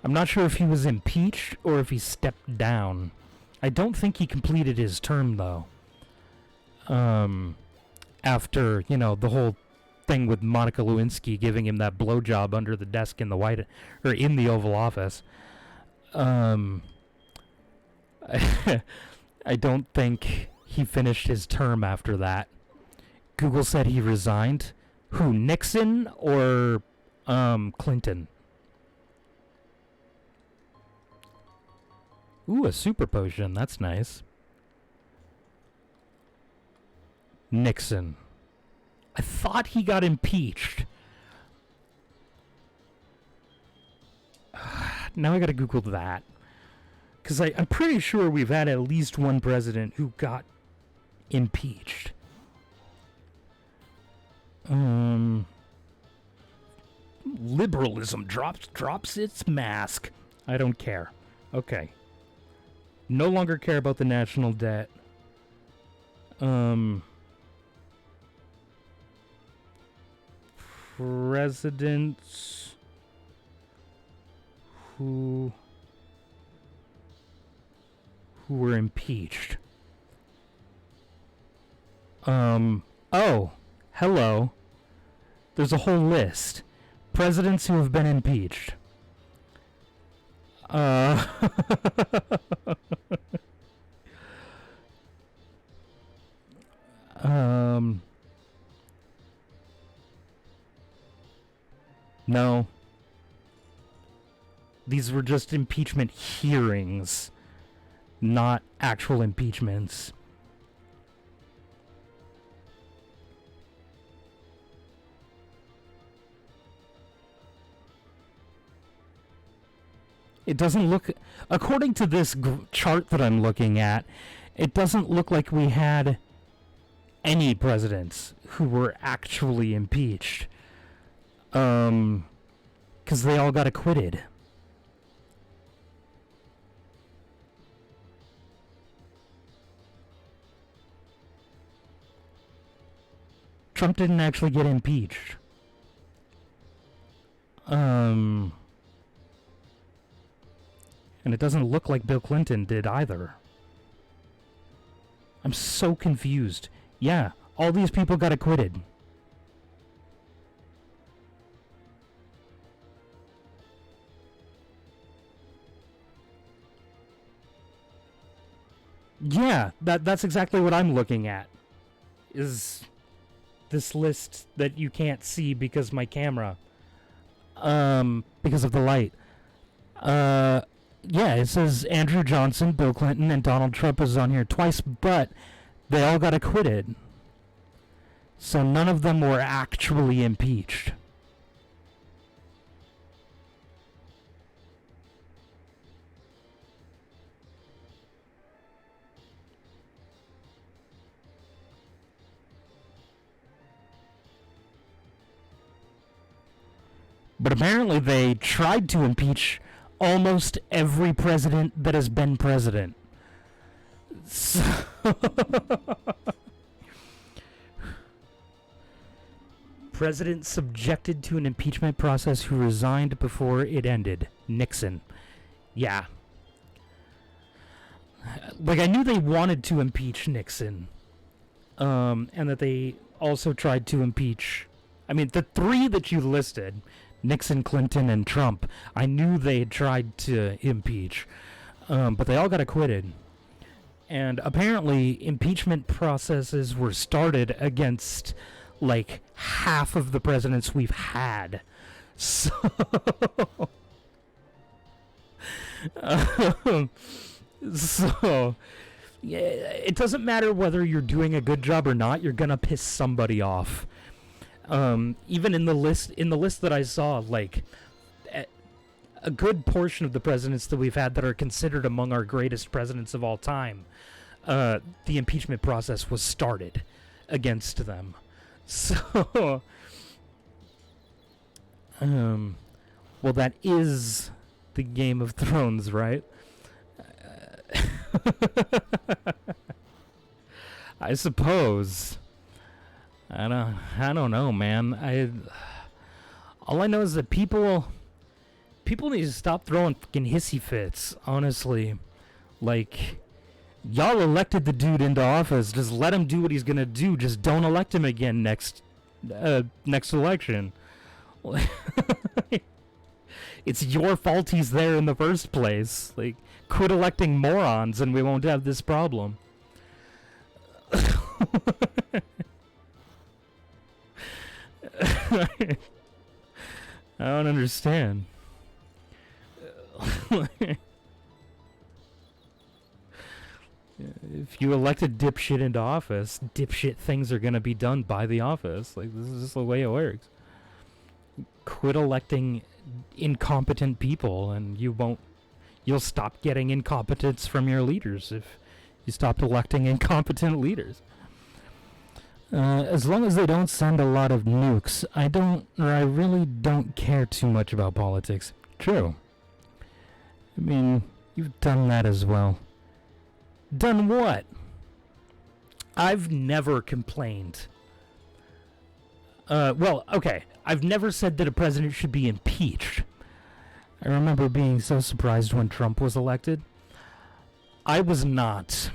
I'm not sure if he was impeached or if he stepped down. I don't think he completed his term, though. After, you know, the whole thing with Monica Lewinsky giving him that blowjob under the desk in the in the Oval Office. I don't think he finished his term after that. Google said he resigned. Who, Nixon or Clinton? Ooh, a super potion. That's nice. Nixon. I thought he got impeached. Now I gotta Google that. Because I'm pretty sure we've had at least one president who got impeached. Liberalism drops its mask. I don't care. Okay. No longer care about the national debt. Presidents who were impeached. Oh, hello. There's a whole list. Presidents who have been impeached. No. These were just impeachment hearings, not actual impeachments. It doesn't look, according to this chart that I'm looking at, it doesn't look like we had any presidents who were actually impeached. 'Cause they all got acquitted. Trump didn't actually get impeached. And it doesn't look like Bill Clinton did either. I'm so confused. Yeah, all these people got acquitted. Yeah, that's exactly what I'm looking at. Is this list that you can't see because my camera. Because of the light. Yeah, it says Andrew Johnson, Bill Clinton, and Donald Trump is on here twice, but they all got acquitted. So none of them were actually impeached. But apparently they tried to impeach almost every president that has been president. So President subjected to an impeachment process who resigned before it ended. Nixon. Yeah. Like, I knew they wanted to impeach Nixon. And that they also tried to impeach... I mean, the three that you listed... Nixon, Clinton, and Trump. I knew they had tried to impeach. But they all got acquitted. And apparently, impeachment processes were started against, like, half of the presidents we've had. So... yeah, it doesn't matter whether you're doing a good job or not, you're gonna piss somebody off. Even in the list that I saw, like, a good portion of the presidents that we've had that are considered among our greatest presidents of all time, the impeachment process was started against them. So, well, that is the Game of Thrones, right? I suppose. I don't know, man. All I know is that people need to stop throwing fucking hissy fits, honestly. Like, y'all elected the dude into office. Just let him do what he's gonna do. Just don't elect him again next election. It's your fault he's there in the first place. Like, quit electing morons and we won't have this problem. I don't understand. If you elect a dipshit into office, dipshit things are gonna be done by the office. Like, this is just the way it works. Quit electing incompetent people and you you'll stop getting incompetence from your leaders if you stopped electing incompetent leaders. As long as they don't send a lot of nukes, I really don't care too much about politics. True. I mean, you've done that as well. Done what? I've never complained. Well, okay. I've never said that a president should be impeached. I remember being so surprised when Trump was elected. I was not.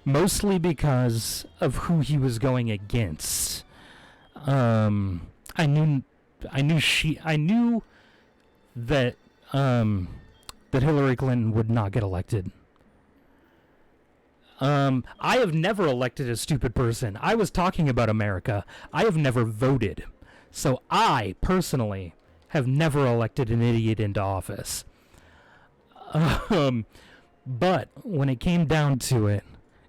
Mostly because of who he was going against. I knew that that Hillary Clinton would not get elected. I have never elected a stupid person. I was talking about America. I have never voted. So I, personally, have never elected an idiot into office. But when it came down to it,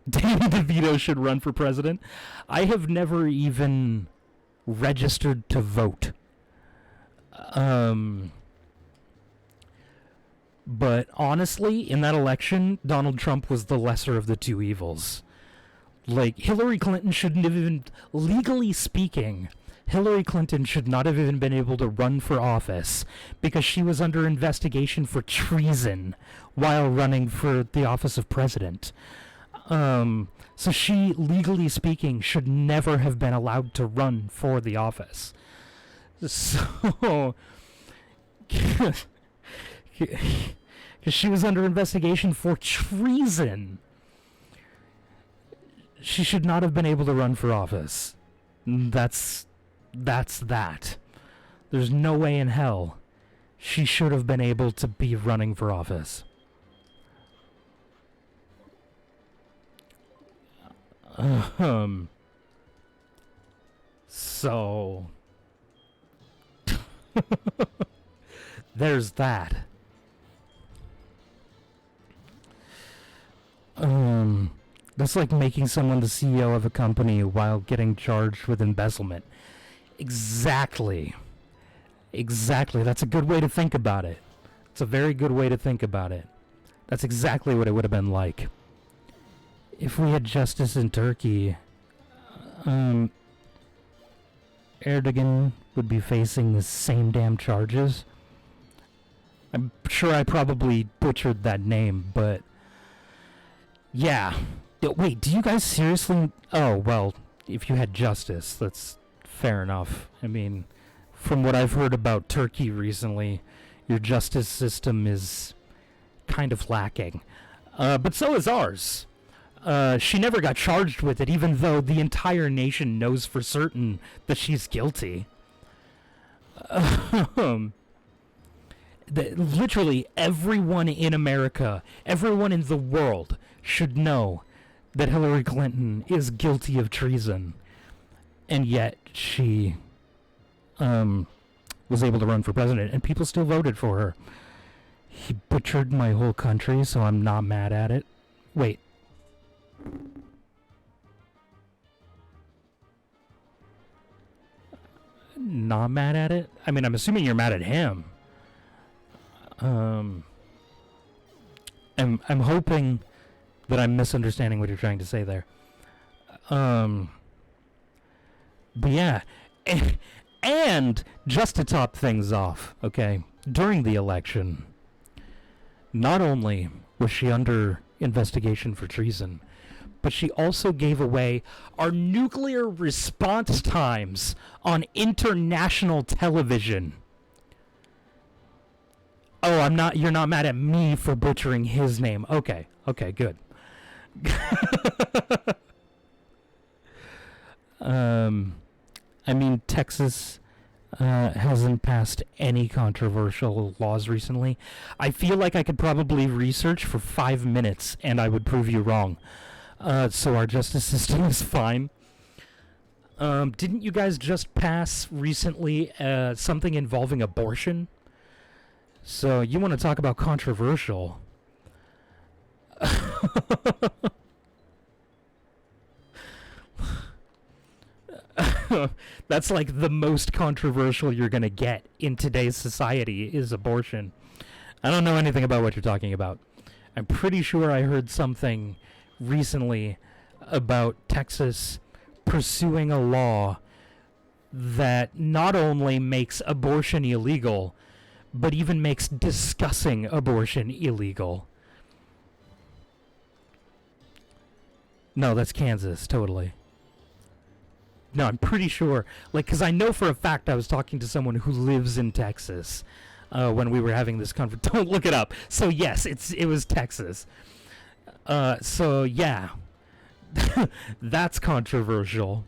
Danny DeVito should run for president. I have never even registered to vote. But honestly, in that election, Donald Trump was the lesser of the two evils. Like, Hillary Clinton shouldn't have even, legally speaking, Hillary Clinton should not have even been able to run for office because she was under investigation for treason while running for the office of president. So she, legally speaking, should never have been allowed to run for the office. So, because she was under investigation for treason, she should not have been able to run for office. That's that. There's no way in hell she should have been able to be running for office. So there's that. That's like making someone the CEO of a company while getting charged with embezzlement. Exactly. That's a good way to think about it. It's a very good way to think about it. That's exactly what it would have been like. If we had justice in Turkey, Erdogan would be facing the same damn charges. I'm sure I probably butchered that name, but yeah. Wait, do you guys seriously... Oh, well, if you had justice, that's fair enough. I mean, from what I've heard about Turkey recently, your justice system is kind of lacking. But so is ours. She never got charged with it, even though the entire nation knows for certain that she's guilty. Literally everyone in America, everyone in the world should know that Hillary Clinton is guilty of treason. And yet she was able to run for president, and people still voted for her. He butchered my whole country, so I'm not mad at it. Wait. Not mad at it? I mean, I'm assuming you're mad at him. I'm hoping that I'm misunderstanding what you're trying to say there. But yeah. And just to top things off, okay, during the election, not only was she under investigation for treason, but she also gave away our nuclear response times on international television. Oh, you're not mad at me for butchering his name. Okay, good. I mean, Texas hasn't passed any controversial laws recently. I feel like I could probably research for 5 minutes and I would prove you wrong. So our justice system is fine. Didn't you guys just pass recently something involving abortion? So you want to talk about controversial? That's like the most controversial you're going to get in today's society is abortion. I don't know anything about what you're talking about. I'm pretty sure I heard something recently about Texas pursuing a law that not only makes abortion illegal, but even makes discussing abortion illegal. No, that's Kansas, totally. No, I'm pretty sure, like, because I know for a fact I was talking to someone who lives in Texas when we were having this conversation. Don't look it up. So yes, it was Texas. So yeah, that's controversial.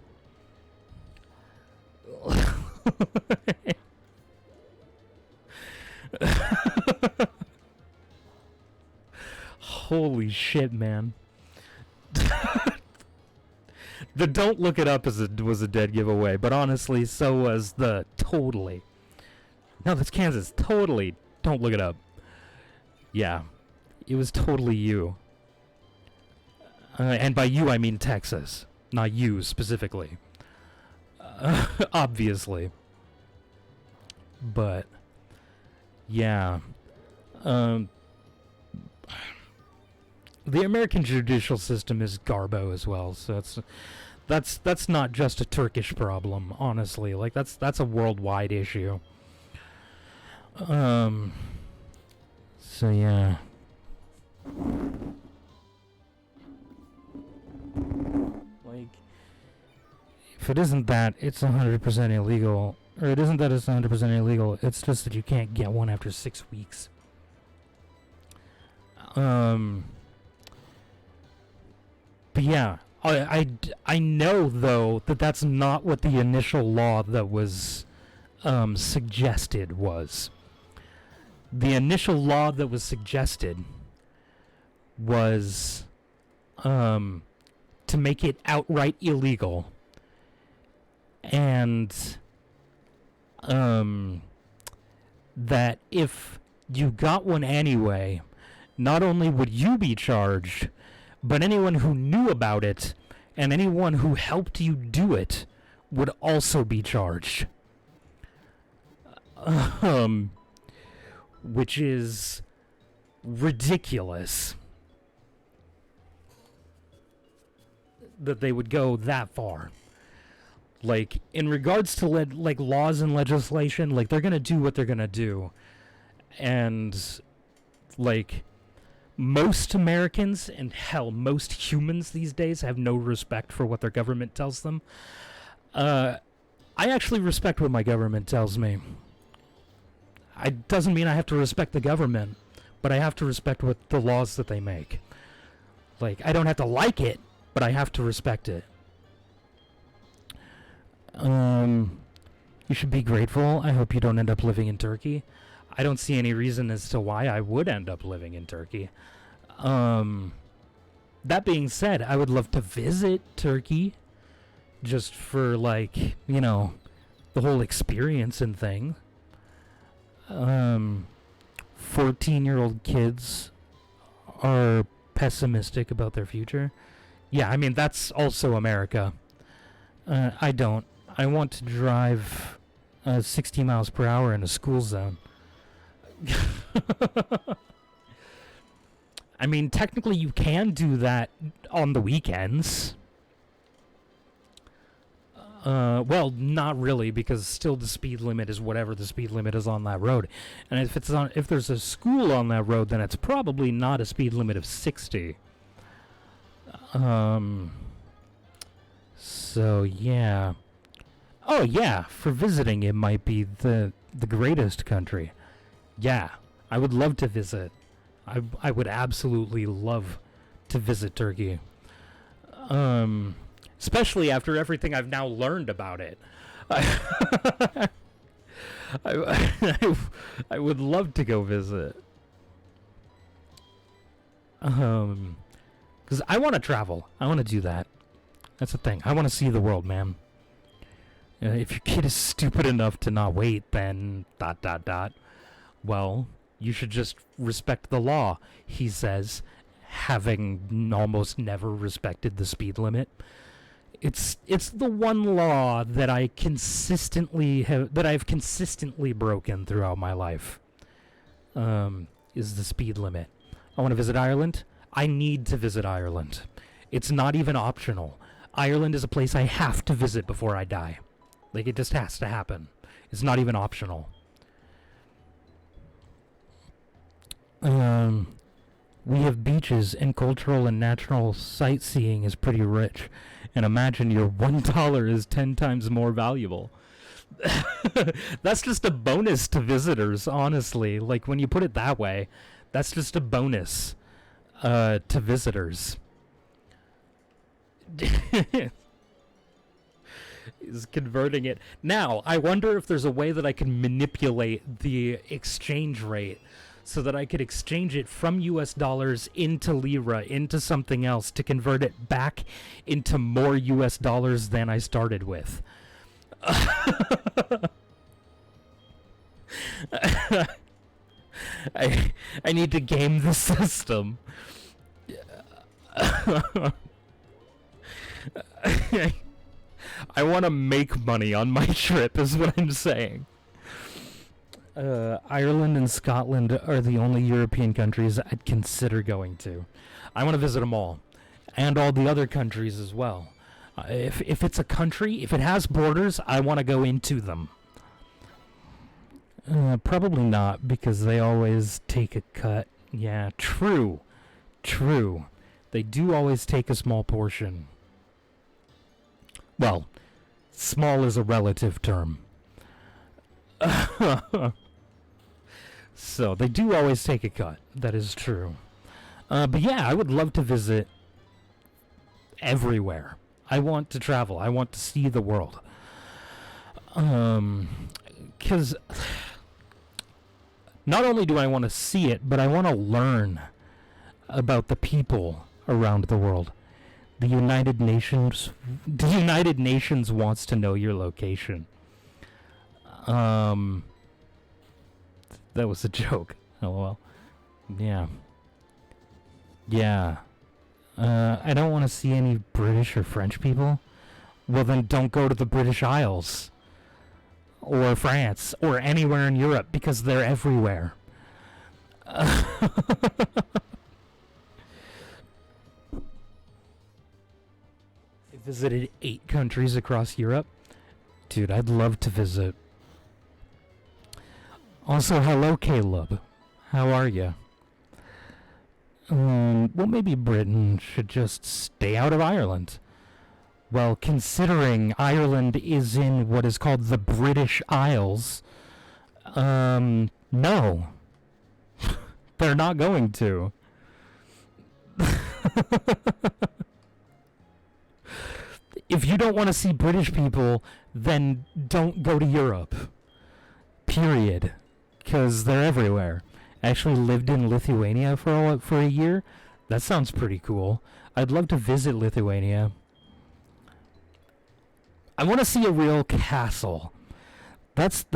Holy shit, man. The don't look it up was a dead giveaway, but honestly, so was the totally. No, that's Kansas. Totally. Don't look it up. Yeah. It was totally you. And by you, I mean Texas. Not you, specifically. Obviously. But, yeah. The American judicial system is garbo as well, so that's not just a Turkish problem, honestly. Like, that's a worldwide issue. So yeah. Like, if it isn't that, it's 100% illegal. Or it isn't that it's 100% illegal, it's just that you can't get one after 6 weeks. But yeah, I know, though, that that's not what the initial law that was suggested was. The initial law that was suggested was to make it outright illegal, and that if you got one anyway, not only would you be charged, but anyone who knew about it and anyone who helped you do it would also be charged. Which is ridiculous that they would go that far. Like, in regards to like laws and legislation, like, they're gonna do what they're gonna do, and like, most Americans, and hell, most humans these days, have no respect for what their government tells them. I actually respect what my government tells me. It doesn't mean I have to respect the government, but I have to respect what the laws that they make. Like, I don't have to like it, but I have to respect it. You should be grateful. I hope you don't end up living in Turkey. I don't see any reason as to why I would end up living in Turkey. That being said, I would love to visit Turkey just for, like, you know, the whole experience and thing. 14-year-old kids are pessimistic about their future. Yeah, I mean, that's also America. I don't. I want to drive 60 miles per hour in a school zone. I mean, technically you can do that on the weekends. Well, not really, because still the speed limit is whatever the speed limit is on that road. And if there's a school on that road, then it's probably not a speed limit of 60. So yeah. Oh yeah, for visiting it might be the greatest country. Yeah, I would love to visit. I would absolutely love to visit Turkey. Especially after everything I've now learned about it. I would love to go visit. Because I want to travel. I want to do that. That's the thing. I want to see the world, man. If your kid is stupid enough to not wait, then ... Well, you should just respect the law, he says, having almost never respected the speed limit. It's the one law that I've consistently broken throughout my life. is the speed limit. I want to visit Ireland. I need to visit Ireland. It's not even optional. Ireland is a place I have to visit before I die. Like, it just has to happen. It's not even optional. We have beaches, and cultural and natural sightseeing is pretty rich. And imagine your $1 is 10 times more valuable. That's just a bonus to visitors, honestly. Like, when you put it that way, that's just a bonus to visitors. Is converting it. Now, I wonder if there's a way that I can manipulate the exchange rate so that I could exchange it from US dollars into Lira, into something else, to convert it back into more US dollars than I started with. I need to game the system. I want to make money on my trip, is what I'm saying. Ireland and Scotland are the only European countries I'd consider going to. I want to visit them all, and all the other countries as well. If it's a country, if it has borders, I want to go into them. Probably not, because they always take a cut. Yeah, true. They do always take a small portion. Well, small is a relative term. So, they do always take a cut. That is true. But yeah, I would love to visit everywhere. I want to travel. I want to see the world. Because not only do I want to see it, but I want to learn about the people around the world. The United Nations wants to know your location. That was a joke. LOL. Yeah. I don't want to see any British or French people. Well, then don't go to the British Isles. Or France. Or anywhere in Europe, because they're everywhere. I visited 8 countries across Europe. Dude, I'd love to visit. Also, hello, Caleb. How are you? Well, maybe Britain should just stay out of Ireland. Well, considering Ireland is in what is called the British Isles, no. They're not going to. If you don't want to see British people, then don't go to Europe. Period. Because they're everywhere. I actually lived in Lithuania for a year. That sounds pretty cool. I'd love to visit Lithuania. I want to see a real castle. That's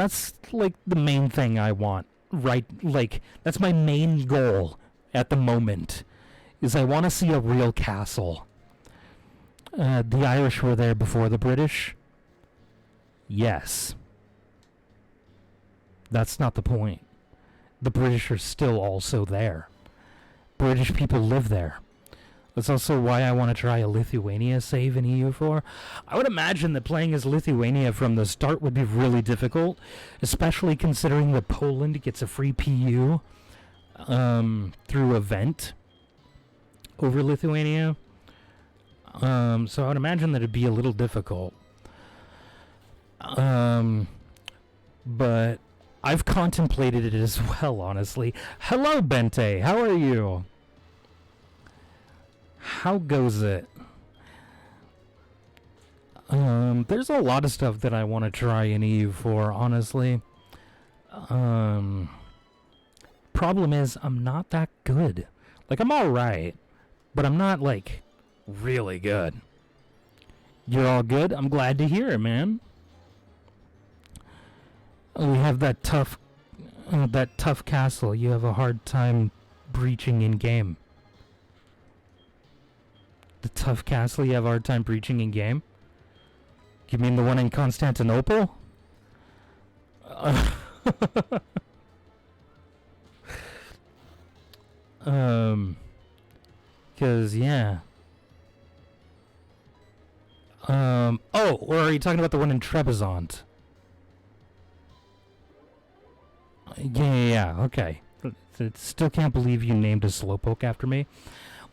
like the main thing I want. Right, like that's my main goal at the moment. Is I want to see a real castle. The Irish were there before the British. Yes. That's not the point. The British are still also there. British people live there. That's also why I want to try a Lithuania save in EU4. I would imagine that playing as Lithuania from the start would be really difficult, especially considering that Poland gets a free PU through event over Lithuania. So I would imagine that it'd be a little difficult. But I've contemplated it as well, honestly. Hello, Bente. How are you? How goes it? There's a lot of stuff that I want to try in EU4, honestly. Problem is, I'm not that good. Like, I'm alright, but I'm not, like, really good. You're all good? I'm glad to hear it, man. We have that tough castle. You have a hard time breaching in game. The tough castle you have a hard time breaching in game? You mean the one in Constantinople? Cause yeah. Oh, or are you talking about the one in Trebizond? Yeah, okay. Still can't believe you named a Slowpoke after me.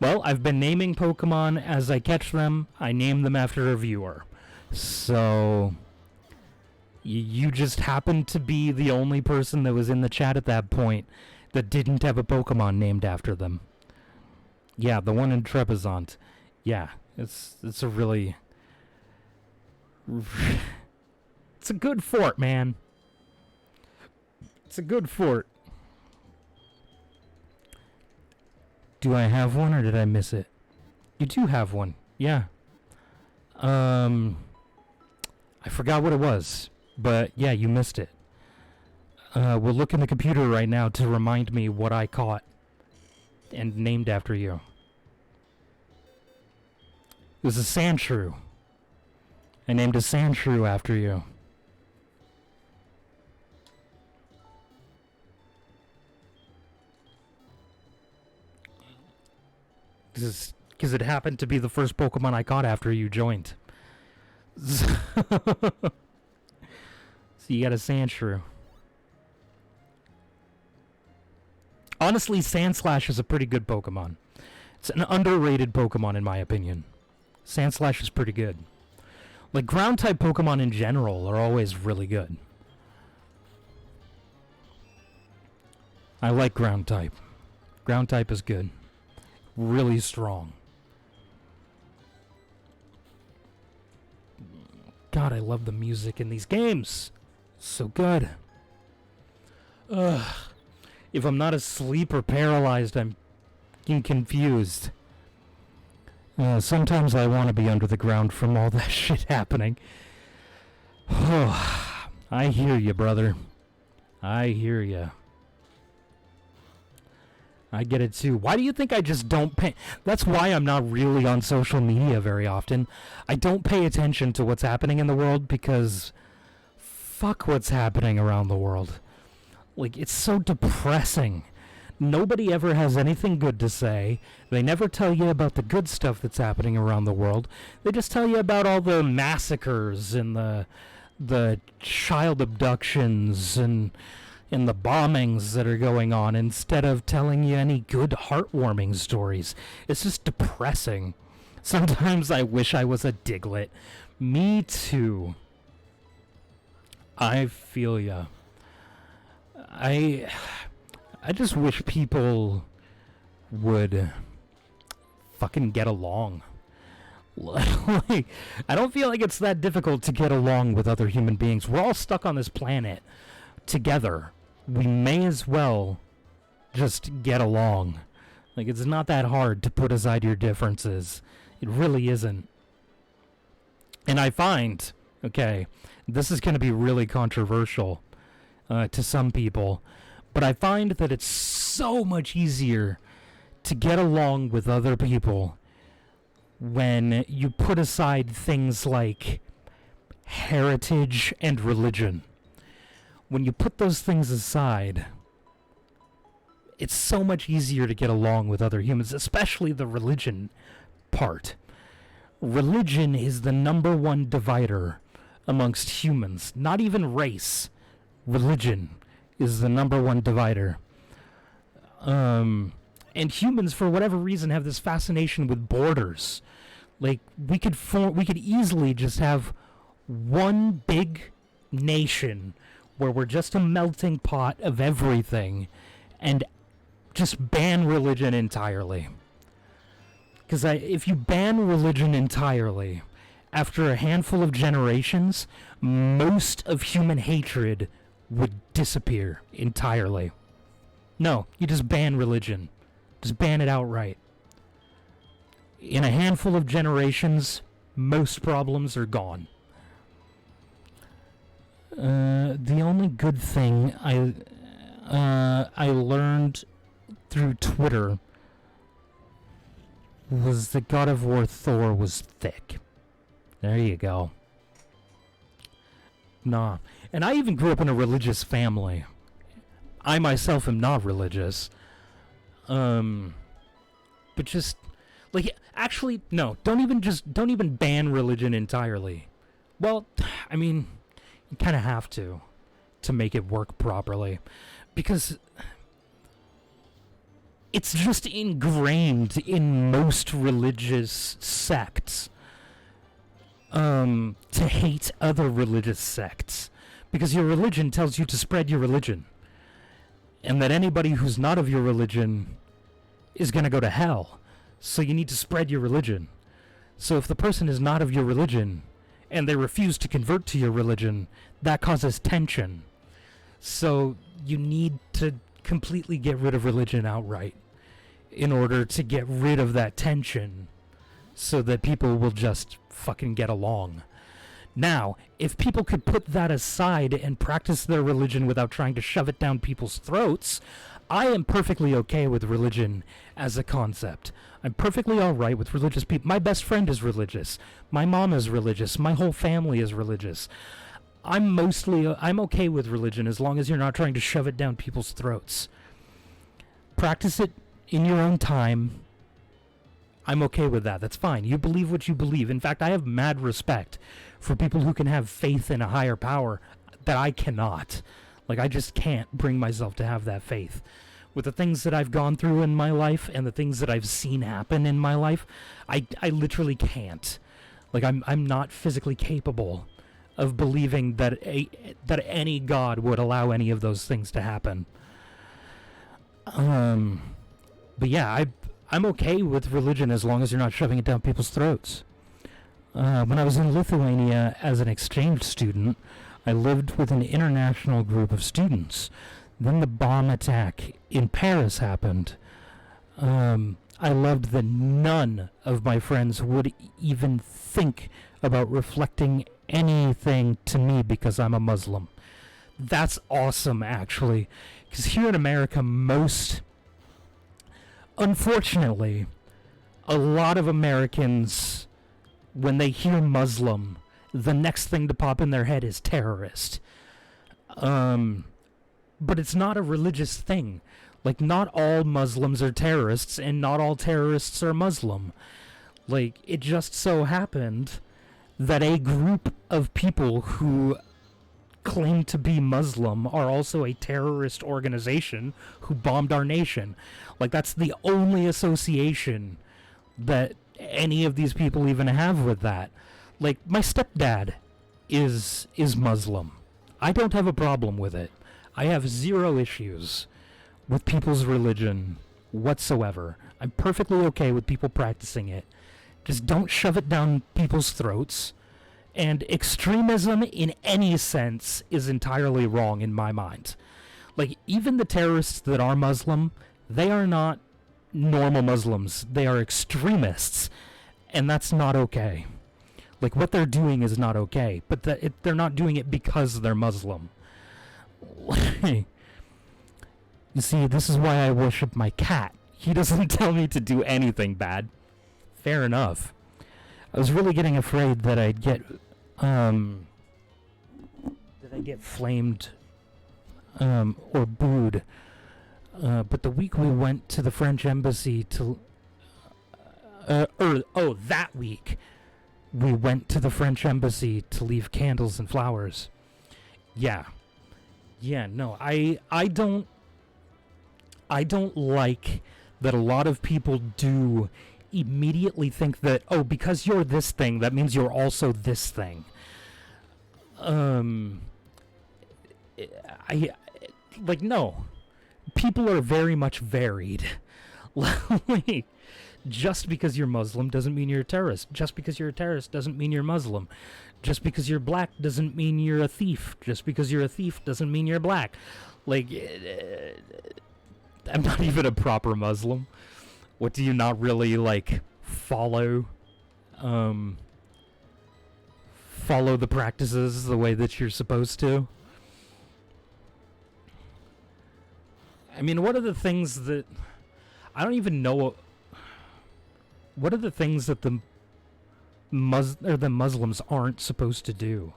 Well, I've been naming Pokemon as I catch them. I name them after a viewer. So, you just happened to be the only person that was in the chat at that point that didn't have a Pokemon named after them. Yeah, the one in Trebizond. Yeah, it's a really... It's a good fort, man. It's a good fort. Do I have one or did I miss it? You do have one. Yeah. I forgot what it was. But yeah, you missed it. We'll look in the computer right now to remind me what I caught and named after you. It was a Sandshrew. I named a Sandshrew after you. Because it happened to be the first Pokemon I caught after you joined. So you got a Sandshrew. Honestly, Sandslash is a pretty good Pokemon. It's an underrated Pokemon in my opinion. Sandslash is pretty good. Like, ground-type Pokemon in general are always really good. I like ground-type. Ground-type is good. Really strong. God, I love the music in these games. So good. Ugh. If I'm not asleep or paralyzed, I'm getting confused. Sometimes I want to be under the ground from all that shit happening. Oh, I hear you, brother. I hear you. I get it too. Why do you think I just don't pay? That's why I'm not really on social media very often. I don't pay attention to what's happening in the world because fuck what's happening around the world. Like, it's so depressing. Nobody ever has anything good to say. They never tell you about the good stuff that's happening around the world. They just tell you about all the massacres and the child abductions and the bombings that are going on instead of telling you any good heartwarming stories. It's just depressing. Sometimes I wish I was a Diglett. Me too. I feel ya. I just wish people would fucking get along. Like, I don't feel like it's that difficult to get along with other human beings. We're all stuck on this planet together. We may as well just get along. Like, it's not that hard to put aside your differences. It really isn't. And I find, okay, this is going to be really controversial to some people, but I find that it's so much easier to get along with other people when you put aside things like heritage and religion. When you put those things aside, it's so much easier to get along with other humans, especially the religion part. Religion is the number one divider amongst humans, not even race. Religion is the number one divider. And humans, for whatever reason, have this fascination with borders. Like, we could easily just have one big nation where we're just a melting pot of everything and just ban religion entirely. Because if you ban religion entirely, after a handful of generations, most of human hatred would disappear entirely. No, you just ban religion. Just ban it outright. In a handful of generations, most problems are gone. The only good thing I learned through Twitter was that God of War Thor was thick. There you go. Nah. And I even grew up in a religious family. I myself am not religious. But just, like, actually, no, don't even ban religion entirely. Well, I mean, you kind of have to make it work properly. Because it's just ingrained in most religious sects to hate other religious sects. Because your religion tells you to spread your religion. And that anybody who's not of your religion is going to go to hell. So you need to spread your religion. So if the person is not of your religion and they refuse to convert to your religion, that causes tension. So you need to completely get rid of religion outright in order to get rid of that tension so that people will just fucking get along. Now, if people could put that aside and practice their religion without trying to shove it down people's throats, I am perfectly okay with religion as a concept. I'm perfectly alright with religious people. My best friend is religious. My mom is religious. My whole family is religious. I'm okay with religion as long as you're not trying to shove it down people's throats. Practice it in your own time. I'm okay with that. That's fine. You believe what you believe. In fact, I have mad respect for people who can have faith in a higher power that I cannot. Like, I just can't bring myself to have that faith. With the things that I've gone through in my life and the things that I've seen happen in my life, I literally can't. Like, I'm not physically capable of believing that any god would allow any of those things to happen. But yeah, I'm okay with religion as long as you're not shoving it down people's throats. When I was in Lithuania as an exchange student, I lived with an international group of students. Then the bomb attack in Paris happened. I loved that none of my friends would even think about reflecting anything to me because I'm a Muslim. That's awesome, actually. Because here in America, unfortunately, a lot of Americans, when they hear Muslim, the next thing to pop in their head is terrorist. But it's not a religious thing. Like, not all Muslims are terrorists, and not all terrorists are Muslim. Like, it just so happened that a group of people who claim to be Muslim are also a terrorist organization who bombed our nation. Like, that's the only association that any of these people even have with that. Like, my stepdad is Muslim. I don't have a problem with it. I have zero issues with people's religion whatsoever. I'm perfectly okay with people practicing it. Just don't shove it down people's throats. And extremism in any sense is entirely wrong in my mind. Like, even the terrorists that are Muslim, they are not normal Muslims. They are extremists. And that's not okay. Like, what they're doing is not okay. But they're not doing it because they're Muslim. You see, this is why I worship my cat. He doesn't tell me to do anything bad. Fair enough. I was really getting afraid that I'd get flamed or booed. But the week we went to the French embassy to that week we went to the French embassy to leave candles and flowers. Yeah, no, I don't like that a lot of people do immediately think that, oh, because you're this thing, that means you're also this thing. No. People are very much varied. Like, just because you're Muslim doesn't mean you're a terrorist. Just because you're a terrorist doesn't mean you're Muslim. Just because you're black doesn't mean you're a thief. Just because you're a thief doesn't mean you're black. Like, I'm not even a proper Muslim. What, do you not really, like, follow the practices the way that you're supposed to? I mean, what are the things that... I don't even know... What are the things that the Muslims aren't supposed to do?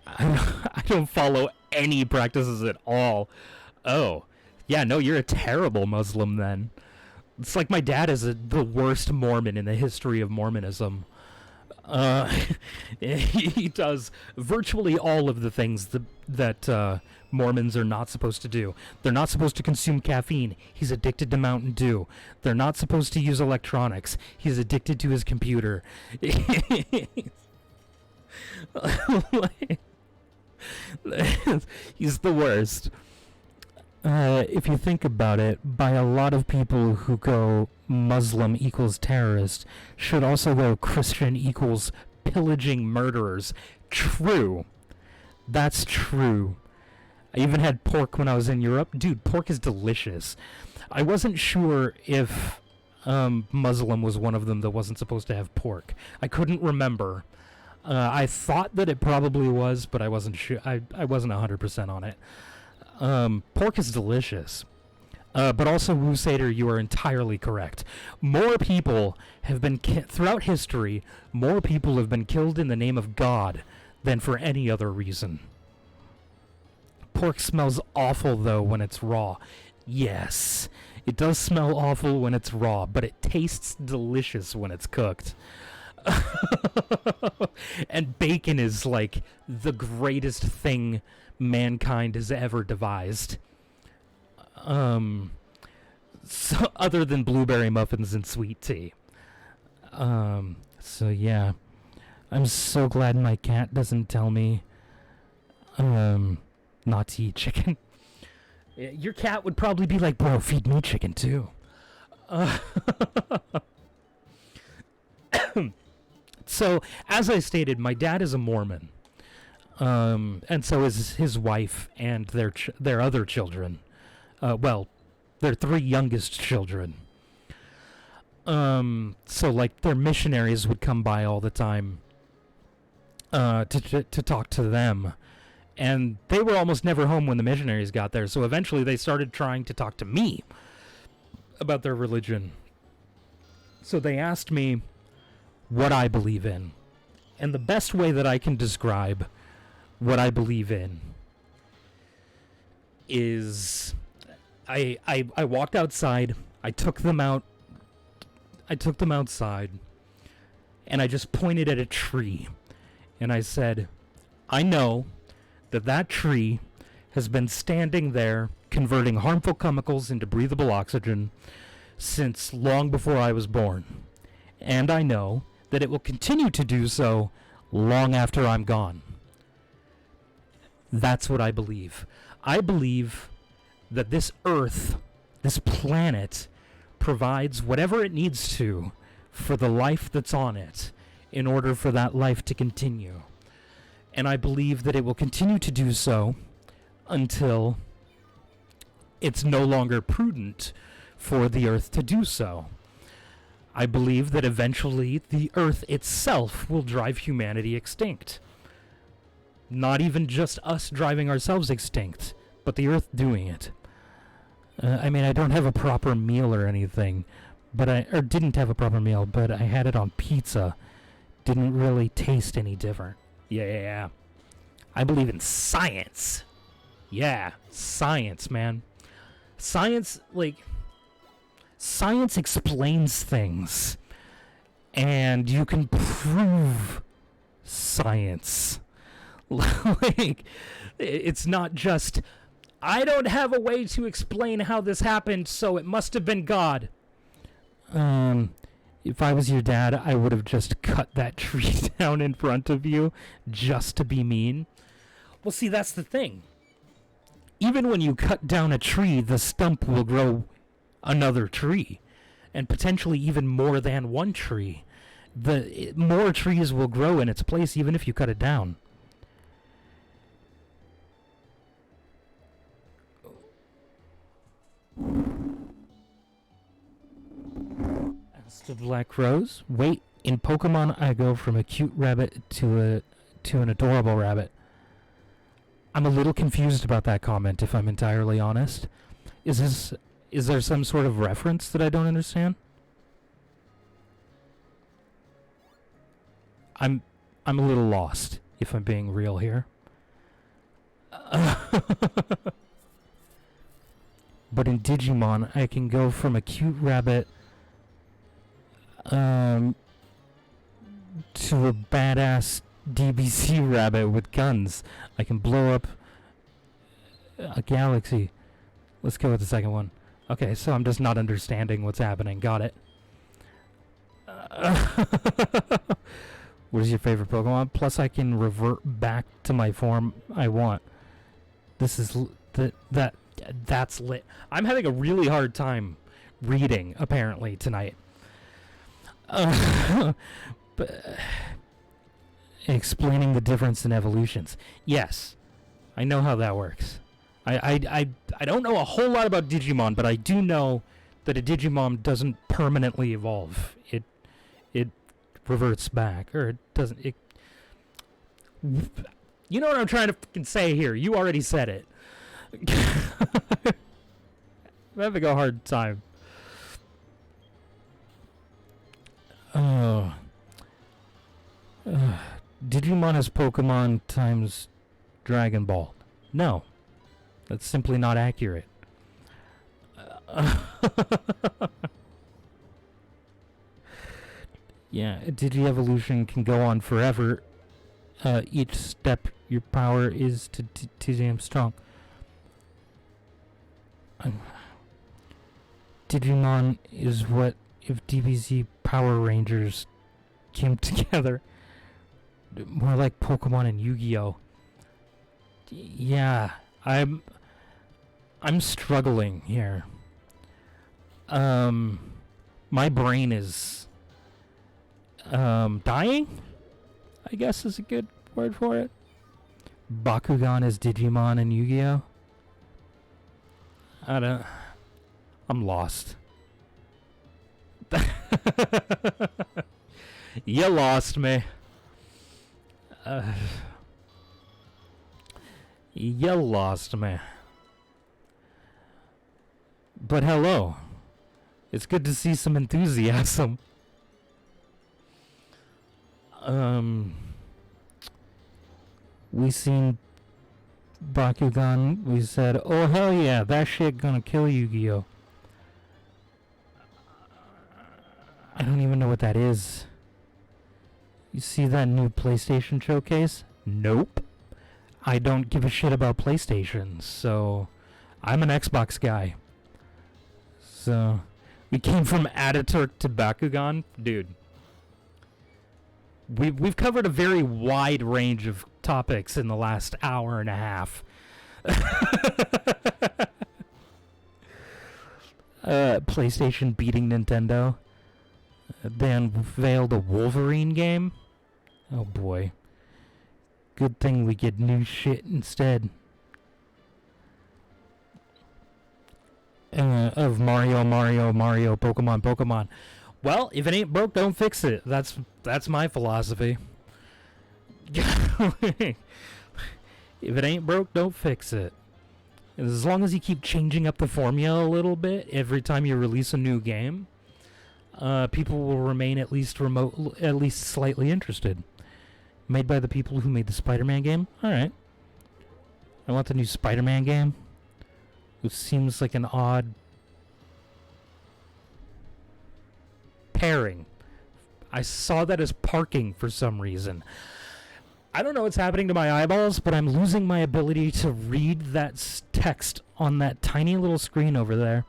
I don't follow any practices at all. Oh, Yeah, no, you're a terrible Muslim then. It's like my dad is the worst Mormon in the history of Mormonism. Uh, he does virtually all of the things that Mormons are not supposed to do. They're not supposed to consume caffeine. He's addicted to Mountain Dew. They're not supposed to use electronics. He's addicted to his computer. He's the worst. If you think about it, by a lot of people who go Muslim equals terrorist should also go Christian equals pillaging murderers. True. That's true. I even had pork when I was in Europe. Dude, pork is delicious. I wasn't sure if Muslim was one of them that wasn't supposed to have pork. I couldn't remember. I thought that it probably was, but I wasn't sure. I wasn't 100% on it. Pork is delicious. But also, Wu Seder, you are entirely correct. More people have been throughout history, more people have been killed in the name of God than for any other reason. Pork smells awful, though, when it's raw. Yes, it does smell awful when it's raw, but it tastes delicious when it's cooked. And bacon is like the greatest thing mankind has ever devised. So other than blueberry muffins and sweet tea. So yeah. I'm so glad my cat doesn't tell me not to eat chicken. Your cat would probably be like, bro, feed me chicken too. So, as I stated, my dad is a Mormon. And so is his wife and their other children. Well, their 3 youngest children. So, like, their missionaries would come by all the time to talk to them. And they were almost never home when the missionaries got there. So eventually they started trying to talk to me about their religion. So they asked me what I believe in. And the best way that I can describe what I believe in is I walked outside, I took them outside, and I just pointed at a tree. And I said, I know that tree has been standing there converting harmful chemicals into breathable oxygen since long before I was born. And I know that it will continue to do so long after I'm gone. That's what I believe. I believe that this Earth, this planet, provides whatever it needs to for the life that's on it in order for that life to continue. And I believe that it will continue to do so until it's no longer prudent for the Earth to do so. I believe that eventually the Earth itself will drive humanity extinct. Not even just us driving ourselves extinct, but the Earth doing it. I mean, I don't have a proper meal or anything, or didn't have a proper meal, but I had it on pizza. Didn't really taste any different. Yeah. I believe in science. Yeah, science, man. Science explains things. And you can prove science. Like, it's not just, I don't have a way to explain how this happened, so it must have been God. If I was your dad, I would have just cut that tree down in front of you just to be mean. Well, see, that's the thing. Even when you cut down a tree, the stump will grow another tree, and potentially even more than one tree. More trees will grow in its place even if you cut it down. The Black Rose. Wait, in Pokemon I go from a cute rabbit to an adorable rabbit. I'm a little confused about that comment, if I'm entirely honest. Is there some sort of reference that I don't understand? I'm a little lost, if I'm being real here. But in Digimon, I can go from a cute rabbit to a badass DBC rabbit with guns. I can blow up a galaxy. Let's go with the second one. Okay, so I'm just not understanding what's happening. Got it. What is your favorite Pokemon? Plus, I can revert back to my form I want. This is that's lit. I'm having a really hard time reading, apparently, tonight. But explaining the difference in evolutions. Yes, I know how that works. I don't know a whole lot about Digimon, but I do know that a Digimon doesn't permanently evolve. It reverts back, or it doesn't. You know what I'm trying to fucking say here. You already said it. I'm having a hard time. Digimon is Pokemon times Dragon Ball. No. That's simply not accurate. Yeah, Digi-evolution can go on forever. Each step your power is too damn strong. Digimon is what if DBZ Power Rangers came together. More like Pokemon and Yu-Gi-Oh! Yeah, I'm struggling here. My brain is dying, I guess is a good word for it. Bakugan is Digimon and Yu-Gi-Oh! I'm lost. You lost me. You lost me. But hello. It's good to see some enthusiasm. We seen Bakugan. We said, oh hell yeah, that shit gonna kill Yu-Gi-Oh! I don't even know what that is. You see that new PlayStation showcase? Nope. I don't give a shit about PlayStation, so I'm an Xbox guy. So we came from Ataturk to Bakugan, dude. We've covered a very wide range of topics in the last hour and a half. PlayStation beating Nintendo. They unveiled a Wolverine game. Oh boy. Good thing we get new shit instead. Of Mario, Pokemon. Well, if it ain't broke, don't fix it. That's my philosophy. If it ain't broke, don't fix it. As long as you keep changing up the formula a little bit every time you release a new game, people will remain at least slightly interested. Made by the people who made the Spider-Man game? Alright. I want the new Spider-Man game. Which seems like an odd pairing. I saw that as parking for some reason. I don't know what's happening to my eyeballs, but I'm losing my ability to read that text on that tiny little screen over there.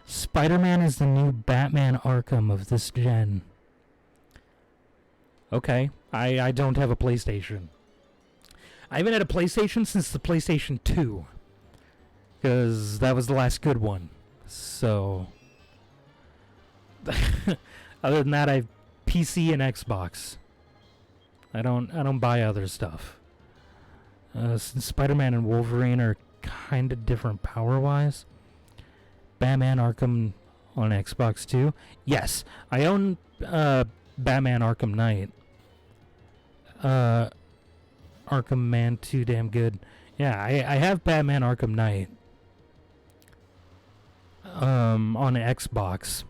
Spider-Man is the new Batman Arkham of this gen. Okay, I don't have a PlayStation. I haven't had a PlayStation since the PlayStation 2. Because that was the last good one. So other than that, I have PC and Xbox. I don't buy other stuff. Since Spider-Man and Wolverine are kind of different power-wise. Batman Arkham on Xbox too. Yes, I own Batman Arkham Knight. Arkham Man, too damn good. Yeah, I have Batman Arkham Knight. On Xbox.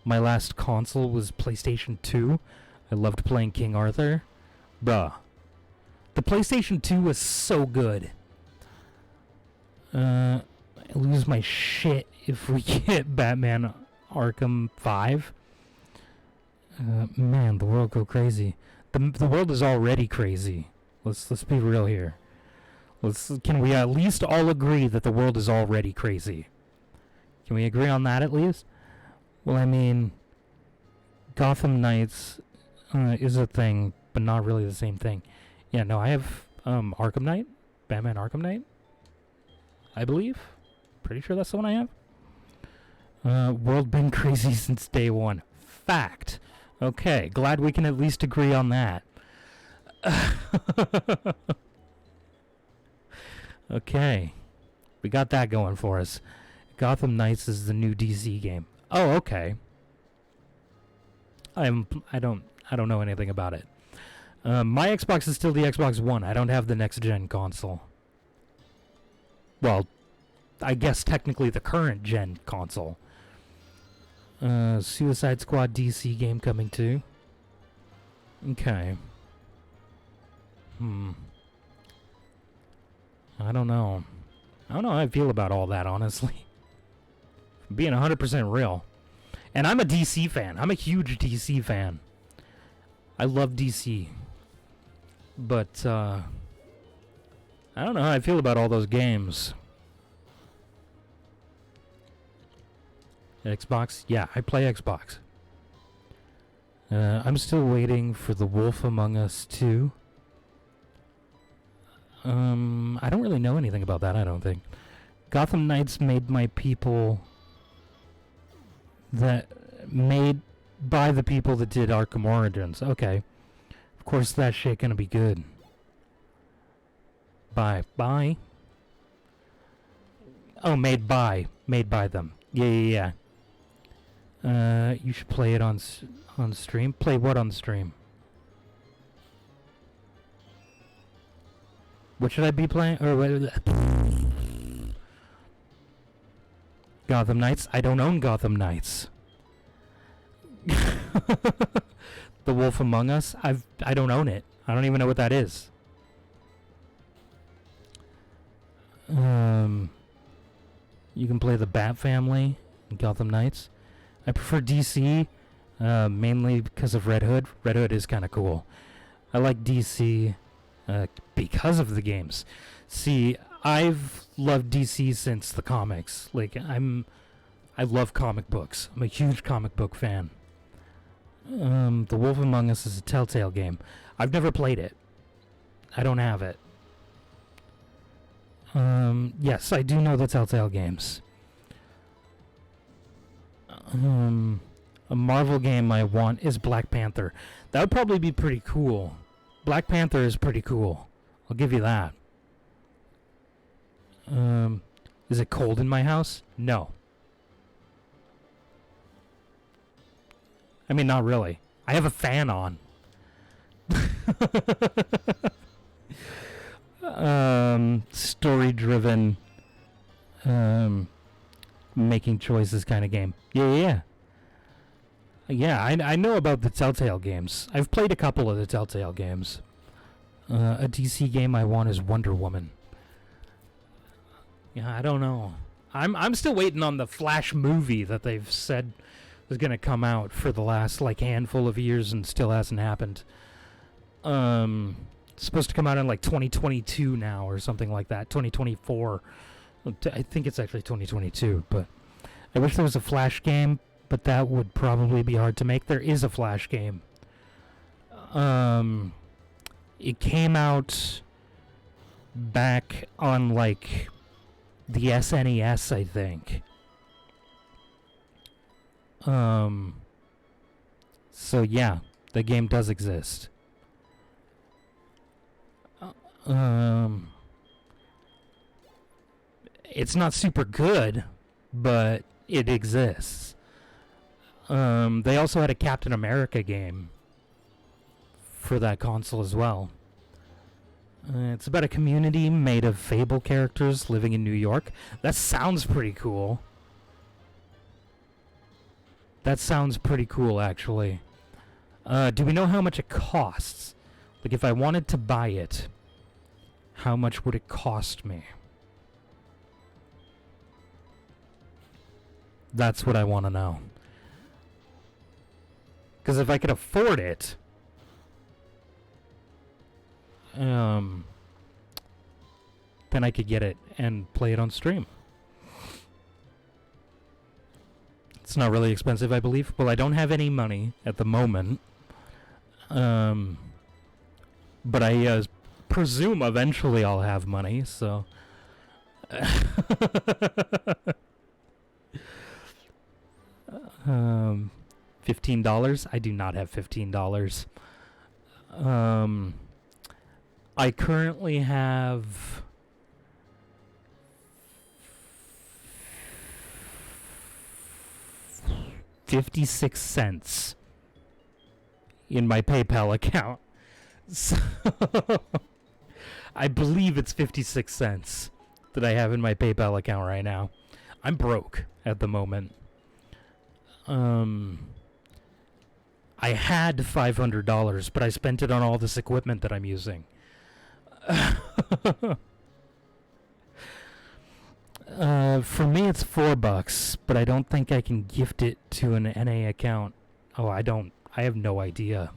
My last console was PlayStation 2. I loved playing King Arthur. Bruh. The PlayStation 2 was so good. I lose my shit if we get Batman Arkham 5. Man, the world go crazy. The world is already crazy. Let's be real here. Can we at least all agree that the world is already crazy? Can we agree on that at least? Well, I mean, Gotham Knights is a thing, but not really the same thing. Yeah, no, I have Arkham Knight, Batman Arkham Knight, I believe. Pretty sure that's the one I have. World been crazy since day one. Fact. Okay, glad we can at least agree on that. Okay, we got that going for us. Gotham Knights is the new DC game. Oh, okay. I don't know anything about it. My Xbox is still the Xbox One. I don't have the next gen console. Well, I guess technically the current gen console. Suicide Squad DC game coming too. Okay. I don't know how I feel about all that, honestly. Being 100% real. And I'm a DC fan. I'm a huge DC fan. I love DC. But, I don't know how I feel about all those games. Xbox? Yeah, I play Xbox. I'm still waiting for The Wolf Among Us 2. I don't really know anything about that, I don't think. Gotham Knights made by the people that did Arkham Origins. Okay. Of course that shit gonna be good. Bye. Oh, made by them. Yeah. You should play it on stream. Play what on stream? What should I be playing? Gotham Knights? I don't own Gotham Knights. The Wolf Among Us? I don't own it. I don't even know what that is. You can play the Bat Family in Gotham Knights. I prefer DC, mainly because of Red Hood. Red Hood is kind of cool. I like DC because of the games. See, I've loved DC since the comics. Like, I love comic books. I'm a huge comic book fan. The Wolf Among Us is a Telltale game. I've never played it. I don't have it. Yes, I do know the Telltale games. A Marvel game I want is Black Panther. That would probably be pretty cool. Black Panther is pretty cool. I'll give you that. Is it cold in my house? No. I mean, not really. I have a fan on. Story-driven, making choices kind of game. Yeah. Yeah, I know about the Telltale games. I've played a couple of the Telltale games. A DC game I want is Wonder Woman. Yeah, I don't know. I'm still waiting on the Flash movie that they've said is going to come out for the last handful of years and still hasn't happened. It's supposed to come out in 2022 now or something like that. 2024. I think it's actually 2022, but I wish there was a Flash game, but that would probably be hard to make. There is a Flash game. It came out back on the SNES, I think. So yeah, the game does exist. It's not super good, but it exists. They also had a Captain America game for that console as well. It's about a community made of Fable characters living in New York. That sounds pretty cool. That sounds pretty cool, actually. Do we know how much it costs? If I wanted to buy it, How much would it cost me? That's what I want to know. Because if I could afford it, then I could get it and play it on stream. It's not really expensive, I believe. Well, I don't have any money at the moment. But I presume eventually I'll have money, so... $15? I do not have $15. I currently have... $0.56 in my PayPal account. So I believe it's 56 cents that I have in my PayPal account right now. I'm broke at the moment. I had $500, but I spent it on all this equipment that I'm using. For me it's $4, but I don't think I can gift it to an NA account. Oh, I have no idea.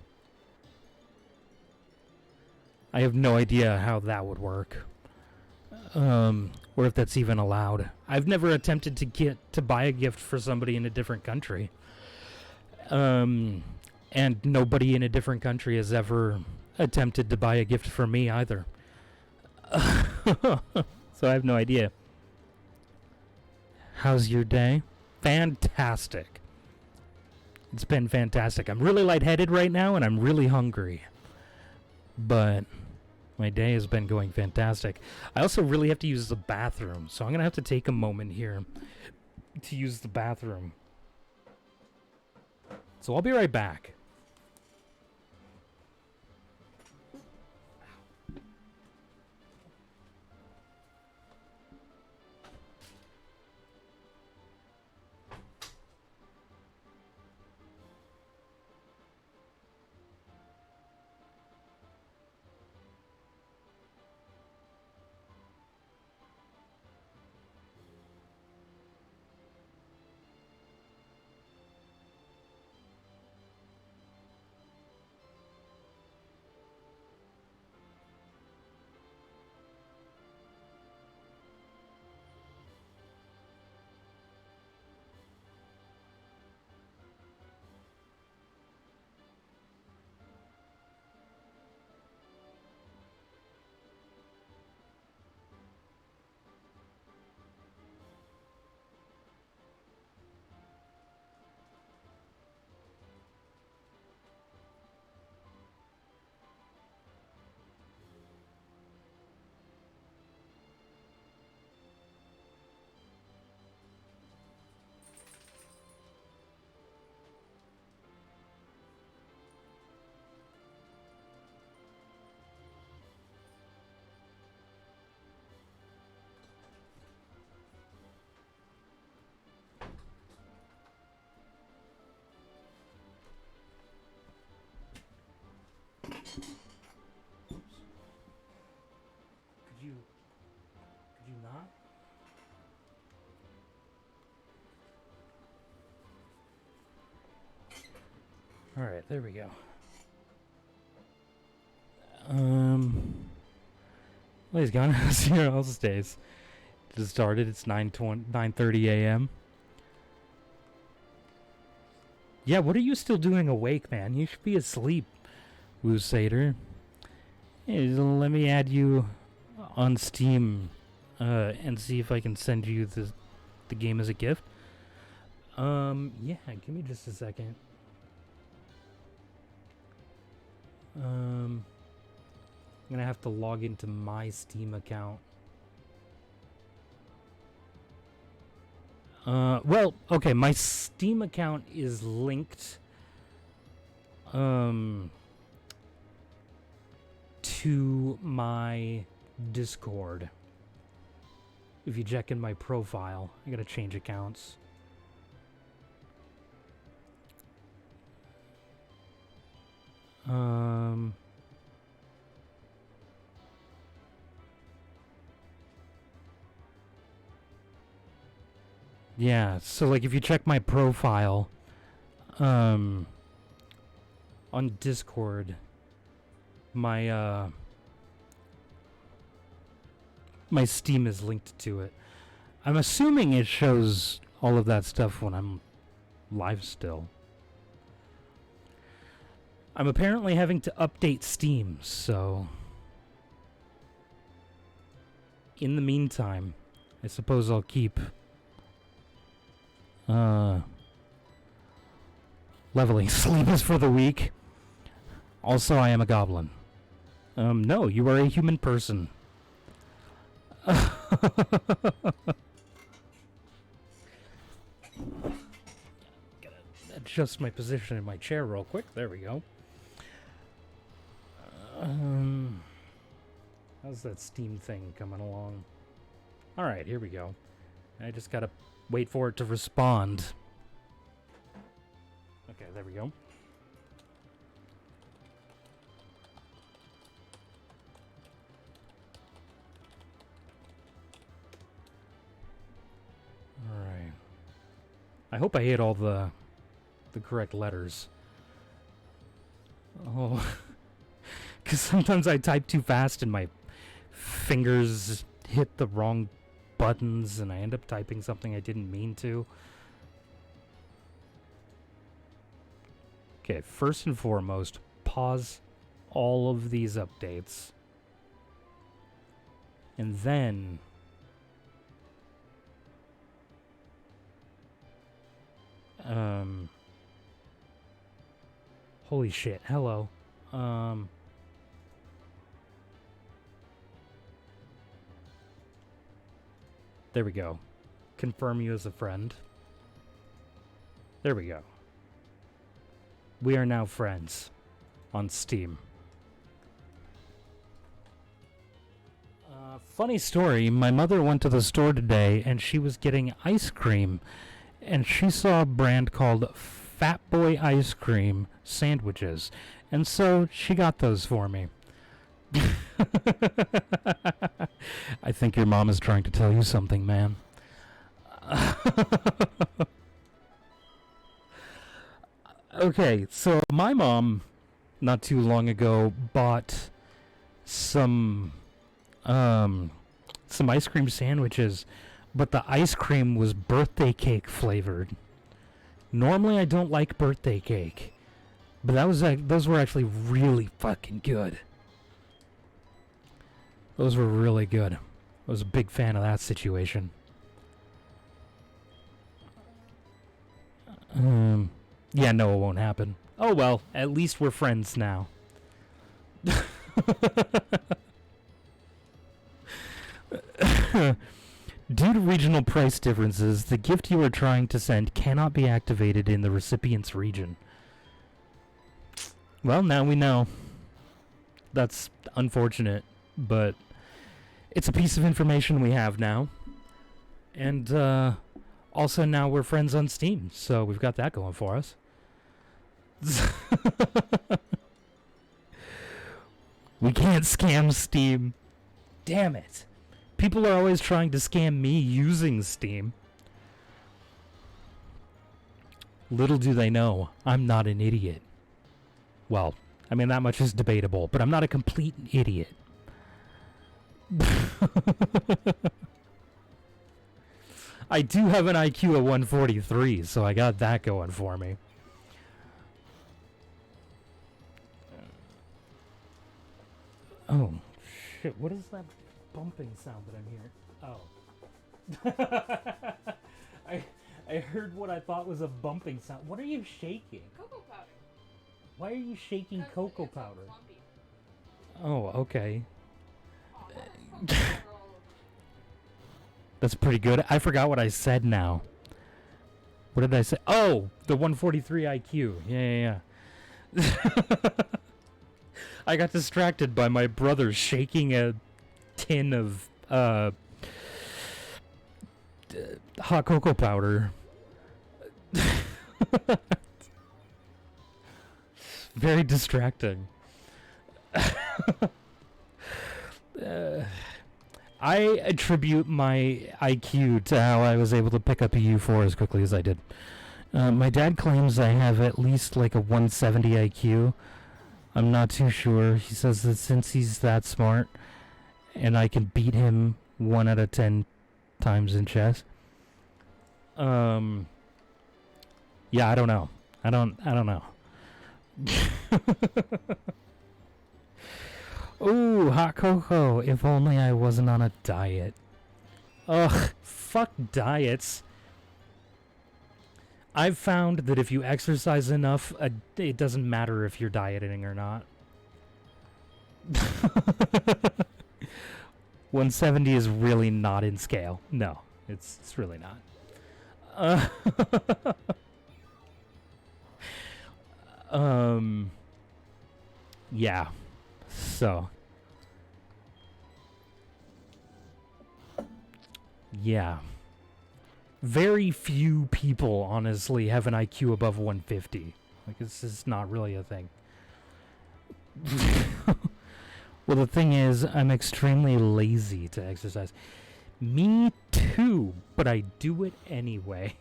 I have no idea how that would work. Or if that's even allowed. I've never attempted to buy a gift for somebody in a different country. And nobody in a different country has ever attempted to buy a gift for me either. So I have no idea. How's your day? Fantastic. It's been fantastic. I'm really lightheaded right now and I'm really hungry. But my day has been going fantastic. I also really have to use the bathroom, so I'm going to have to take a moment here to use the bathroom. So I'll be right back. Could you not? Alright, there we go. Well, he's gone. See how else stays. Just started. It's 9:30 a.m. Yeah, what are you still doing awake, man? You should be asleep, Woosader. Hey, let me add you on Steam and see if I can send you the game as a gift. Yeah, give me just a second. I'm gonna have to log into my Steam account. Well, okay, my Steam account is linked to my Discord. If you check in my profile, I gotta change accounts. Yeah, so like if you check my profile on Discord, my my Steam is linked to it. I'm assuming it shows all of that stuff when I'm live still. I'm apparently having to update Steam, so in the meantime, I suppose I'll keep leveling sleepers for the week. Also, I am a goblin. No, you are a human person. Gotta adjust my position in my chair real quick. There we go. How's that Steam thing coming along? Alright, here we go. I just gotta wait for it to respond. Okay, there we go. Alright. I hope I hit all the correct letters. Oh. Because sometimes I type too fast and my fingers hit the wrong buttons and I end up typing something I didn't mean to. Okay, first and foremost, pause all of these updates. And then holy shit, hello. There we go. Confirm you as a friend. There we go. We are now friends on Steam. Funny story, my mother went to the store today and she was getting ice cream and she saw a brand called Fat Boy Ice Cream sandwiches, and so she got those for me. I think your mom is trying to tell you something, man. Okay, so my mom, not too long ago, bought some ice cream sandwiches, but the ice cream was birthday cake flavored. Normally I don't like birthday cake, but those were actually really fucking good. Those were really good. I was a big fan of that situation. Yeah, no, it won't happen. Oh well, at least we're friends now. Due to regional price differences, the gift you are trying to send cannot be activated in the recipient's region. Well, now we know. That's unfortunate, but it's a piece of information we have now. And also now we're friends on Steam, so we've got that going for us. We can't scam Steam. Damn it. People are always trying to scam me using Steam. Little do they know, I'm not an idiot. Well, I mean, that much is debatable, but I'm not a complete idiot. I do have an IQ of 143, so I got that going for me. Oh, shit, what is that bumping sound that I'm hearing? Oh. I heard what I thought was a bumping sound. What are you shaking? Cocoa powder. Why are you shaking cocoa powder? Oh, okay. That's pretty good. I forgot what I said now. What did I say? Oh, the 143 IQ. Yeah. I got distracted by my brother shaking a tin of hot cocoa powder. Very distracting. I attribute my IQ to how I was able to pick up a U4 as quickly as I did. My dad claims I have at least like a 170 IQ. I'm not too sure. He says that since he's that smart, and I can beat him 1 out of 10 times in chess. Yeah, I don't know. I don't know. Ooh, hot cocoa. If only I wasn't on a diet. Ugh, fuck diets. I've found that if you exercise enough, it doesn't matter if you're dieting or not. 170 is really not in scale. No, it's really not. Yeah. So. Yeah. Very few people, honestly, have an IQ above 150. Like, it's just not really a thing. Well, the thing is, I'm extremely lazy to exercise. Me too, but I do it anyway.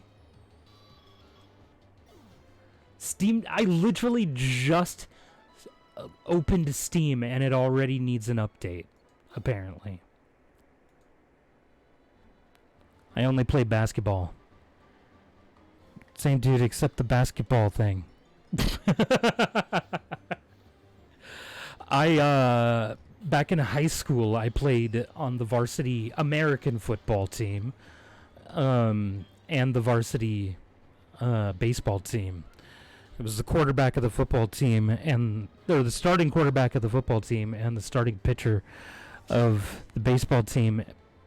Steam, I literally just opened Steam and it already needs an update, apparently. I only play basketball. Same dude, except the basketball thing. Back in high school, I played on the varsity American football team, and the varsity baseball team. It was the quarterback of the football team, or the starting quarterback of the football team, and the starting pitcher of the baseball team.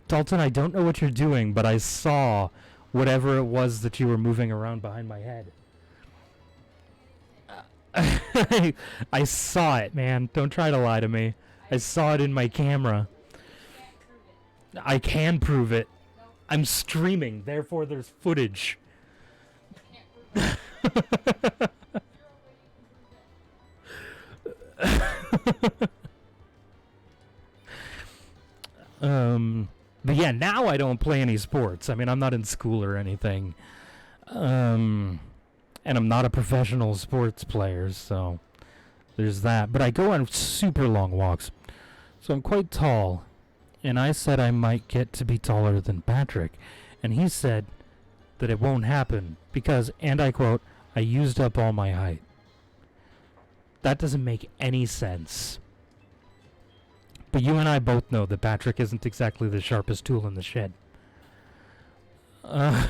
Dalton, I don't know what you're doing, but I saw whatever it was that you were moving around behind my head. I saw it, man. Don't try to lie to me. I saw it in my camera. I can prove it. I'm streaming, therefore there's footage. But yeah, now I don't play any sports. I mean, I'm not in school or anything. And I'm not a professional sports player, so there's that. But I go on super long walks. So I'm quite tall. And I said I might get to be taller than Patrick. And he said that it won't happen because, and I quote, I used up all my height. That doesn't make any sense. But you and I both know that Patrick isn't exactly the sharpest tool in the shed. I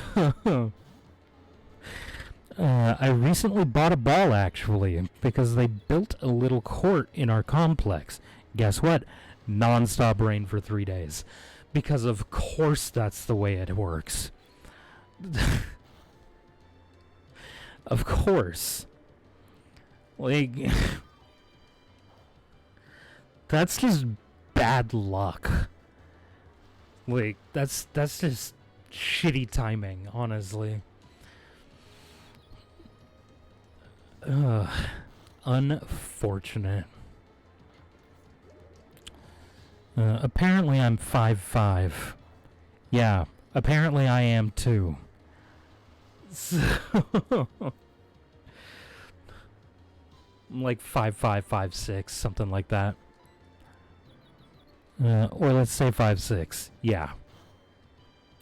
recently bought a ball, actually, because they built a little court in our complex. Guess what? Non-stop rain for 3 days. Because of course that's the way it works. Of course. Like, that's just bad luck. Like, that's just shitty timing, honestly. Unfortunate. Apparently I'm 5'5". Yeah, apparently I am too. So I'm like 5'5", 5'6", something like that. Or let's say 5'6". Yeah.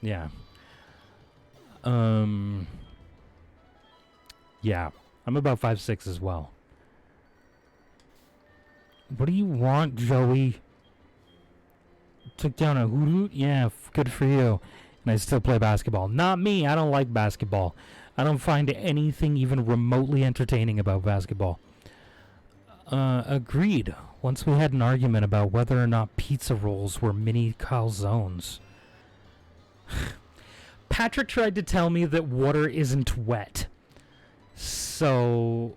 Yeah. Yeah. I'm about 5'6" as well. What do you want, Joey? Took down a hoot hoot? Yeah, good for you. And I still play basketball. Not me. I don't like basketball. I don't find anything even remotely entertaining about basketball. Agreed. Once we had an argument about whether or not pizza rolls were mini calzones. Patrick tried to tell me that water isn't wet. So,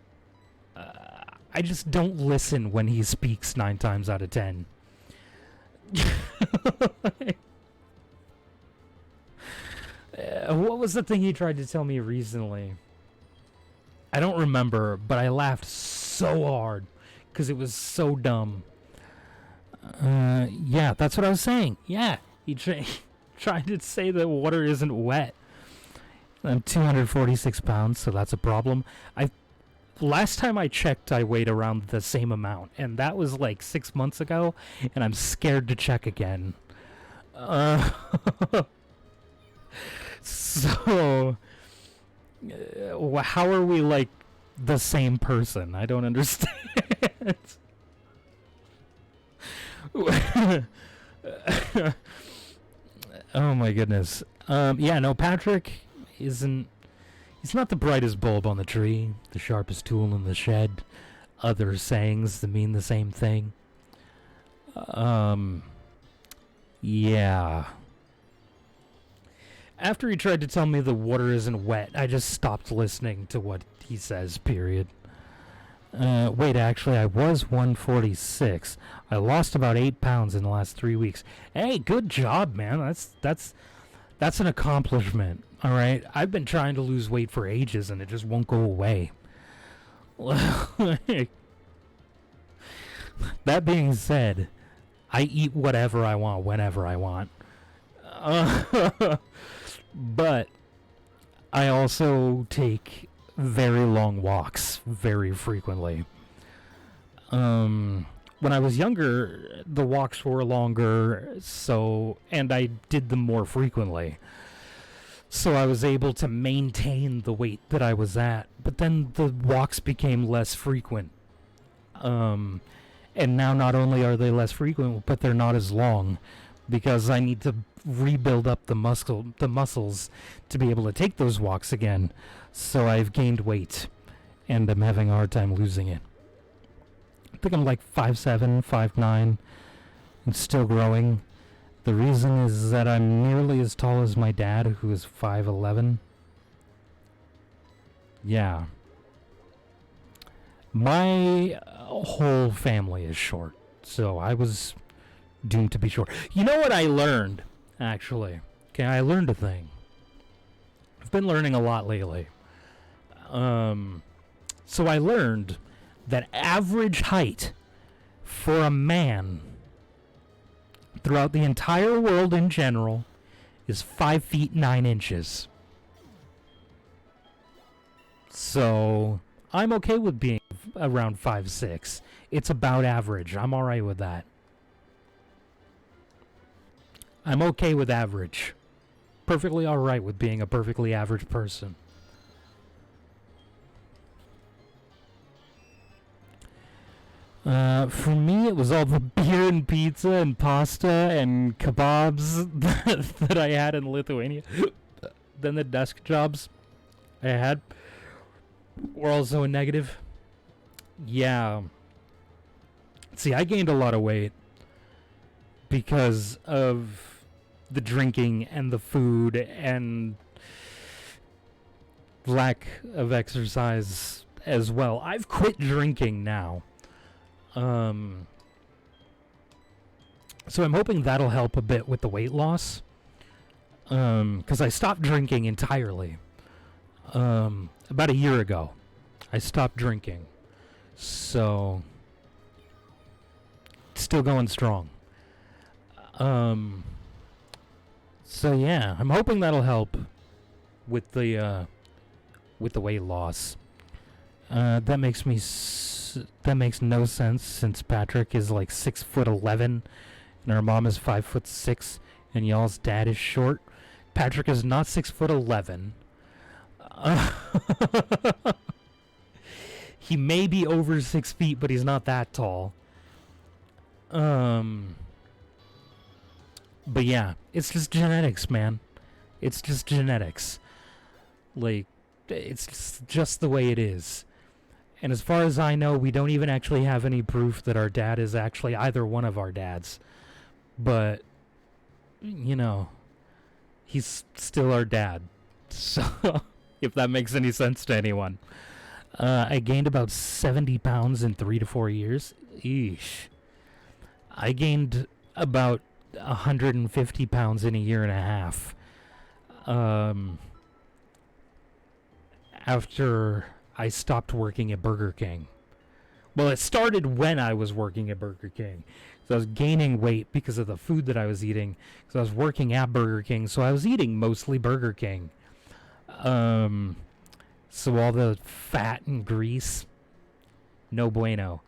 I just don't listen when he speaks 9 times out of 10. What was the thing he tried to tell me recently? I don't remember, but I laughed so hard because it was so dumb. Yeah, that's what I was saying. Yeah, He tried to say that water isn't wet. I'm 246 pounds, so that's a problem. Last time I checked, I weighed around the same amount, and that was like 6 months ago, and I'm scared to check again. So, how are we like the same person? I don't understand. Oh my goodness. Yeah, no, Patrick isn't. He's not the brightest bulb on the tree, the sharpest tool in the shed. Other sayings that mean the same thing. Yeah. After he tried to tell me the water isn't wet, I just stopped listening to what he says, period. Wait, actually, I was 146. I lost about 8 pounds in the last 3 weeks. Hey, good job, man. That's an accomplishment, all right? I've been trying to lose weight for ages, and it just won't go away. That being said, I eat whatever I want, whenever I want. But I also take very long walks very frequently. When I was younger, the walks were longer, and I did them more frequently. So I was able to maintain the weight that I was at, but then the walks became less frequent. And now not only are they less frequent, but they're not as long, because I need to rebuild up the muscles to be able to take those walks again. So I've gained weight, and I'm having a hard time losing it. I think I'm like 5'7", 5'9", and still growing. The reason is that I'm nearly as tall as my dad, who is 5'11". Yeah. My whole family is short, so I was doomed to be short. You know what I learned, actually? Okay, I learned a thing. I've been learning a lot lately. So I learned that average height for a man throughout the entire world in general is 5 feet 9 inches. So I'm okay with being around 5'6". It's about average. I'm alright with that. I'm okay with average. Perfectly alright with being a perfectly average person. For me, it was all the beer and pizza and pasta and kebabs that I had in Lithuania. Then the desk jobs I had were also a negative. Yeah. See, I gained a lot of weight because of the drinking and the food and lack of exercise as well. I've quit drinking now. So I'm hoping that'll help a bit with the weight loss. 'Cause I stopped drinking entirely. About a year ago, I stopped drinking. So, still going strong. So yeah, I'm hoping that'll help with the weight loss. That makes no sense since Patrick is like 6'11", and our mom is 5'6", and y'all's dad is short. Patrick is not 6'11". He may be over 6 feet, but he's not that tall. But yeah, it's just genetics, man. It's just genetics. Like, it's just the way it is. And as far as I know, we don't even actually have any proof that our dad is actually either one of our dads. But, you know, he's still our dad. So, if that makes any sense to anyone. I gained about 70 pounds in 3 to 4 years. Eesh. I gained about 150 pounds in a year and a half. After I stopped working at Burger King, Well, it started when I was working at Burger King. So I was gaining weight because of the food that I was eating. So I was working at Burger King, so I was eating mostly Burger King. So all the fat and grease, no bueno.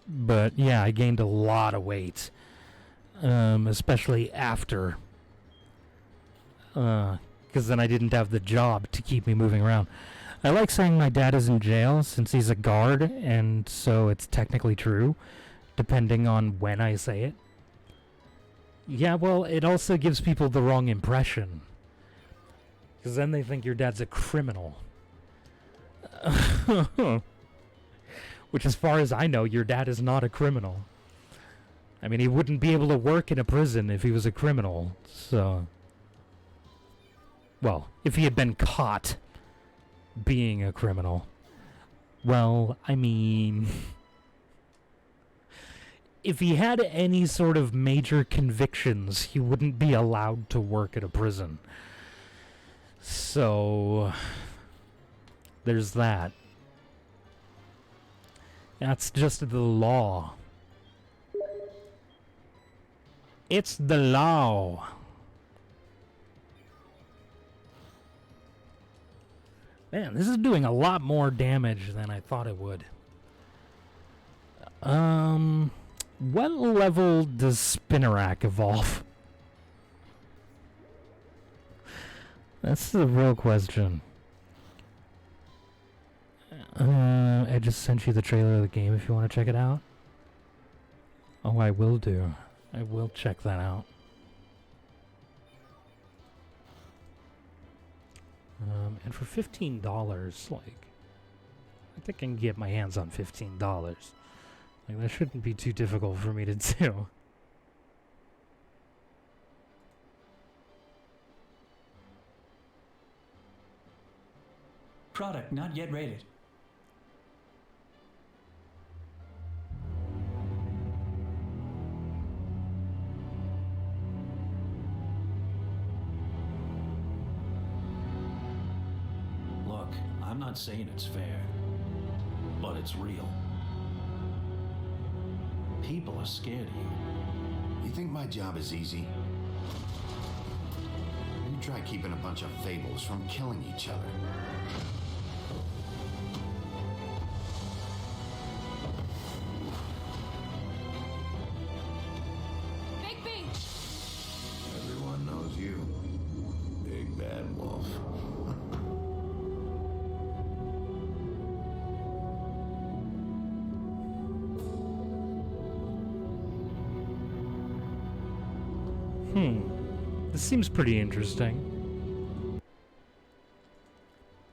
But yeah, I gained a lot of weight, especially after, because then I didn't have the job to keep me moving around. I like saying my dad is in jail since he's a guard, and so it's technically true, depending on when I say it. Yeah, well, it also gives people the wrong impression, because then they think your dad's a criminal. Which, as far as I know, your dad is not a criminal. I mean, he wouldn't be able to work in a prison if he was a criminal, so... Well, if he had been caught being a criminal. Well, I mean... if he had any sort of major convictions, he wouldn't be allowed to work at a prison. So... there's that. That's just the law. It's the law. Man, this is doing a lot more damage than I thought it would. What level does Spinnerack evolve? That's the real question. I just sent you the trailer of the game if you want to check it out. Oh, I will do. I will check that out. And for $15, like, I think I can get my hands on $15. Like, that shouldn't be too difficult for me to do. Product not yet rated. Look, I'm not saying it's fair, but it's real. People are scared of you. You think my job is easy? You try keeping a bunch of fables from killing each other. Everyone knows you. Big Bad Wolf. This seems pretty interesting.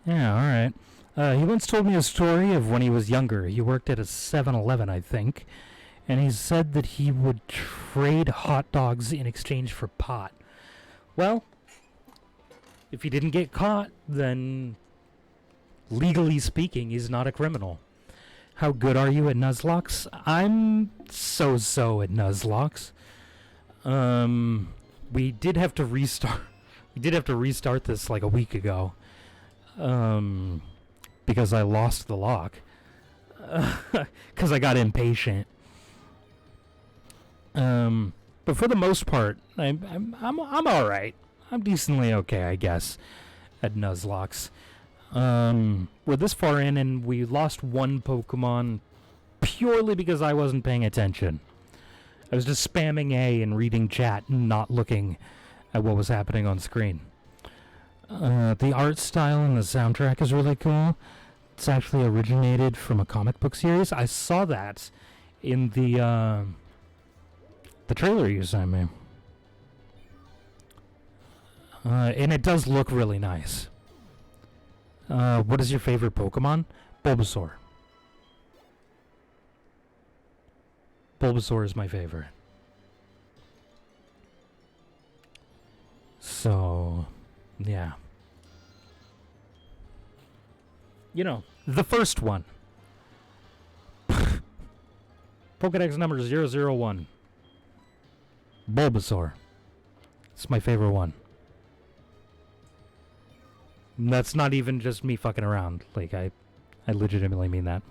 Yeah, alright. He once told me a story of when he was younger. He worked at a 7-Eleven, I think. And he said that he would trade hot dogs in exchange for pot. Well, if he didn't get caught, then legally speaking, he's not a criminal. How good are you at Nuzlocke? I'm so-so at Nuzlocke. We did have to restart. We did have to restart this like a week ago. Because I lost the lock. Because I got impatient. But for the most part, I'm all right. I'm decently okay, I guess, at Nuzlocke. We're this far in, and we lost one Pokemon purely because I wasn't paying attention. I was just spamming A and reading chat and not looking at what was happening on screen. The art style and the soundtrack is really cool. It's actually originated from a comic book series. I saw that in the trailer you sent me. And it does look really nice. What is your favorite Pokemon? Bulbasaur. Bulbasaur is my favorite. So, yeah. You know, the first one. Pokedex number 001. Bulbasaur. It's my favorite one. That's not even just me fucking around. Like, I legitimately mean that.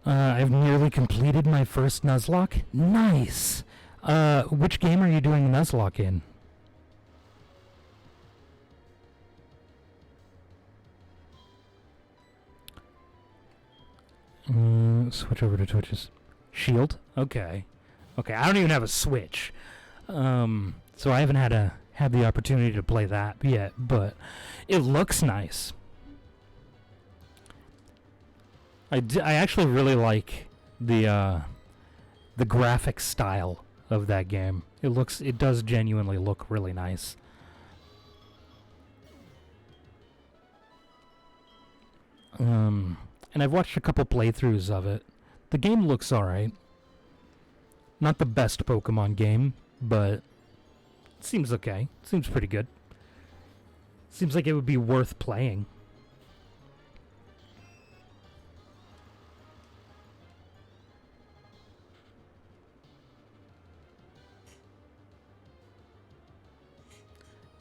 I've nearly completed my first Nuzlocke. Nice! Which game are you doing Nuzlocke in? Switch over to Twitch's Shield? Okay. Okay, I don't even have a Switch. So I haven't had the opportunity to play that yet, but it looks nice. I actually really like the graphic style of that game. It does genuinely look really nice. And I've watched a couple playthroughs of it. The game looks alright. Not the best Pokemon game, but it seems okay. Seems pretty good. Seems like it would be worth playing.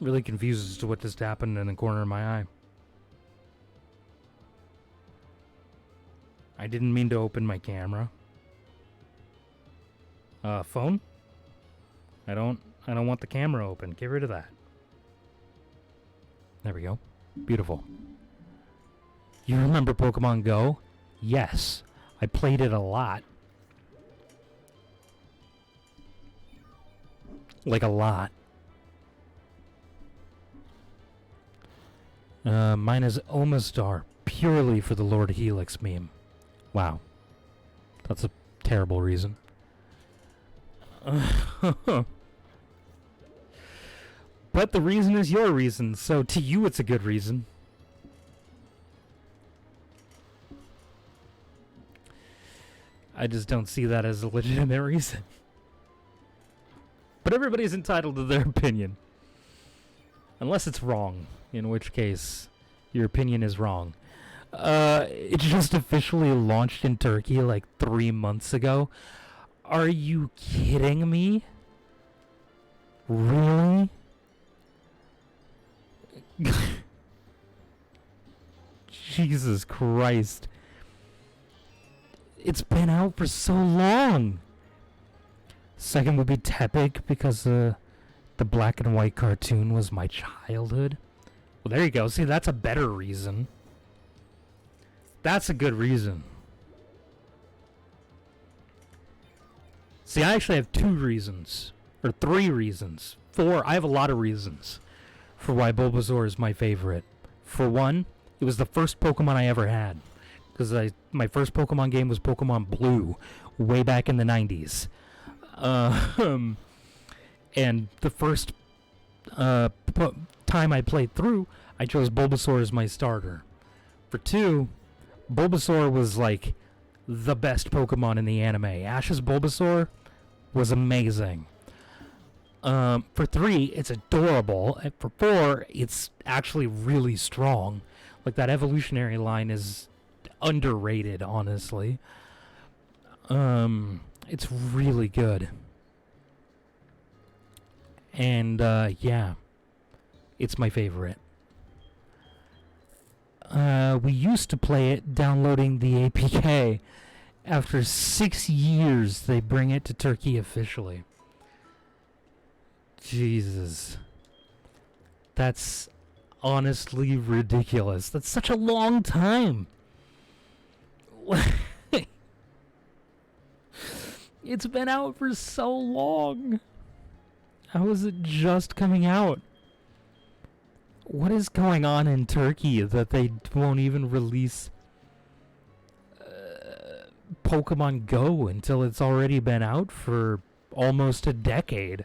Really confused as to what just happened in the corner of my eye. I didn't mean to open my camera. Phone? I don't want the camera open. Get rid of that. There we go. Beautiful. You remember Pokemon Go? Yes. I played it a lot. Like a lot. Mine is Omastar, purely for the Lord Helix meme. Wow. That's a terrible reason. But the reason is your reason, so to you it's a good reason. I just don't see that as a legitimate reason. But everybody's entitled to their opinion. Unless it's wrong, in which case your opinion is wrong. It just officially launched in Turkey like 3 months ago. Are you kidding me? Really? Jesus Christ. It's been out for so long. Second would be Tepic because the black and white cartoon was my childhood. Well, there you go. See, that's a better reason. That's a good reason. See, I actually have 2 reasons. Or 3 reasons. 4. I have a lot of reasons for why Bulbasaur is my favorite. For one, it was the first Pokemon I ever had. Because my first Pokemon game was Pokemon Blue. Way back in the 90s. And the first time I played through, I chose Bulbasaur as my starter. For 2, Bulbasaur was like the best Pokemon in the anime. Ash's Bulbasaur was amazing. For 3, it's adorable. And for 4, it's actually really strong. Like, that evolutionary line is underrated, honestly. It's really good. And, yeah. It's my favorite. We used to play it downloading the APK. After 6 years, they bring it to Turkey officially. Jesus. That's honestly ridiculous. That's such a long time. It's been out for so long. How is it just coming out? What is going on in Turkey that they won't even release Pokemon Go until it's already been out for almost a decade?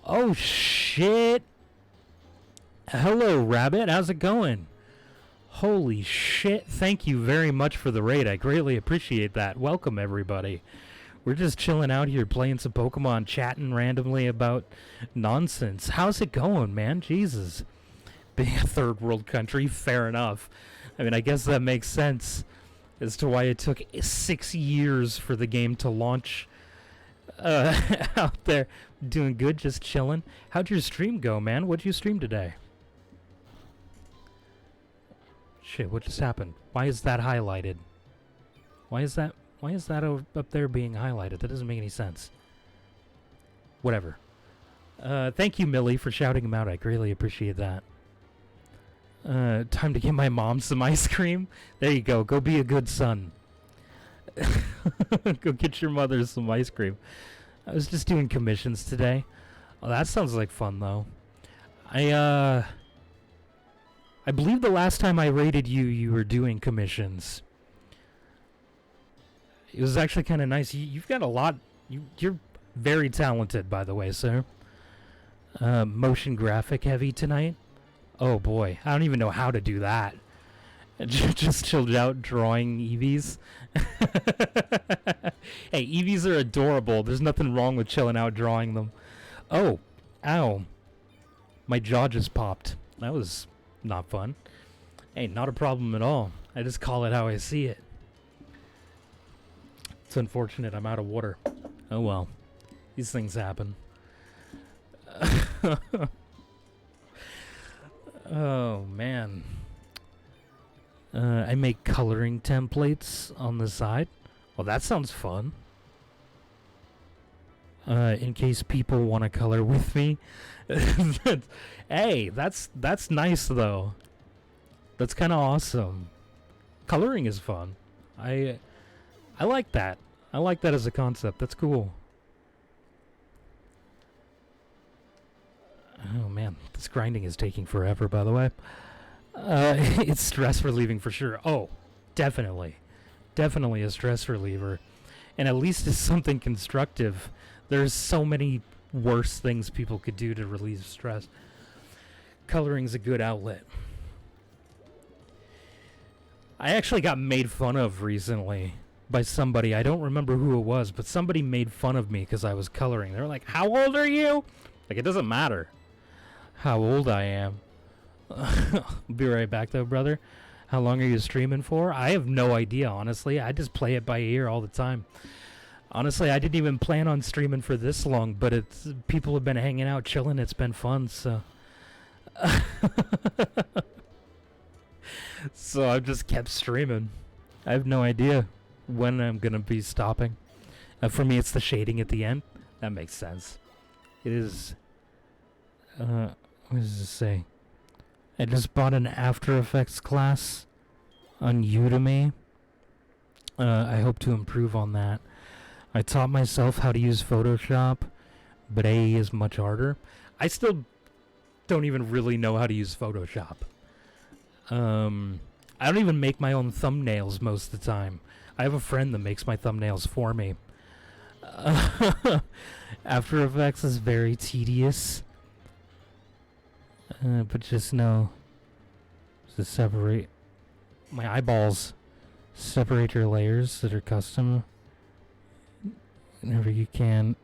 Oh shit. Hello, Rabbit. How's it going? Holy shit. Thank you very much for the raid. I greatly appreciate that. Welcome, everybody. We're just chilling out here playing some Pokemon, chatting randomly about nonsense. How's it going, man? Jesus. Being a third world country, fair enough. I mean, I guess that makes sense as to why it took 6 years for the game to launch out there. Doing good, just chilling. How'd your stream go, man? What'd you stream today? Shit, what just happened? Why is that highlighted? Why is that up there being highlighted? That doesn't make any sense. Whatever. Thank you, Millie, for shouting him out. I greatly appreciate that. Time to get my mom some ice cream. There you go. Go be a good son. Go get your mother some ice cream. I was just doing commissions today. Oh, that sounds like fun, though. I believe the last time I rated you, you were doing commissions. It was actually kind of nice. You've got a lot. You're very talented, by the way, sir. Motion graphic heavy tonight. Oh boy, I don't even know how to do that. Just chilled out drawing Eevees. Hey, Eevees are adorable. There's nothing wrong with chilling out drawing them. Oh, ow. My jaw just popped. That was not fun. Hey, not a problem at all. I just call it how I see it. It's unfortunate I'm out of water. Oh well. These things happen. Oh, man. I make coloring templates on the side. Well, that sounds fun. In case people want to color with me. Hey, that's nice, though. That's kind of awesome. Coloring is fun. I like that. I like that as a concept. That's cool. Oh man, this grinding is taking forever, by the way. It's stress relieving for sure. Oh, definitely. Definitely a stress reliever. And at least it's something constructive. There's so many worse things people could do to relieve stress. Coloring's a good outlet. I actually got made fun of recently by somebody. I don't remember who it was, but somebody made fun of me because I was coloring. They were like, "How old are you?" Like, it doesn't matter how old I am. Be right back, though, brother. How long are you streaming for? I have no idea, honestly. I just play it by ear all the time. Honestly, I didn't even plan on streaming for this long, but it's people have been hanging out, chilling. It's been fun, so... So I've just kept streaming. I have no idea when I'm going to be stopping. For me, it's the shading at the end. That makes sense. It is... what does it say? I just bought an After Effects class on Udemy. I hope to improve on that. I taught myself how to use Photoshop, but AE is much harder. I still don't even really know how to use Photoshop. I don't even make my own thumbnails most of the time. I have a friend that makes my thumbnails for me. After Effects is very tedious. But just know to separate my eyeballs. Separate your layers that are custom whenever you can.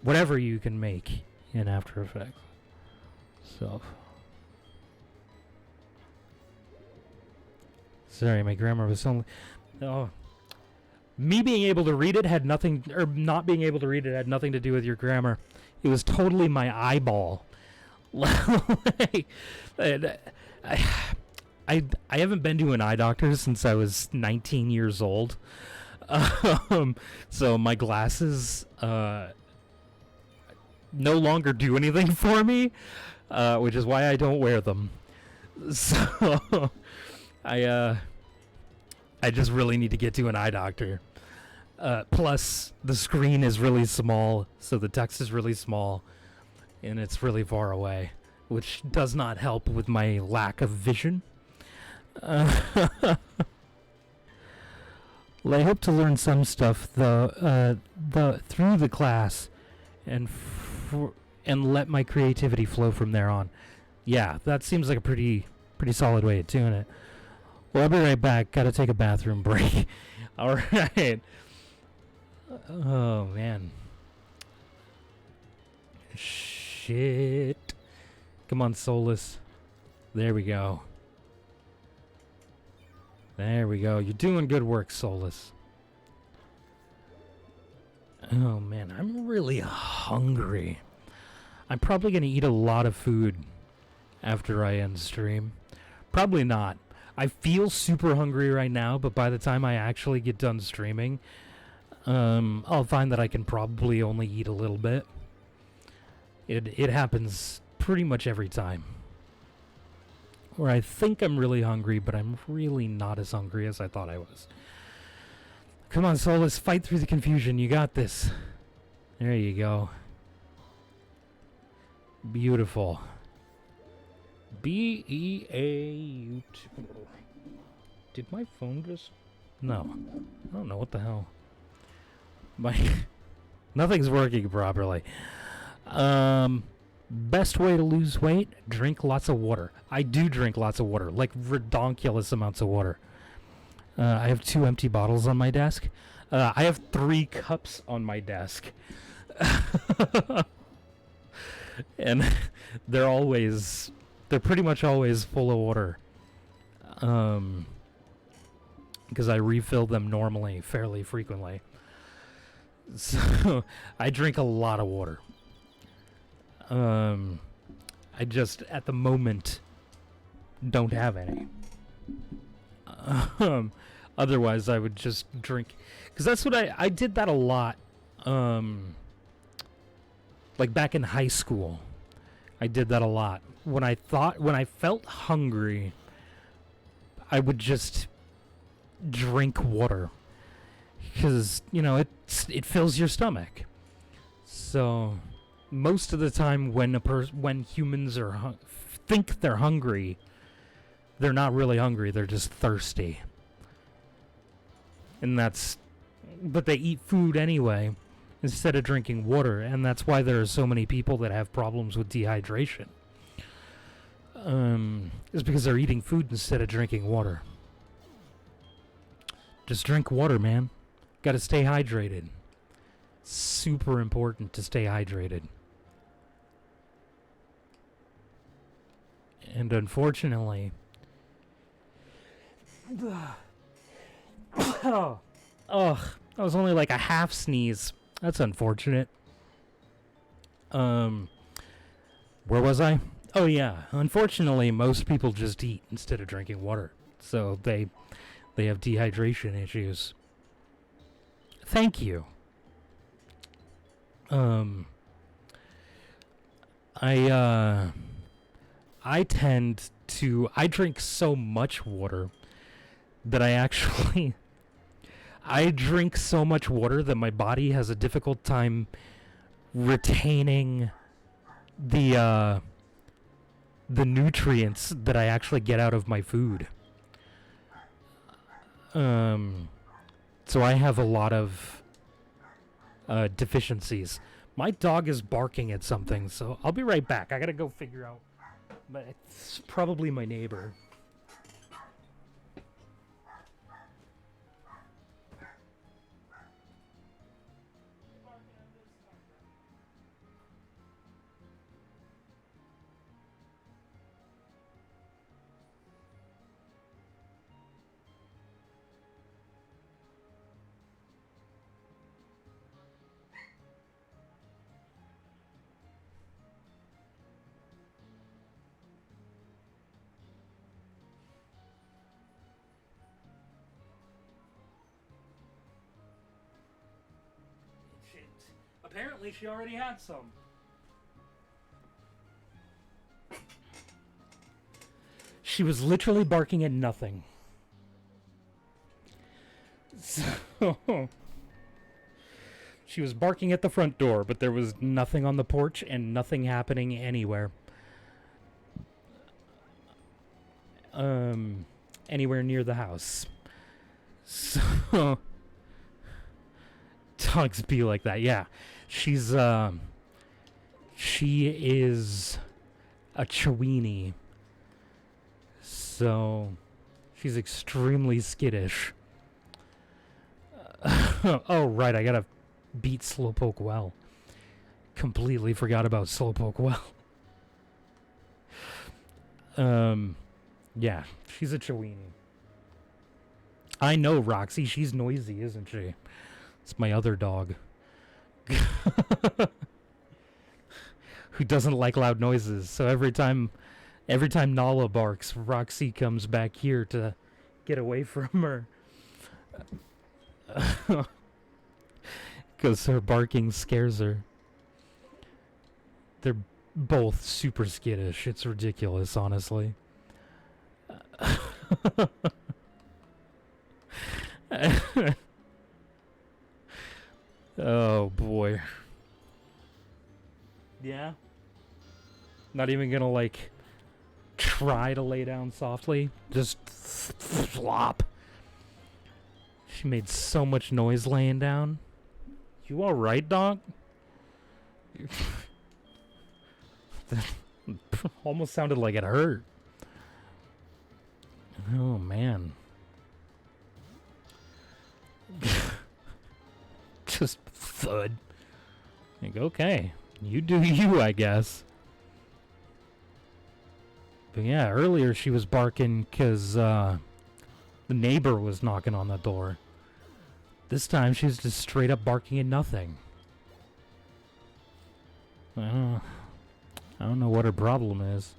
Whatever you can make in After Effects. So. Sorry, my grammar was only... Oh. Me being able to read it had nothing... Or not being able to read it had nothing to do with your grammar. It was totally my eyeball. I haven't been to an eye doctor since I was 19 years old. So my glasses no longer do anything for me, which is why I don't wear them. So I just really need to get to an eye doctor. Plus, the screen is really small, so the text is really small, and it's really far away, which does not help with my lack of vision. Well, I hope to learn some stuff through the class, and let my creativity flow from there on. Yeah, that seems like a pretty solid way of doing it. Well, I'll be right back. Gotta take a bathroom break. All right. Oh, man. Shit. Come on, Solus. There we go. There we go. You're doing good work, Solus. Oh, man. I'm really hungry. I'm probably going to eat a lot of food after I end stream. Probably not. I feel super hungry right now, but by the time I actually get done streaming, I'll find that I can probably only eat a little bit. It happens pretty much every time. Where I think I'm really hungry, but I'm really not as hungry as I thought I was. Come on, Soul, let's fight through the confusion. You got this. There you go. Beautiful. B-E-A-U-T. Did my phone just... No. I don't know what the hell. Nothing's working properly. Best way to lose weight, drink lots of water. I do drink lots of water, like redonkulous amounts of water. I have 2 empty bottles on my desk. I have 3 cups on my desk. And they're pretty much always full of water. Because I refill them normally, fairly frequently. So, I drink a lot of water. I just, at the moment, don't have any. Otherwise, I would just drink. Because that's what I did that a lot. Like back in high school. I did that a lot. When I felt hungry, I would just drink water. Because, it fills your stomach. So... most of the time when humans think they're hungry, they're not really hungry, they're just thirsty. But they eat food anyway, instead of drinking water, and that's why there are so many people that have problems with dehydration. It's because they're eating food instead of drinking water. Just drink water, man. Gotta stay hydrated. Super important to stay hydrated. And unfortunately... that was only like a half sneeze. That's unfortunate. Where was I? Oh yeah, unfortunately most people just eat instead of drinking water. So they have dehydration issues. Thank you. I drink so much water that I drink so much water that my body has a difficult time retaining the nutrients that I actually get out of my food. So I have a lot of deficiencies. My dog is barking at something, so I'll be right back. I gotta go figure out. But it's probably my neighbor. Apparently she already had some. She was literally barking at nothing. So she was barking at the front door, but there was nothing on the porch and nothing happening anywhere. Anywhere near the house. So dogs be like that, yeah. She is a Chiweenie. So she's extremely skittish. Oh, right, I gotta beat Slowpoke well. Completely forgot about Slowpoke well. Yeah, she's a Chiweenie. I know, Roxy, she's noisy, isn't she? It's my other dog. Who doesn't like loud noises. So every time Every time Nala barks, Roxy comes back here to get away from her. Because her barking scares her. They're both super skittish. It's ridiculous, honestly. Oh, boy. Yeah? Not even gonna, like, try to lay down softly? Just flop. She made so much noise laying down. You alright, dog? That almost sounded like it hurt. Oh, man. Just thud. Like, okay. You do you, I guess. But yeah, earlier she was barking because the neighbor was knocking on the door. This time she's just straight up barking at nothing. I don't know what her problem is.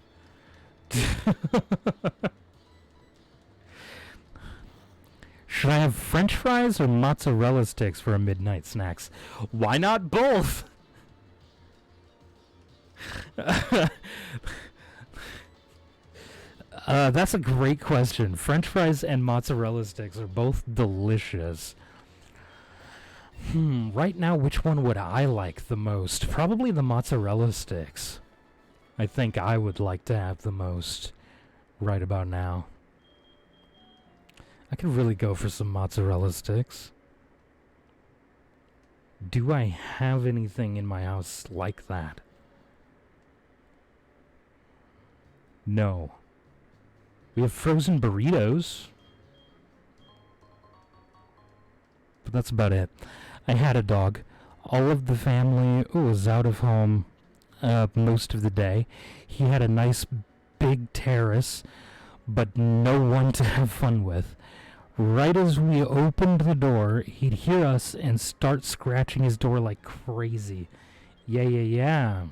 Should I have French fries or mozzarella sticks for a midnight snacks? Why not both? That's a great question. French fries and mozzarella sticks are both delicious. Right now, which one would I like the most? Probably the mozzarella sticks. I think I would like to have the most right about now. I could really go for some mozzarella sticks. Do I have anything in my house like that? No. We have frozen burritos. But that's about it. I had a dog. All of the family was out of home most of the day. He had a nice big terrace, but no one to have fun with. Right as we opened the door, he'd hear us and start scratching his door like crazy. Yeah.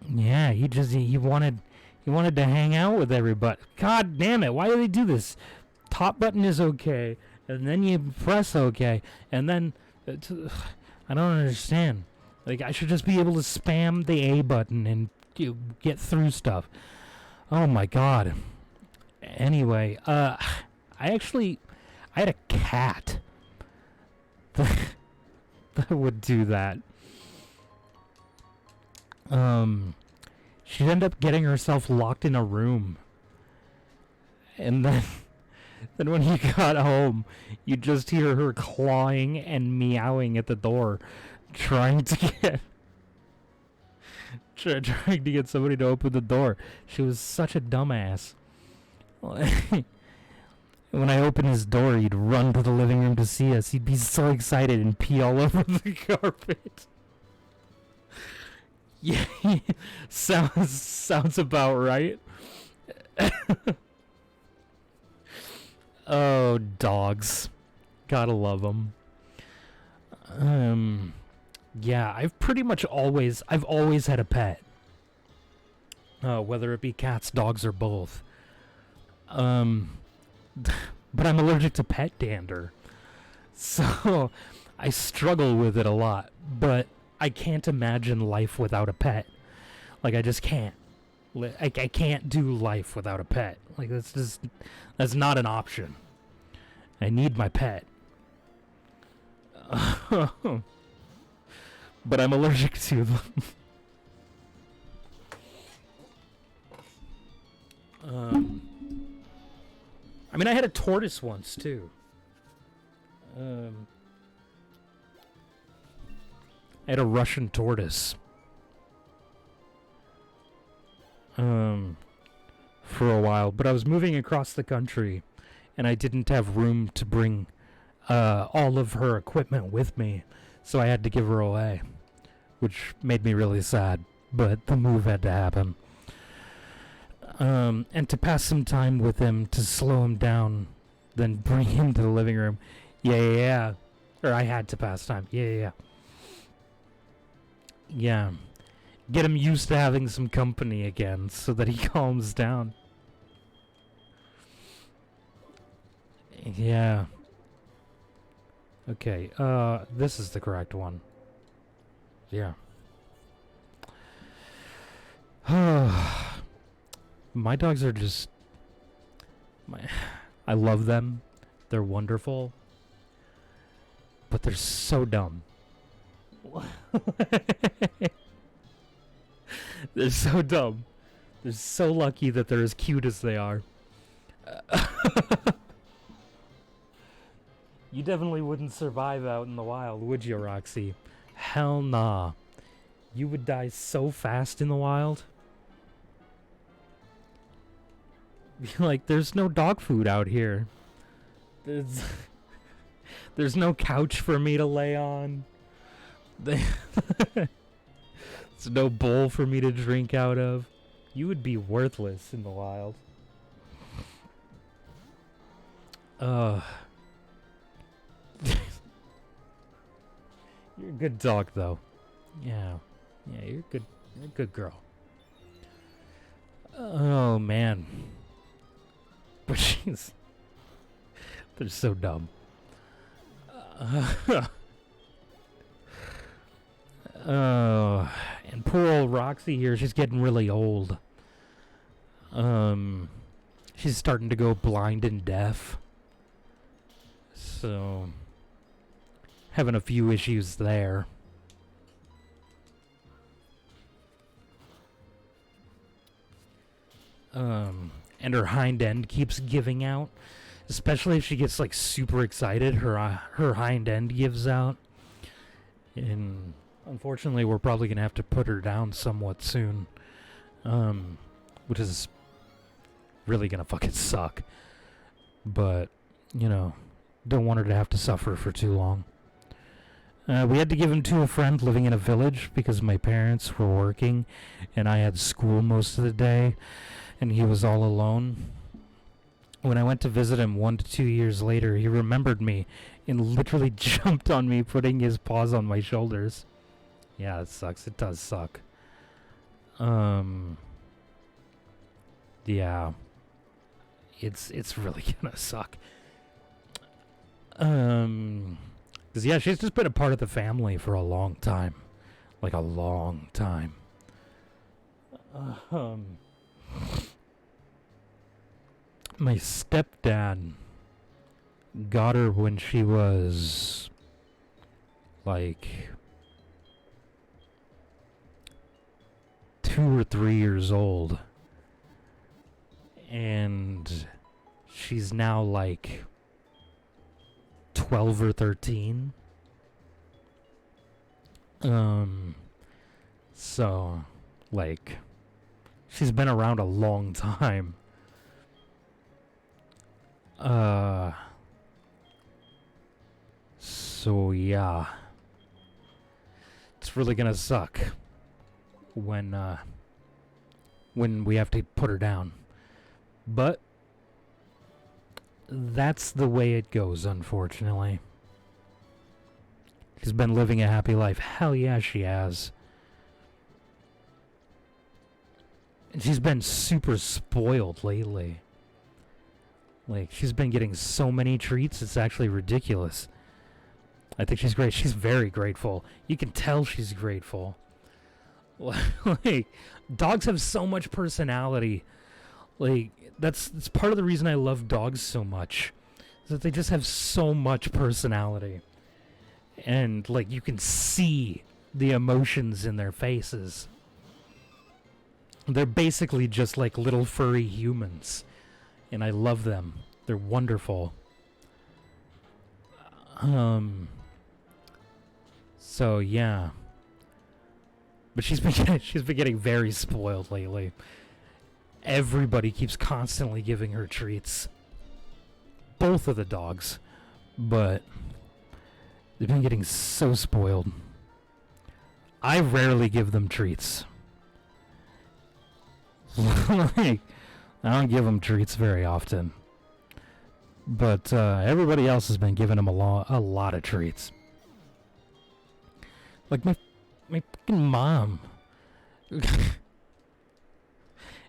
Yeah, he wanted to hang out with everybody. God damn it, why do they do this? Top button is okay, and then you press okay, and then I don't understand. Like, I should just be able to spam the A button and get through stuff. Oh my god. Anyway, I had a cat that would do that. She'd end up getting herself locked in a room. And then when he got home, you'd just hear her clawing and meowing at the door, trying to get somebody to open the door. She was such a dumbass. When I opened his door, he'd run to the living room to see us. He'd be so excited and pee all over the carpet. Yeah, sounds about right. Oh, dogs. Gotta love them. Yeah, I've always had a pet. Whether it be cats, dogs, or both. But I'm allergic to pet dander. So, I struggle with it a lot. But I can't imagine life without a pet. Like, I just can't. I can't do life without a pet. Like, that's not an option. I need my pet. But I'm allergic to them. I mean, I had a tortoise once, too. I had a Russian tortoise. For a while, but I was moving across the country, and I didn't have room to bring all of her equipment with me, so I had to give her away, which made me really sad, but the move had to happen. And to pass some time with him, to slow him down, then bring him to the living room. Yeah. Or I had to pass time. Yeah. Get him used to having some company again so that he calms down. Yeah. Okay, this is the correct one. Yeah. My dogs are just... I love them. They're wonderful. But they're so dumb. They're so dumb. They're so lucky that they're as cute as they are. You definitely wouldn't survive out in the wild, would you, Roxy? Hell nah. You would die so fast in the wild. Like, there's no dog food out here. There's no couch for me to lay on. There's no bowl for me to drink out of. You would be worthless in the wild. You're a good dog, though. Yeah. Yeah, you're good. You're a good girl. Oh, man. But they're so dumb. And poor old Roxy here, she's getting really old. She's starting to go blind and deaf. So, having a few issues there. And her hind end keeps giving out. Especially if she gets, like, super excited, her hind end gives out. And unfortunately, we're probably going to have to put her down somewhat soon. Which is really going to fucking suck. But, you know, don't want her to have to suffer for too long. We had to give him to a friend living in a village because my parents were working and I had school most of the day and he was all alone. When I went to visit him 1 to 2 years later, he remembered me and literally jumped on me, putting his paws on my shoulders. Yeah, it sucks. It does suck. Yeah. It's really gonna suck. 'Cause yeah, she's just been a part of the family for a long time. Like a long time. My stepdad got her when she was like 2 or 3 years old. And she's now like 12 or 13. So, like, she's been around a long time. So yeah. It's really gonna suck when we have to put her down. But that's the way it goes, unfortunately. She's been living a happy life. Hell yeah, she has. And she's been super spoiled lately. Like, she's been getting so many treats, it's actually ridiculous. I think she's great. She's very grateful. You can tell she's grateful. Like, dogs have so much personality. Like, that's part of the reason I love dogs so much. Is that they just have so much personality. And, like, you can see the emotions in their faces. They're basically just like little furry humans. And I love them. They're wonderful. So yeah. But she's been getting very spoiled lately. Everybody keeps constantly giving her treats. Both of the dogs. But they've been getting so spoiled. I rarely give them treats. Like, I don't give them treats very often. But everybody else has been giving them a lot of treats. Like my fucking mom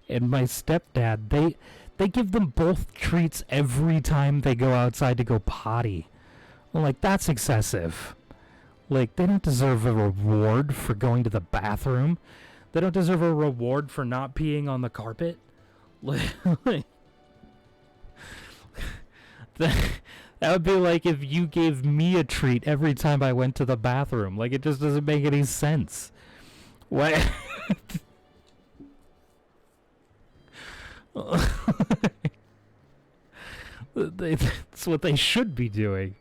And my stepdad, they give them both treats every time they go outside to go potty. I'm like, that's excessive. Like, they don't deserve a reward for going to the bathroom. They don't deserve a reward for not peeing on the carpet. Like, that would be like if you gave me a treat every time I went to the bathroom. Like, it just doesn't make any sense. What? That's what they should be doing.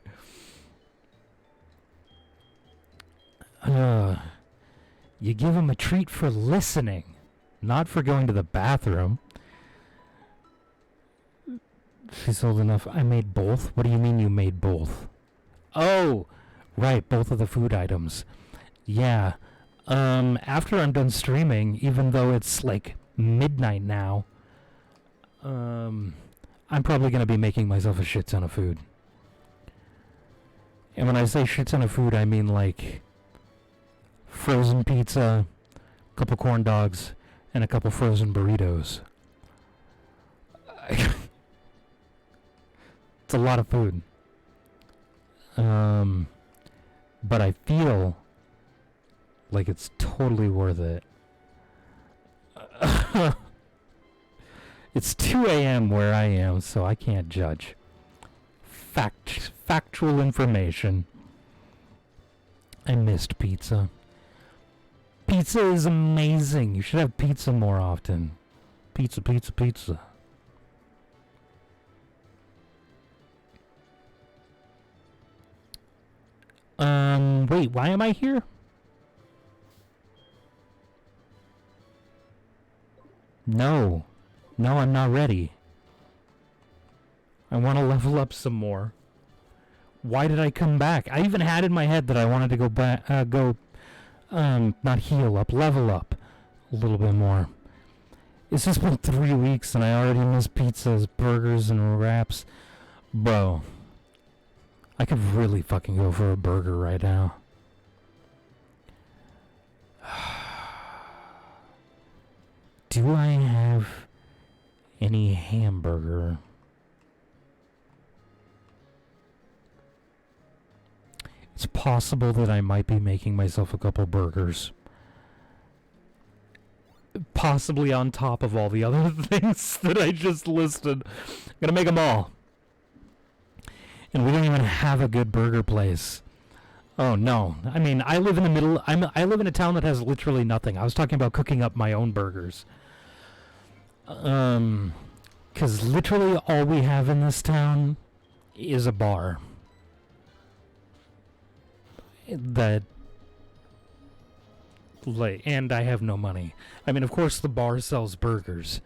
You give them a treat for listening, not for going to the bathroom. She's old enough. I made both. What do you mean you made both? Oh, right, both of the food items. Yeah. After I'm done streaming, even though it's like midnight now, I'm probably going to be making myself a shit ton of food. And when I say shit ton of food, I mean like frozen pizza, a couple corn dogs, and a couple frozen burritos. It's a lot of food. But I feel like it's totally worth it. It's 2 a.m. where I am, so I can't judge. Factual information. I missed pizza. Pizza is amazing. You should have pizza more often. Pizza, pizza, pizza. Wait, why am I here? No, I'm not ready. I want to level up some more. Why did I come back? I even had in my head that I wanted to go back, not heal up, level up a little bit more. It's just been 3 weeks and I already miss pizzas, burgers, and wraps. Bro, I could really fucking go for a burger right now. Do I have any hamburger? It's possible that I might be making myself a couple burgers. Possibly on top of all the other things that I just listed. I'm gonna make them all. And we don't even have a good burger place. Oh no. I mean, I live in the middle. I live in a town that has literally nothing. I was talking about cooking up my own burgers. 'Cause literally all we have in this town is a bar. That, like, and I have no money. I mean, of course the bar sells burgers,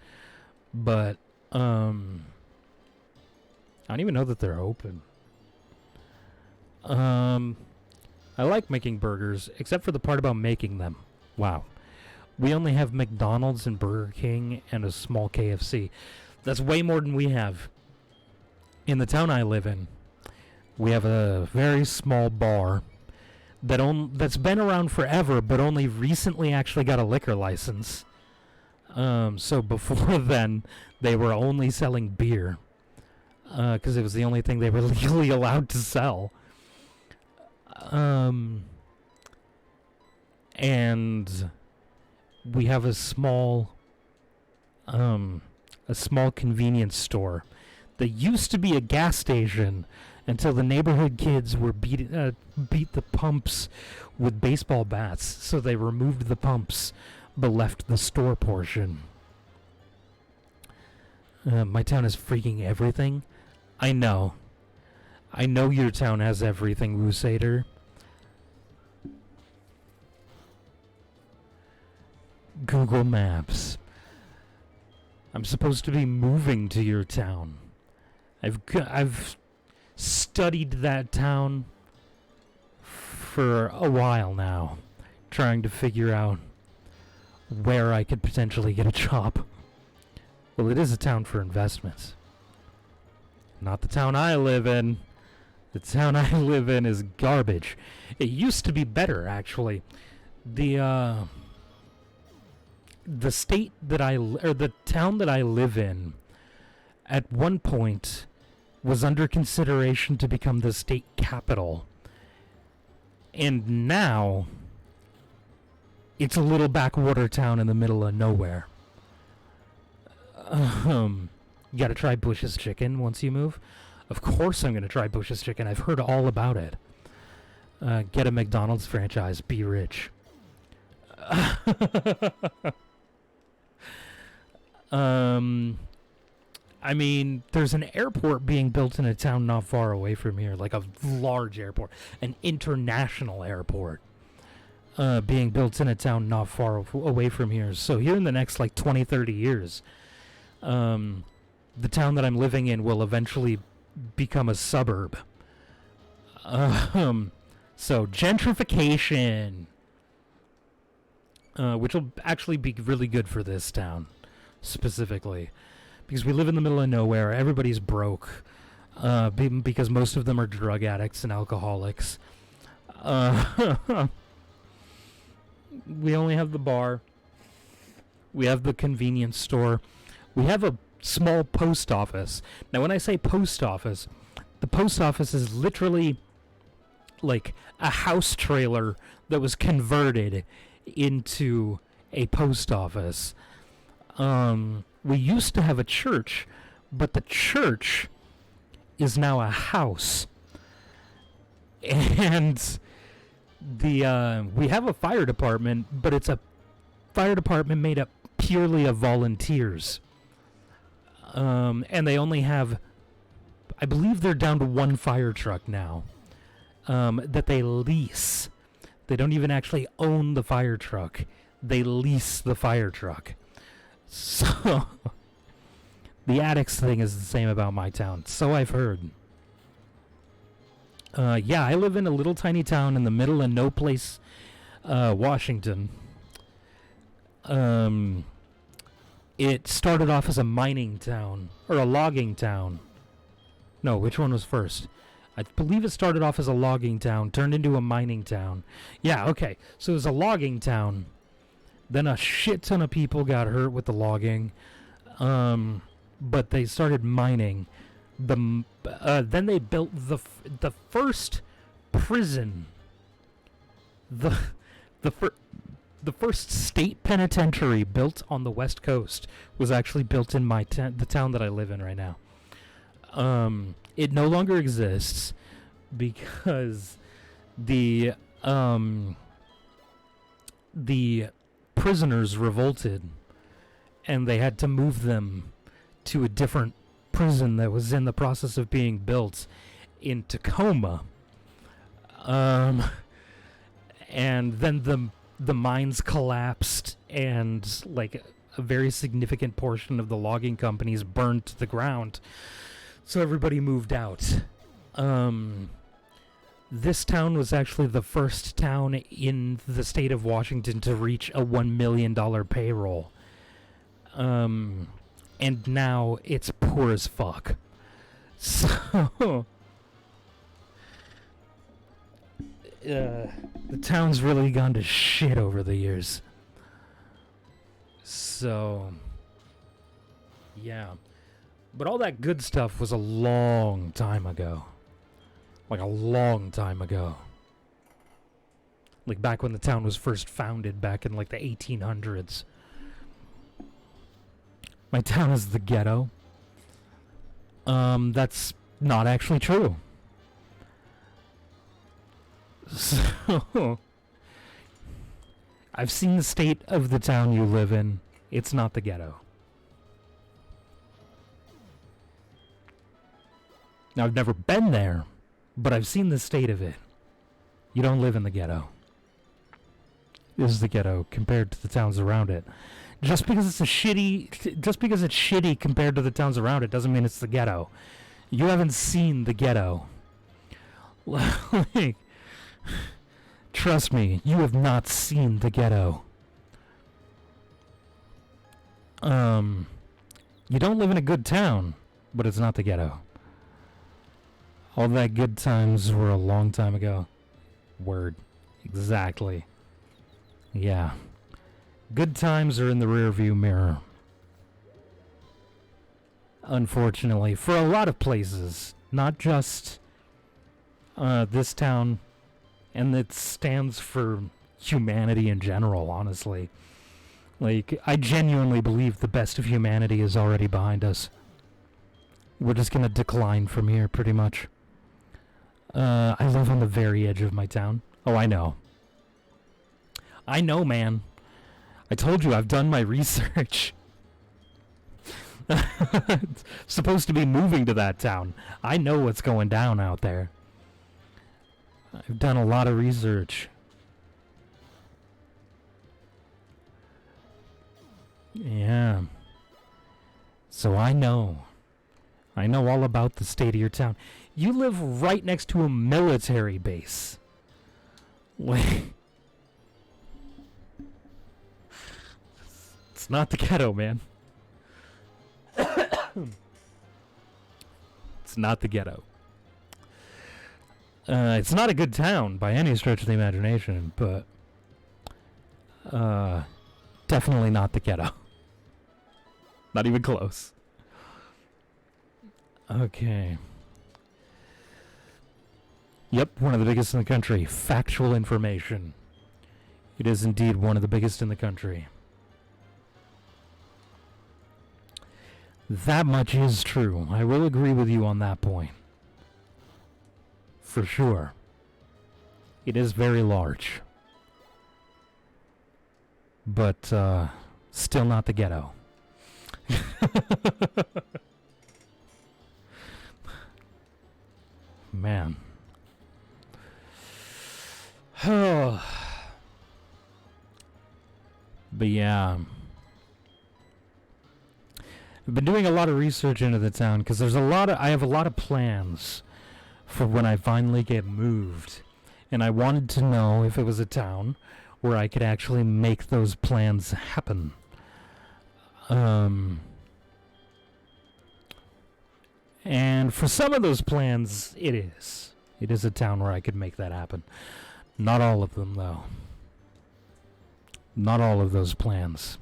but I don't even know that they're open. I like making burgers, except for the part about making them. Wow. We only have McDonald's and Burger King and a small KFC. That's way more than we have. In the town I live in, we have a very small bar that's been around forever, but only recently actually got a liquor license. So before then, they were only selling beer, because it was the only thing they were legally allowed to sell. And we have a small convenience store that used to be a gas station until the neighborhood kids were beat the pumps with baseball bats, so they removed the pumps but left the store portion. My town has freaking everything. I know your town has everything, Rusader. Google Maps. I'm supposed to be moving to your town. I've studied that town for a while now, trying to figure out where I could potentially get a job. Well, it is a town for investments. Not the town I live in. The town I live in is garbage. It used to be better, actually. the state that or the town that I live in, at one point, was under consideration to become the state capital. And now, it's a little backwater town in the middle of nowhere. You gotta try Bush's Chicken once you move. Of course I'm gonna try Bush's Chicken. I've heard all about it. Get a McDonald's franchise. Be rich. I mean, there's an airport being built in a town not far away from here, like a large airport, an international airport, being built in a town not far away from here. So here in the next, like, 20, 30 years, the town that I'm living in will eventually become a suburb. So gentrification, which will actually be really good for this town, specifically. Because we live in the middle of nowhere, everybody's broke, because most of them are drug addicts and alcoholics. We only have the bar. We have the convenience store. We have a small post office. Now, when I say post office, the post office is literally like a house trailer that was converted into a post office. We used to have a church, but the church is now a house. And we have a fire department, but it's a fire department made up purely of volunteers. And they only have, I believe they're down to one fire truck now, that they lease. They don't even actually own the fire truck. They lease the fire truck. So, the addicts thing is the same about my town. So I've heard. Yeah, I live in a little tiny town in the middle of no place, Washington. It started off as a mining town, or a logging town. No, which one was first? I believe it started off as a logging town, turned into a mining town. Yeah, okay. So it was a logging town. Then a shit ton of people got hurt with the logging. But they started mining. Then they built the first prison. The first state penitentiary built on the West Coast was actually built in the town that I live in right now. It no longer exists because the prisoners revolted, and they had to move them to a different prison that was in the process of being built in Tacoma. And then the mines collapsed, and like a very significant portion of the logging companies burned to the ground. So everybody moved out. This town was actually the first town in the state of Washington to reach a $1 million payroll. And now it's poor as fuck. So, the town's really gone to shit over the years. So, yeah. But all that good stuff was a long time ago. Like a long time ago. Like back when the town was first founded, back in like the 1800s. My town is the ghetto. That's not actually true. So, I've seen the state of the town you live in. It's not the ghetto. Now, I've never been there, but I've seen the state of it. You don't live in the ghetto. This is the ghetto compared to the towns around it. Just because it's shitty compared to the towns around it doesn't mean it's the ghetto. You haven't seen the ghetto. Like, trust me, you have not seen the ghetto. You don't live in a good town, but it's not the ghetto. All that good times were a long time ago. Word. Exactly. Yeah. Good times are in the rearview mirror. Unfortunately, for a lot of places, not just this town, and it stands for humanity in general, honestly. Like, I genuinely believe the best of humanity is already behind us. We're just gonna decline from here, pretty much. I live on the very edge of my town. Oh, I know. I know, man. I told you, I've done my research. Supposed to be moving to that town. I know what's going down out there. I've done a lot of research. Yeah. So I know. I know all about the state of your town. You live right next to a military base. Like, it's not the ghetto, man. It's not the ghetto. It's not a good town by any stretch of the imagination, but definitely not the ghetto. Not even close. Okay. Yep, one of the biggest in the country. Factual information. It is indeed one of the biggest in the country. That much is true. I will agree with you on that point. For sure. It is very large. But, still not the ghetto. Man. But yeah. I've been doing a lot of research into the town because I have a lot of plans for when I finally get moved. And I wanted to know if it was a town where I could actually make those plans happen. And for some of those plans, it is. It is a town where I could make that happen. Not all of them, though. Not all of those plans.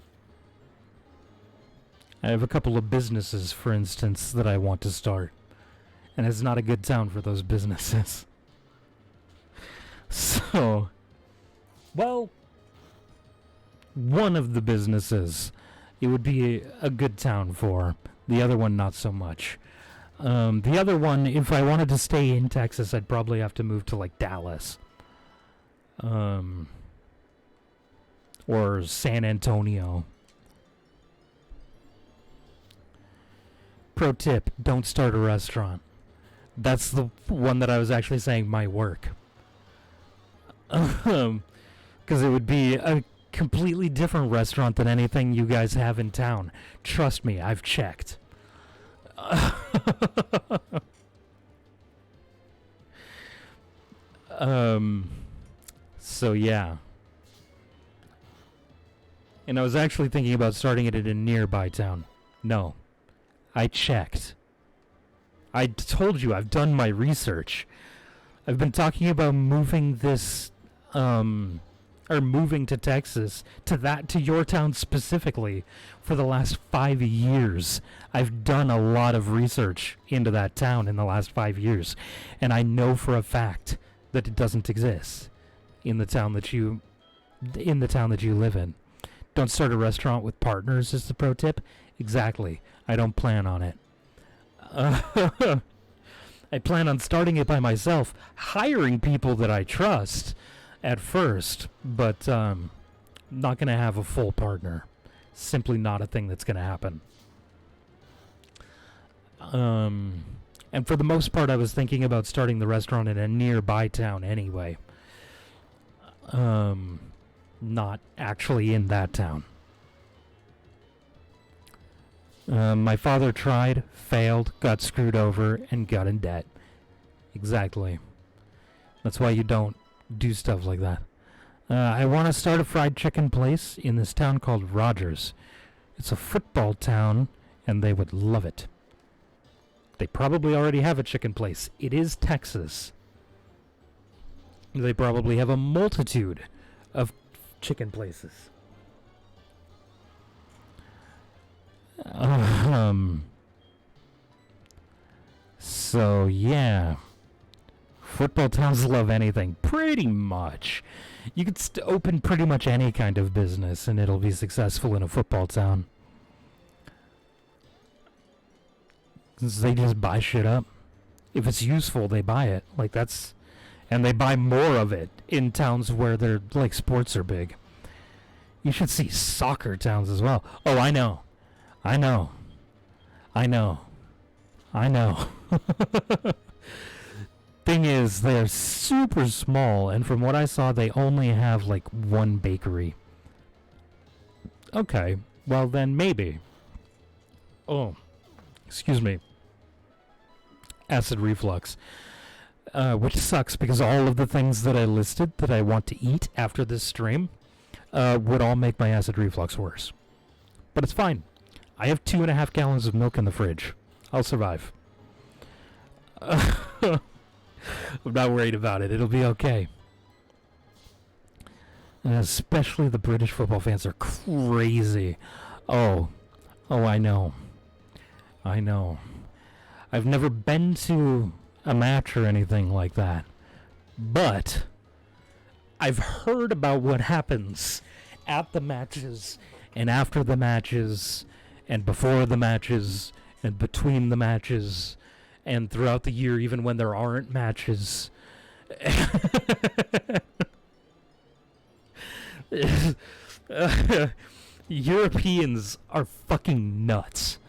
I have a couple of businesses, for instance, that I want to start. And it's not a good town for those businesses. So, well, one of the businesses it would be a good town for. The other one, not so much. The other one, if I wanted to stay in Texas, I'd probably have to move to, like, Dallas. Or San Antonio. Pro tip, don't start a restaurant. That's the one that I was actually saying might work. Because it would be a completely different restaurant than anything you guys have in town. Trust me, I've checked. So yeah. And I was actually thinking about starting it in a nearby town. No. I checked. I told you I've done my research. I've been talking about moving this, or moving to Texas, to your town specifically, for the last 5 years. I've done a lot of research into that town in the last 5 years, and I know for a fact that it doesn't exist in the town that you live in. Don't start a restaurant with partners is the pro tip. Exactly. I don't plan on it. I plan on starting it by myself, hiring people that I trust at first, but not going to have a full partner. Simply not a thing that's going to happen. And for the most part, I was thinking about starting the restaurant in a nearby town anyway. Not actually in that town. My father tried, failed, got screwed over, and got in debt. Exactly. That's why you don't do stuff like that. I want to start a fried chicken place in this town called Rogers. It's a football town, and they would love it. They probably already have a chicken place. It is Texas. They probably have a multitude of chicken places. So, yeah. Football towns love anything, pretty much. You could open pretty much any kind of business and it'll be successful in a football town. They just buy shit up. If it's useful, they buy it. Like, that's... And they buy more of it in towns where they're, like, sports are big. You should see soccer towns as well. Oh, I know. Thing is, they're super small, and from what I saw, they only have, like, one bakery. Okay, well then, maybe. Oh, excuse me. Acid reflux. Which sucks, because all of the things that I listed that I want to eat after this stream would all make my acid reflux worse. But it's fine. I have 2.5 gallons of milk in the fridge. I'll survive. I'm not worried about it. It'll be okay. And especially the British football fans are crazy. Oh, I know. I've never been to a match or anything like that. But I've heard about what happens at the matches and after the matches and before the matches and between the matches and throughout the year, even when there aren't matches. Europeans are fucking nuts.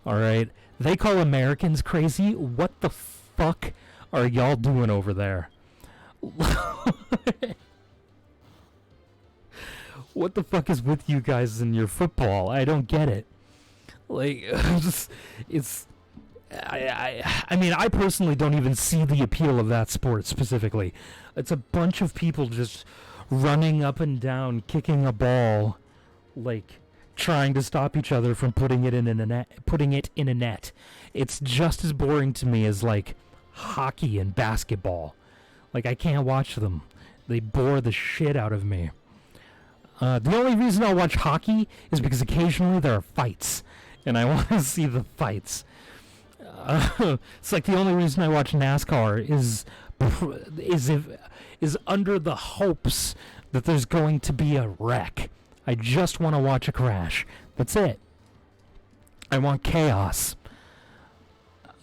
Alright? They call Americans crazy. What the fuck are y'all doing over there? What the fuck is with you guys and your football? I don't get it. Like, I mean, I personally don't even see the appeal of that sport specifically. It's a bunch of people just running up and down, kicking a ball, like trying to stop each other from putting it in a net. It's just as boring to me as like hockey and basketball. Like, I can't watch them. They bore the shit out of me. The only reason I'll watch hockey is because occasionally there are fights, and I want to see the fights. It's like the only reason I watch NASCAR is under the hopes that there's going to be a wreck. I just want to watch a crash. That's it. I want chaos.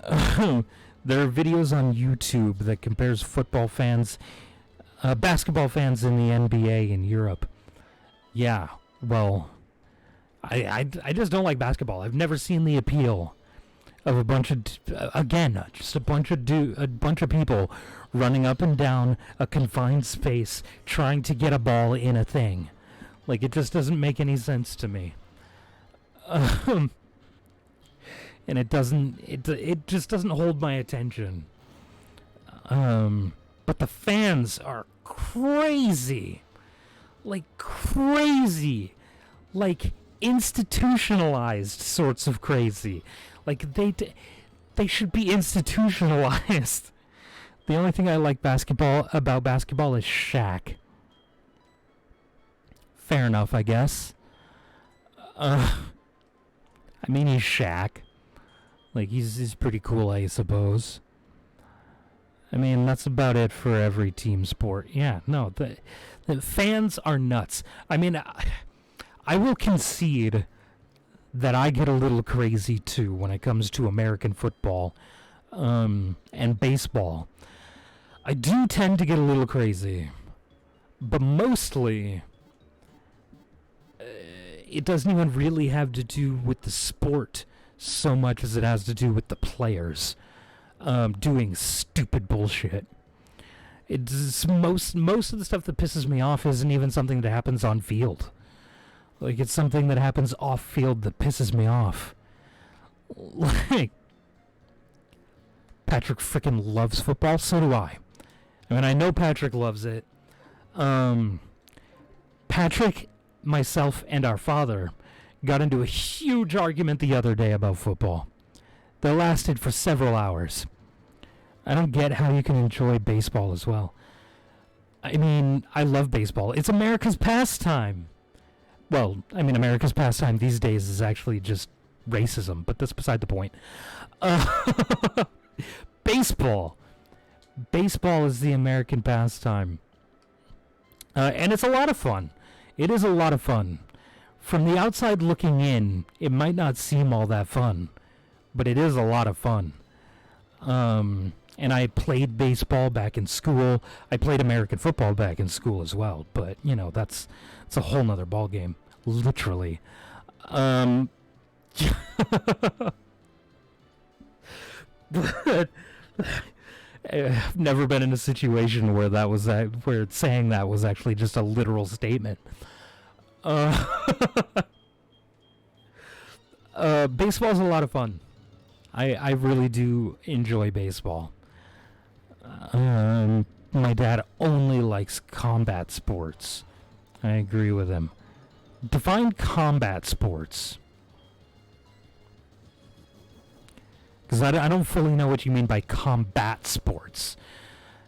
There are videos on YouTube that compares football fans, basketball fans in the NBA in Europe. Yeah, well, I just don't like basketball. I've never seen the appeal of a bunch of just a bunch of people running up and down a confined space trying to get a ball in a thing. Like, it just doesn't make any sense to me. And it just doesn't hold my attention. But the fans are crazy. Like, crazy. Like, institutionalized sorts of crazy. Like, they should be institutionalized. The only thing I like about basketball is Shaq. Fair enough, I guess. I mean, he's Shaq. Like, he's pretty cool, I suppose. I mean, that's about it for every team sport. Yeah, no, the fans are nuts. I mean, I will concede that I get a little crazy, too, when it comes to American football and baseball. I do tend to get a little crazy. But mostly, it doesn't even really have to do with the sport so much as it has to do with the players doing stupid bullshit. It's most of the stuff that pisses me off isn't even something that happens on field. Like, it's something that happens off field that pisses me off. Like, Patrick frickin' loves football, so do I. I mean, I know Patrick loves it. Patrick, myself, and our father got into a huge argument the other day about football that lasted for several hours. I don't get how you can enjoy baseball as well. I mean, I love baseball. It's America's pastime. Well, I mean, America's pastime these days is actually just racism, but that's beside the point. Baseball. Baseball is the American pastime. And it's a lot of fun. It is a lot of fun. From the outside looking in, it might not seem all that fun, but it is a lot of fun. And I played baseball back in school. I played American football back in school as well, but, you know, that's a whole nother ballgame. Literally. But I've never been in a situation where where saying that was actually just a literal statement. Baseball's a lot of fun. I really do enjoy baseball. My dad only likes combat sports. I agree with him. Define combat sports. Because I don't fully know what you mean by combat sports.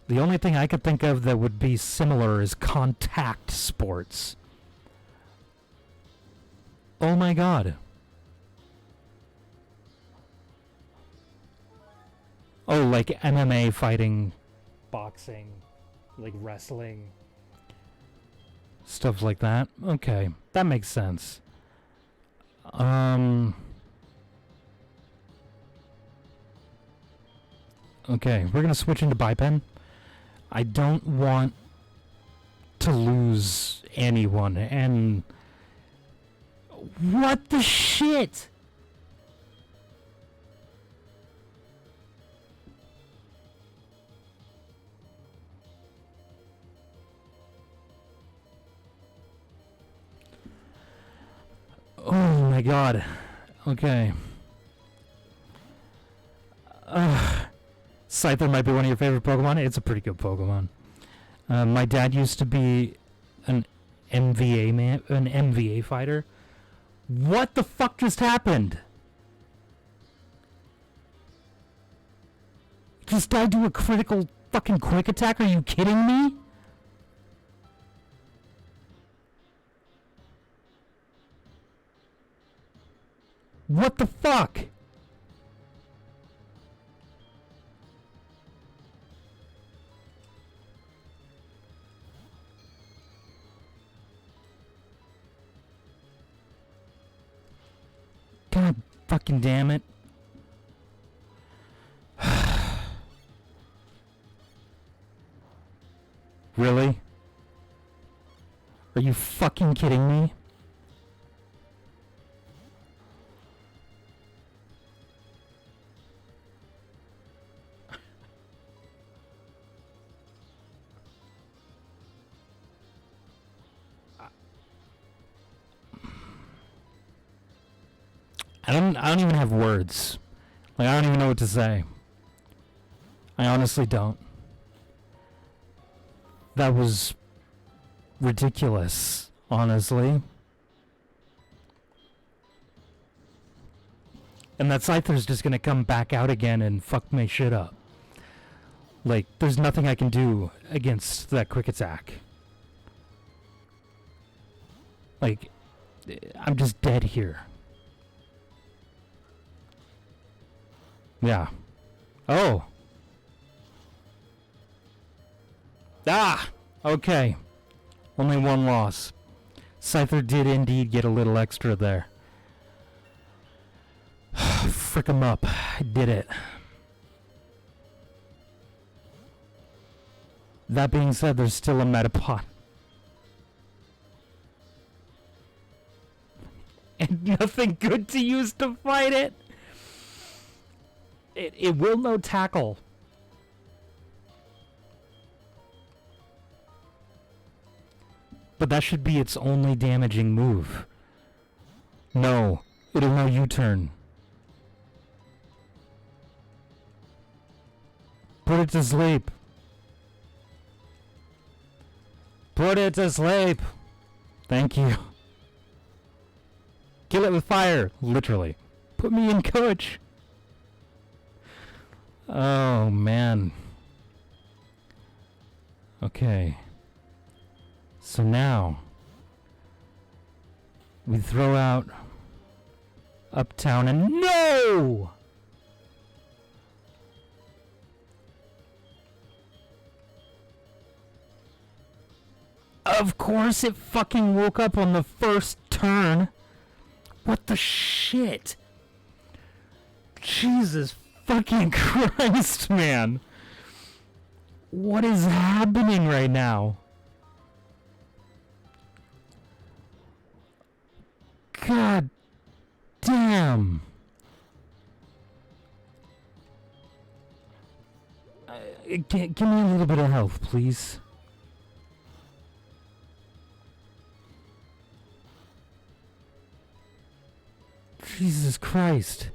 The only thing I could think of that would be similar is contact sports. Oh my god. Oh, like MMA fighting, boxing, like wrestling, stuff like that. Okay, that makes sense. Okay, we're gonna switch into Bipen. I don't want to lose anyone, and what the shit? Oh my god. Okay. Scyther might be one of your favorite Pokemon. It's a pretty good Pokemon. My dad used to be an MVA fighter. What the fuck just happened? Just died to a critical fucking quick attack? Are you kidding me? What the fuck? God fucking damn it. Really? Are you fucking kidding me? I don't even have words. Like, I don't even know what to say. I honestly don't. That was ridiculous, honestly. And that Scyther's just gonna come back out again and fuck my shit up. Like, there's nothing I can do against that quick attack. Like, I'm just dead here. Yeah. Oh. Ah! Okay. Only one loss. Scyther did indeed get a little extra there. Frick him up. I did it. That being said, there's still a Metapod. And nothing good to use to fight it. It will no tackle. But that should be its only damaging move. No, it'll no U-turn. Put it to sleep. Put it to sleep. Thank you. Kill it with fire, literally. Put me in coach. Oh, man. Okay. So now, we throw out uptown and no! Of course it fucking woke up on the first turn. What the shit? Jesus fucking Christ, man. What is happening right now? God damn. Give me a little bit of health, please. Jesus Christ.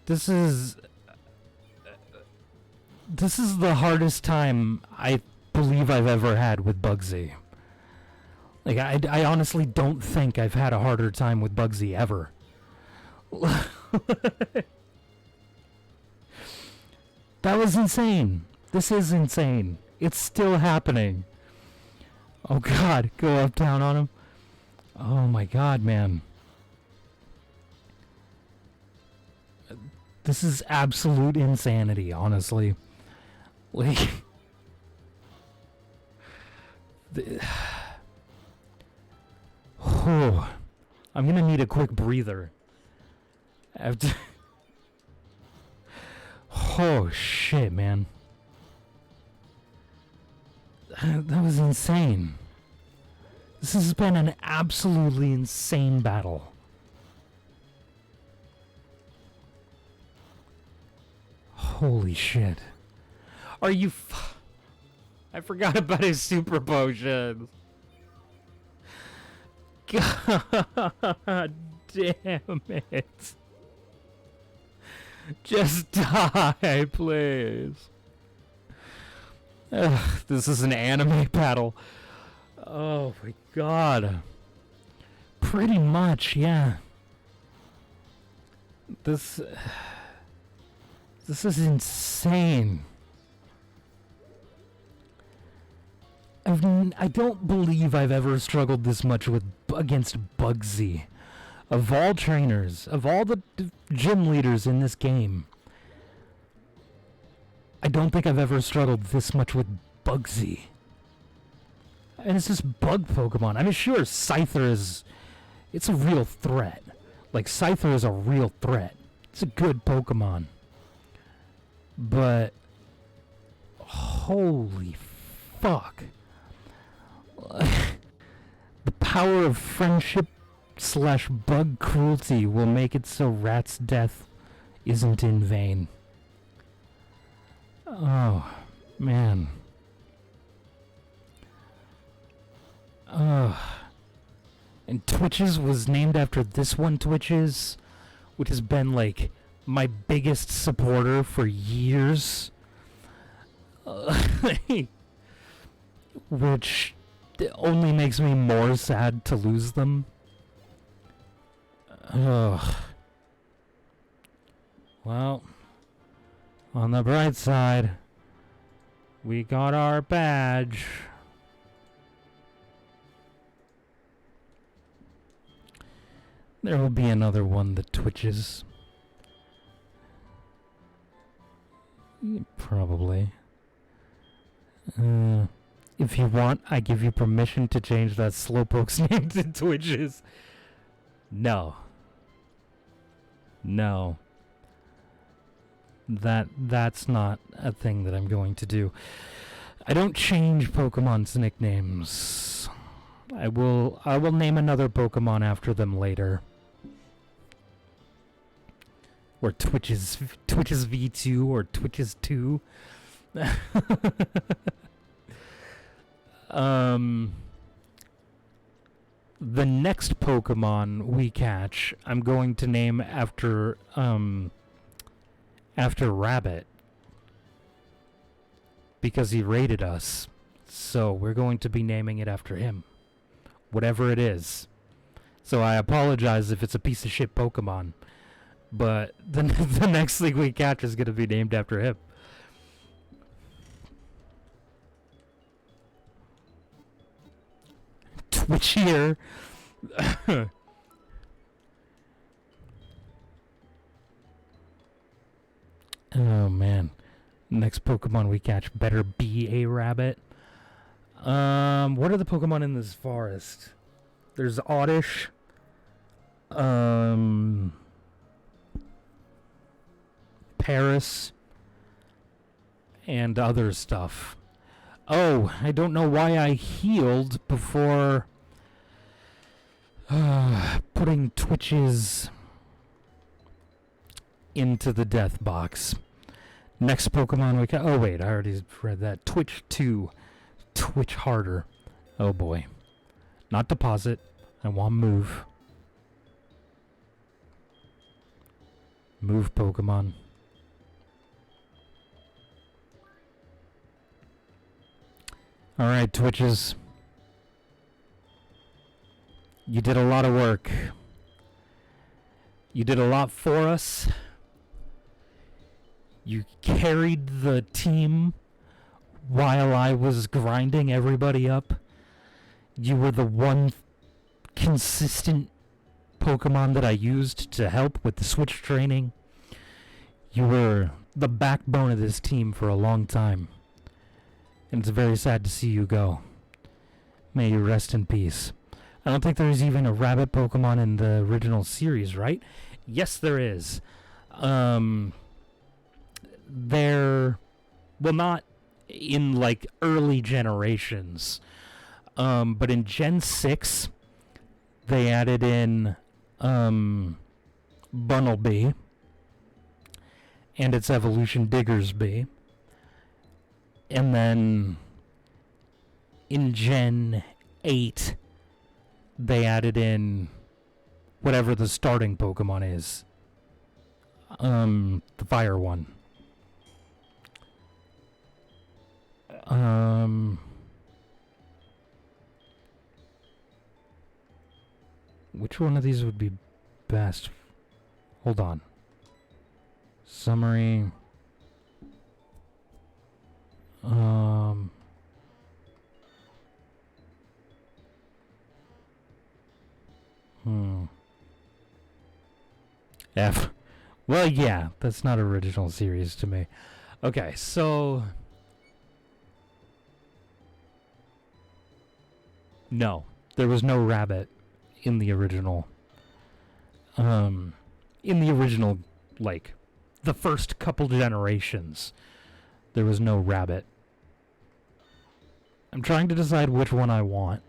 This is the hardest time I believe I've ever had with Bugsy. Like, I honestly don't think I've had a harder time with Bugsy ever. That was insane. This is insane. It's still happening. Oh god, go up down on him. Oh my god, man. This is absolute insanity, honestly. Like... I'm gonna need a quick breather. After... Oh, shit, man. That was insane. This has been an absolutely insane battle. Holy shit. Are you I forgot about his super potions. God damn it. Just die, please. Ugh, this is an anime battle. Oh my god. Pretty much, yeah. This is insane. I don't believe I've ever struggled this much against Bugsy. Of all trainers, of all the gym leaders in this game, I don't think I've ever struggled this much with Bugsy. And it's just bug Pokemon. I mean, sure, Scyther it's a real threat. Like, Scyther is a real threat. It's a good Pokemon. But, holy fuck. The power of friendship / bug cruelty will make it so Rat's death isn't in vain. Oh, man. And Twitches was named after this one, Twitches, which has been, like, my biggest supporter for years. Which only makes me more sad to lose them. Ugh. Well, on the bright side, we got our badge. There will be another one that twitches. Probably. If you want, I give you permission to change that Slowpoke's name to Twitches. No. No. That's not a thing that I'm going to do. I don't change Pokemon's nicknames. I will name another Pokemon after them later. Or Twitches V2 or Twitches 2. The next Pokemon we catch, I'm going to name after Rabbit. Because he raided us. So we're going to be naming it after him. Whatever it is. So I apologize if it's a piece of shit Pokemon. But the next thing we catch is going to be named after him. Twitchier. Oh, man. Next Pokemon we catch better be a rabbit. What are the Pokemon in this forest? There's Oddish. Paris. And other stuff. Oh, I don't know why I healed before putting Twitches into the death box. Next Pokemon we can... Oh, wait, I already read that. Twitch 2. Twitch harder. Oh, boy. Not deposit. I want move. Move Pokemon. Alright, Twitches. You did a lot of work. You did a lot for us. You carried the team while I was grinding everybody up. You were the one consistent Pokemon that I used to help with the Switch training. You were the backbone of this team for a long time. And it's very sad to see you go. May you rest in peace. I don't think there's even a rabbit Pokemon in the original series, right? Yes, there is. They're... Well, not in, like, early generations. But in Gen 6, they added in, Bunnelby. And its evolution, Diggersby. And then in Gen 8, they added in whatever the starting Pokemon is. The fire one. Which one of these would be best? Hold on. Summary. F. Well, yeah, that's not original series to me. Okay, so... No, there was no rabbit in the original. Like, the first couple generations, there was no rabbit. I'm trying to decide which one I want.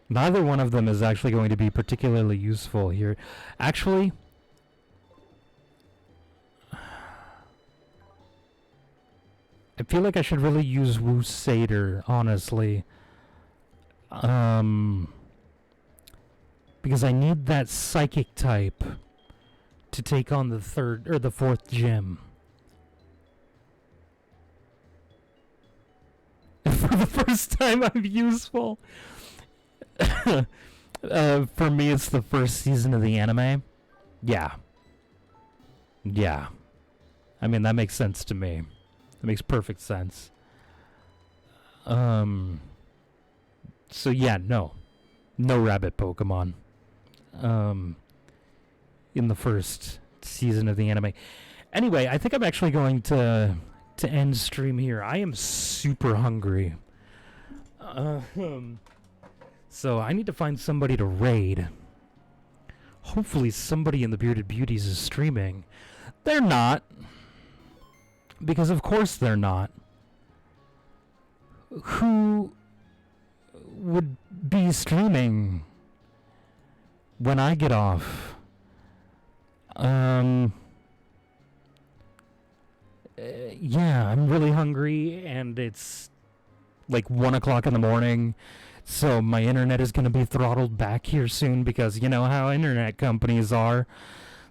Neither one of them is actually going to be particularly useful here. Actually, I feel like I should really use Wu Satyr, honestly. Because I need that psychic type to take on the third or the fourth gym. For the first time I'm useful. For me it's the first season of the anime. Yeah. Yeah. I mean, that makes sense to me. That makes perfect sense. So yeah, no. No rabbit Pokemon. In the first season of the anime. Anyway, I think I'm actually going to end stream here. I am super hungry. So I need to find somebody to raid. Hopefully somebody in the Bearded Beauties is streaming. They're not. Because of course they're not. Who would be streaming when I get off? Yeah, I'm really hungry and it's like 1 o'clock in the morning. So my internet is going to be throttled back here soon because you know how internet companies are.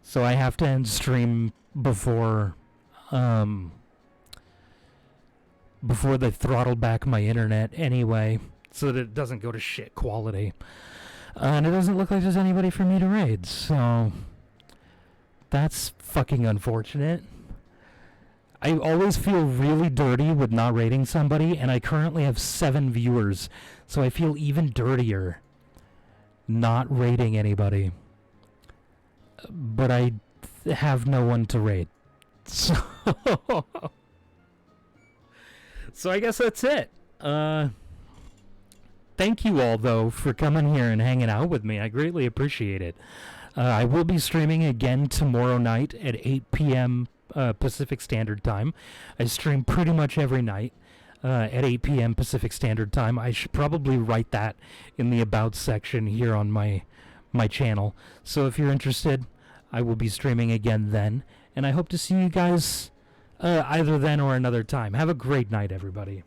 So I have to end stream before they throttle back my internet anyway, so that it doesn't go to shit quality. And it doesn't look like there's anybody for me to raid, so that's fucking unfortunate. I always feel really dirty with not rating somebody, and I currently have 7 viewers, so I feel even dirtier not rating anybody. But I have no one to rate. So, so I guess that's it. Thank you all, though, for coming here and hanging out with me. I greatly appreciate it. I will be streaming again tomorrow night at 8 p.m. Pacific Standard Time. I stream pretty much every night at 8 p.m. Pacific Standard Time. I should probably write that in the About section here on my channel. So if you're interested, I will be streaming again then. And I hope to see you guys either then or another time. Have a great night, everybody.